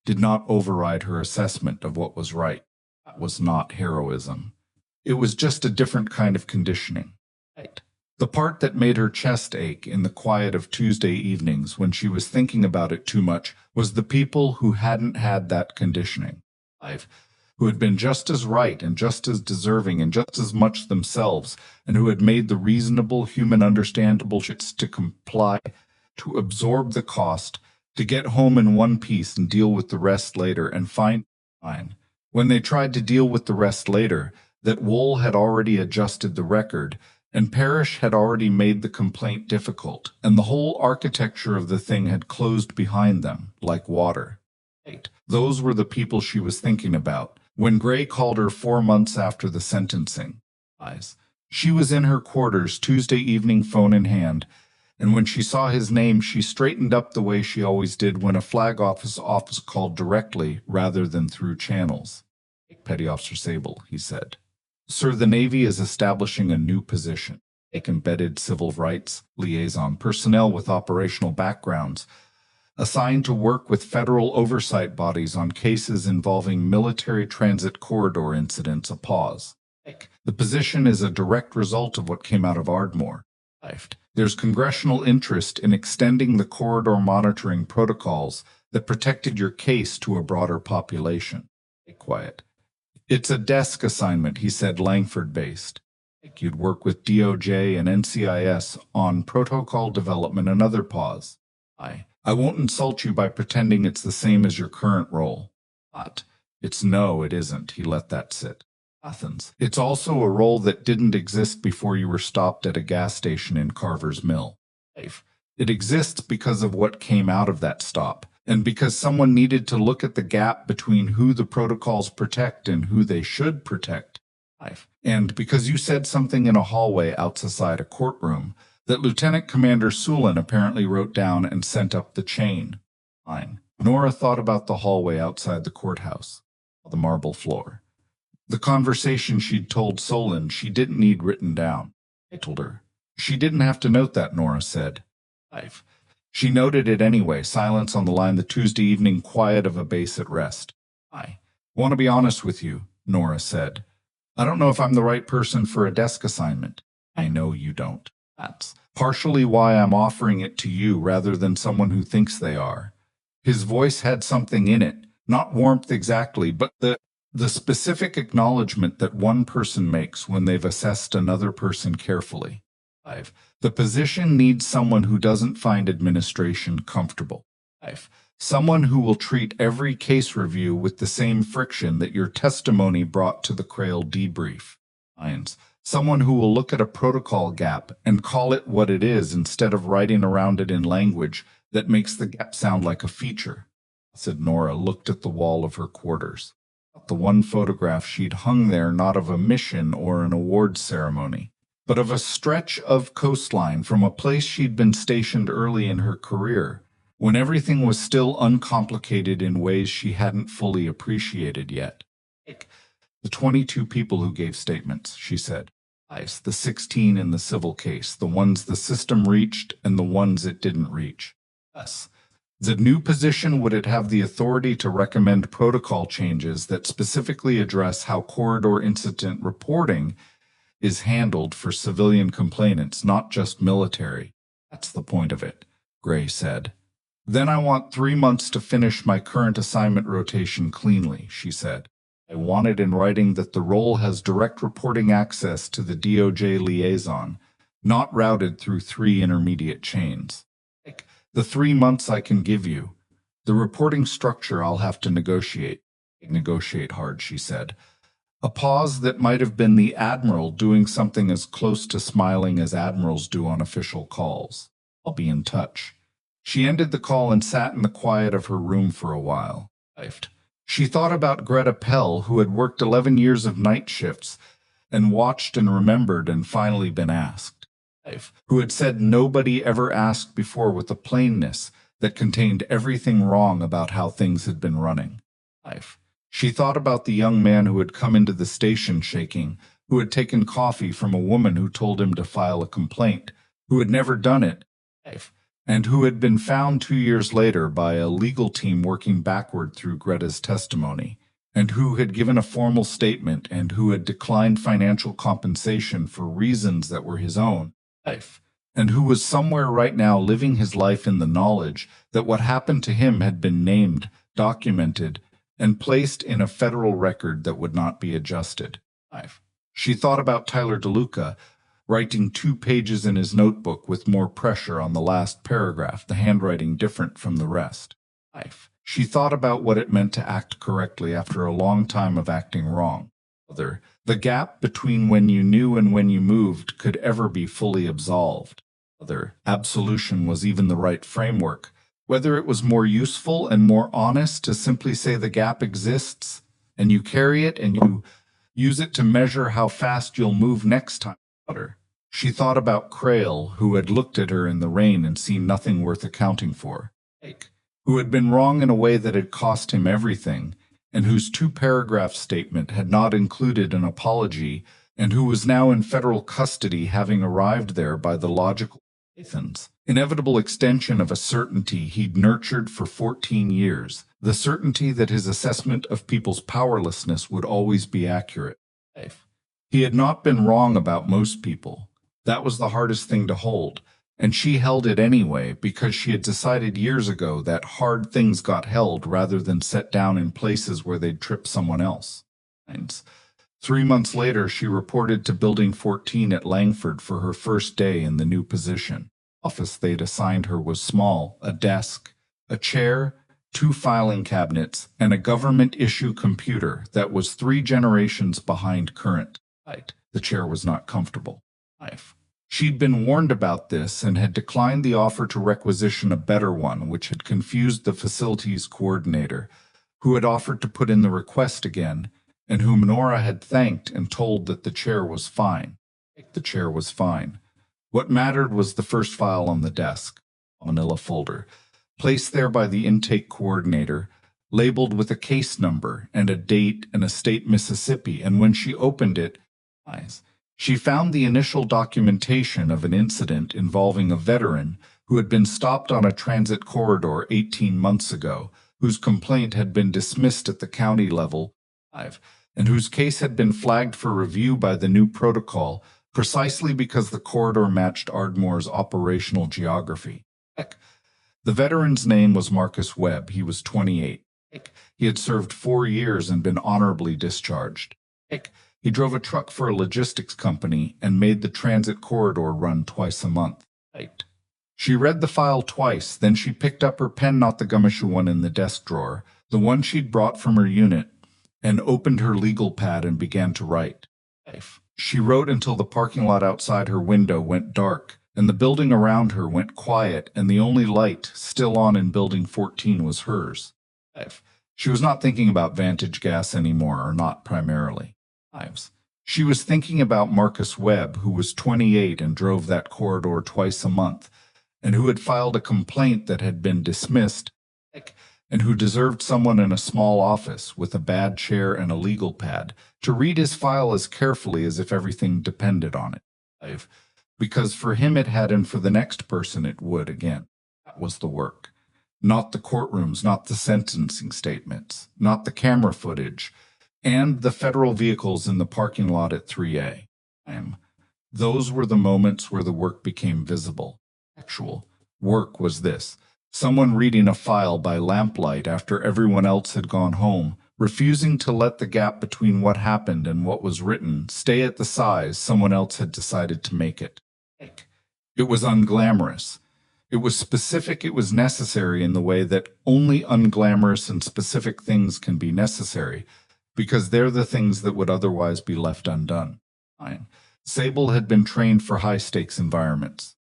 did not override her assessment of what was right. That was not heroism. It was just a different kind of conditioning. The part that made her chest ache in the quiet of Tuesday evenings when she was thinking about it too much was the people who hadn't had that conditioning, who had been just as right and just as deserving and just as much themselves, and who had made the reasonable, human, understandable shits to comply, to absorb the cost, to get home in one piece and deal with the rest later and find fine. When they tried to deal with the rest later, that Wool had already adjusted the record, and Parrish had already made the complaint difficult, and the whole architecture of the thing had closed behind them, like water. Those were the people she was thinking about when Gray called her 4 months after the sentencing. She was in her quarters Tuesday evening, phone in hand, and when she saw his name, she straightened up the way she always did when a flag office called directly rather than through channels. Petty Officer Sable, he said. Sir, the Navy is establishing a new position, embedded civil rights liaison personnel with operational backgrounds, assigned to work with federal oversight bodies on cases involving military transit corridor incidents. A pause. The position is a direct result of what came out of Ardmore. There's congressional interest in extending the corridor monitoring protocols that protected your case to a broader population. Quiet. It's a desk assignment, he said, Langford-based. You'd work with DOJ and NCIS on protocol development. Another pause. I won't insult you by pretending it's the same as your current role. But no, it isn't. He let that sit. Athens. It's also a role that didn't exist before you were stopped at a gas station in Carver's Mill. It exists because of what came out of that stop, and because someone needed to look at the gap between who the protocols protect and who they should protect. And because you said something in a hallway outside a courtroom that Lieutenant Commander Sulin apparently wrote down and sent up the chain. Nora thought about the hallway outside the courthouse, the marble floor. The conversation she'd told Sulin she didn't need written down. I told her. She didn't have to note that, Nora said. She noted it anyway, silence on the line, the Tuesday evening quiet of a base at rest. I want to be honest with you, Nora said. I don't know if I'm the right person for a desk assignment. I know you don't. That's partially why I'm offering it to you rather than someone who thinks they are. His voice had something in it, not warmth exactly, but the specific acknowledgement that one person makes when they've assessed another person carefully. The position needs someone who doesn't find administration comfortable. Someone who will treat every case review with the same friction that your testimony brought to the Crail debrief. Someone who will look at a protocol gap and call it what it is instead of writing around it in language that makes the gap sound like a feature, said Nora, looked at the wall of her quarters. The one photograph she'd hung there, not of a mission or an awards ceremony, but of a stretch of coastline from a place she'd been stationed early in her career, when everything was still uncomplicated in ways she hadn't fully appreciated yet. The 22 people who gave statements, she said. The 16 in the civil case, the ones the system reached and the ones it didn't reach. The new position, would it have the authority to recommend protocol changes that specifically address how corridor incident reporting is handled for civilian complainants, not just military? That's the point of it, Gray said. Then I want 3 months to finish my current assignment rotation cleanly, she said. I wanted in writing that the role has direct reporting access to the DOJ liaison, not routed through 3 intermediate chains. Like the 3 months I can give you. The reporting structure I'll have to negotiate. Negotiate hard, she said. A pause that might have been the Admiral doing something as close to smiling as admirals do on official calls. I'll be in touch. She ended the call and sat in the quiet of her room for a while. She thought about Greta Pell, who had worked 11 years of night shifts and watched and remembered and finally been asked. Who had said nobody ever asked before with a plainness that contained everything wrong about how things had been running. She thought about the young man who had come into the station shaking, who had taken coffee from a woman who told him to file a complaint, who had never done it, and who had been found 2 years later by a legal team working backward through Greta's testimony, and who had given a formal statement and who had declined financial compensation for reasons that were his own, and who was somewhere right now living his life in the knowledge that what happened to him had been named, documented, and placed in a federal record that would not be adjusted. She thought about Tyler DeLuca, writing 2 pages in his notebook with more pressure on the last paragraph, the handwriting different from the rest. She thought about what it meant to act correctly after a long time of acting wrong. The gap between when you knew and when you moved could ever be fully absolved. Absolution was even the right framework. Whether it was more useful and more honest to simply say the gap exists, and you carry it and you use it to measure how fast you'll move next time. She thought about Crail, who had looked at her in the rain and seen nothing worth accounting for, who had been wrong in a way that had cost him everything, and whose 2-paragraph statement had not included an apology, and who was now in federal custody, having arrived there by the logical inevitable extension of a certainty he'd nurtured for 14 years, the certainty that his assessment of people's powerlessness would always be accurate. He had not been wrong about most people. That was the hardest thing to hold, and she held it anyway because she had decided years ago that hard things got held rather than set down in places where they'd trip someone else. 3 months later, she reported to Building 14 at Langford for her first day in the new position. The office they'd assigned her was small, a desk, a chair, 2 filing cabinets, and a government-issue computer that was 3 generations behind current. The chair was not comfortable. She'd been warned about this and had declined the offer to requisition a better one, which had confused the facilities coordinator, who had offered to put in the request again, and whom Nora had thanked and told that the chair was fine. The chair was fine. What mattered was the first file on the desk, a manila folder, placed there by the intake coordinator, labeled with a case number and a date and a state Mississippi, and when she opened it, she found the initial documentation of an incident involving a veteran who had been stopped on a transit corridor 18 months ago, whose complaint had been dismissed at the county level, and whose case had been flagged for review by the new protocol precisely because the corridor matched Ardmore's operational geography. The veteran's name was Marcus Webb. He was 28. He had served 4 years and been honorably discharged. He drove a truck for a logistics company and made the transit corridor run twice a month. She read the file twice, then she picked up her pen, not the gumshoe one in the desk drawer, the one she'd brought from her unit, and opened her legal pad and began to write. She wrote until the parking lot outside her window went dark, and the building around her went quiet, and the only light still on in Building 14 was hers. She was not thinking about Vantage Gas anymore, or not primarily. She was thinking about Marcus Webb, who was 28 and drove that corridor twice a month, and who had filed a complaint that had been dismissed, and who deserved someone in a small office with a bad chair and a legal pad to read his file as carefully as if everything depended on it. Because for him it had, and for the next person it would again. That was the work. Not the courtrooms, not the sentencing statements, not the camera footage, and the federal vehicles in the parking lot at 3A. Those were the moments where the work became visible. Actual work was this: someone reading a file by lamplight after everyone else had gone home, refusing to let the gap between what happened and what was written stay at the size someone else had decided to make it. It was unglamorous. It was specific, it was necessary in the way that only unglamorous and specific things can be necessary, because they're the things that would otherwise be left undone. Sable had been trained for high-stakes environments.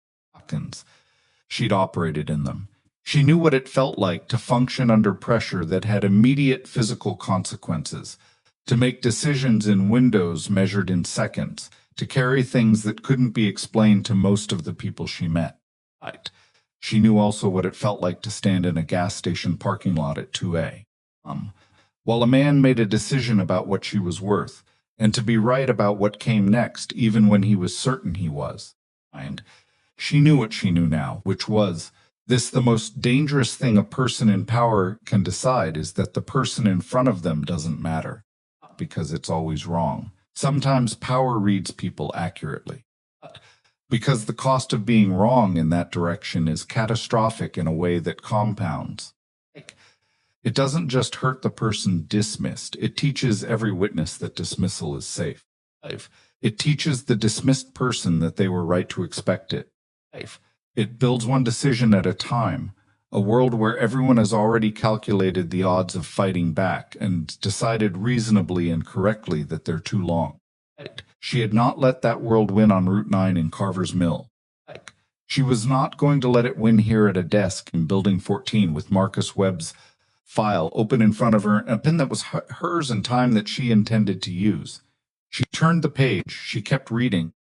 She'd operated in them. She knew what it felt like to function under pressure that had immediate physical consequences, to make decisions in windows measured in seconds, to carry things that couldn't be explained to most of the people she met. She knew also what it felt like to stand in a gas station parking lot at 2 a.m. While a man made a decision about what she was worth, and to be right about what came next, even when he was certain he was. And she knew what she knew now, which was, the most dangerous thing a person in power can decide is that the person in front of them doesn't matter, because it's always wrong. Sometimes power reads people accurately, because the cost of being wrong in that direction is catastrophic in a way that compounds. It doesn't just hurt the person dismissed, it teaches every witness that dismissal is safe. It teaches the dismissed person that they were right to expect it. It builds one decision at a time, a world where everyone has already calculated the odds of fighting back and decided reasonably and correctly that they're too long. She had not let that world win on Route 9 in Carver's Mill. She was not going to let it win here at a desk in Building 14 with Marcus Webb's file open in front of her, a pen that was hers and time that she intended to use. She turned the page, she kept reading,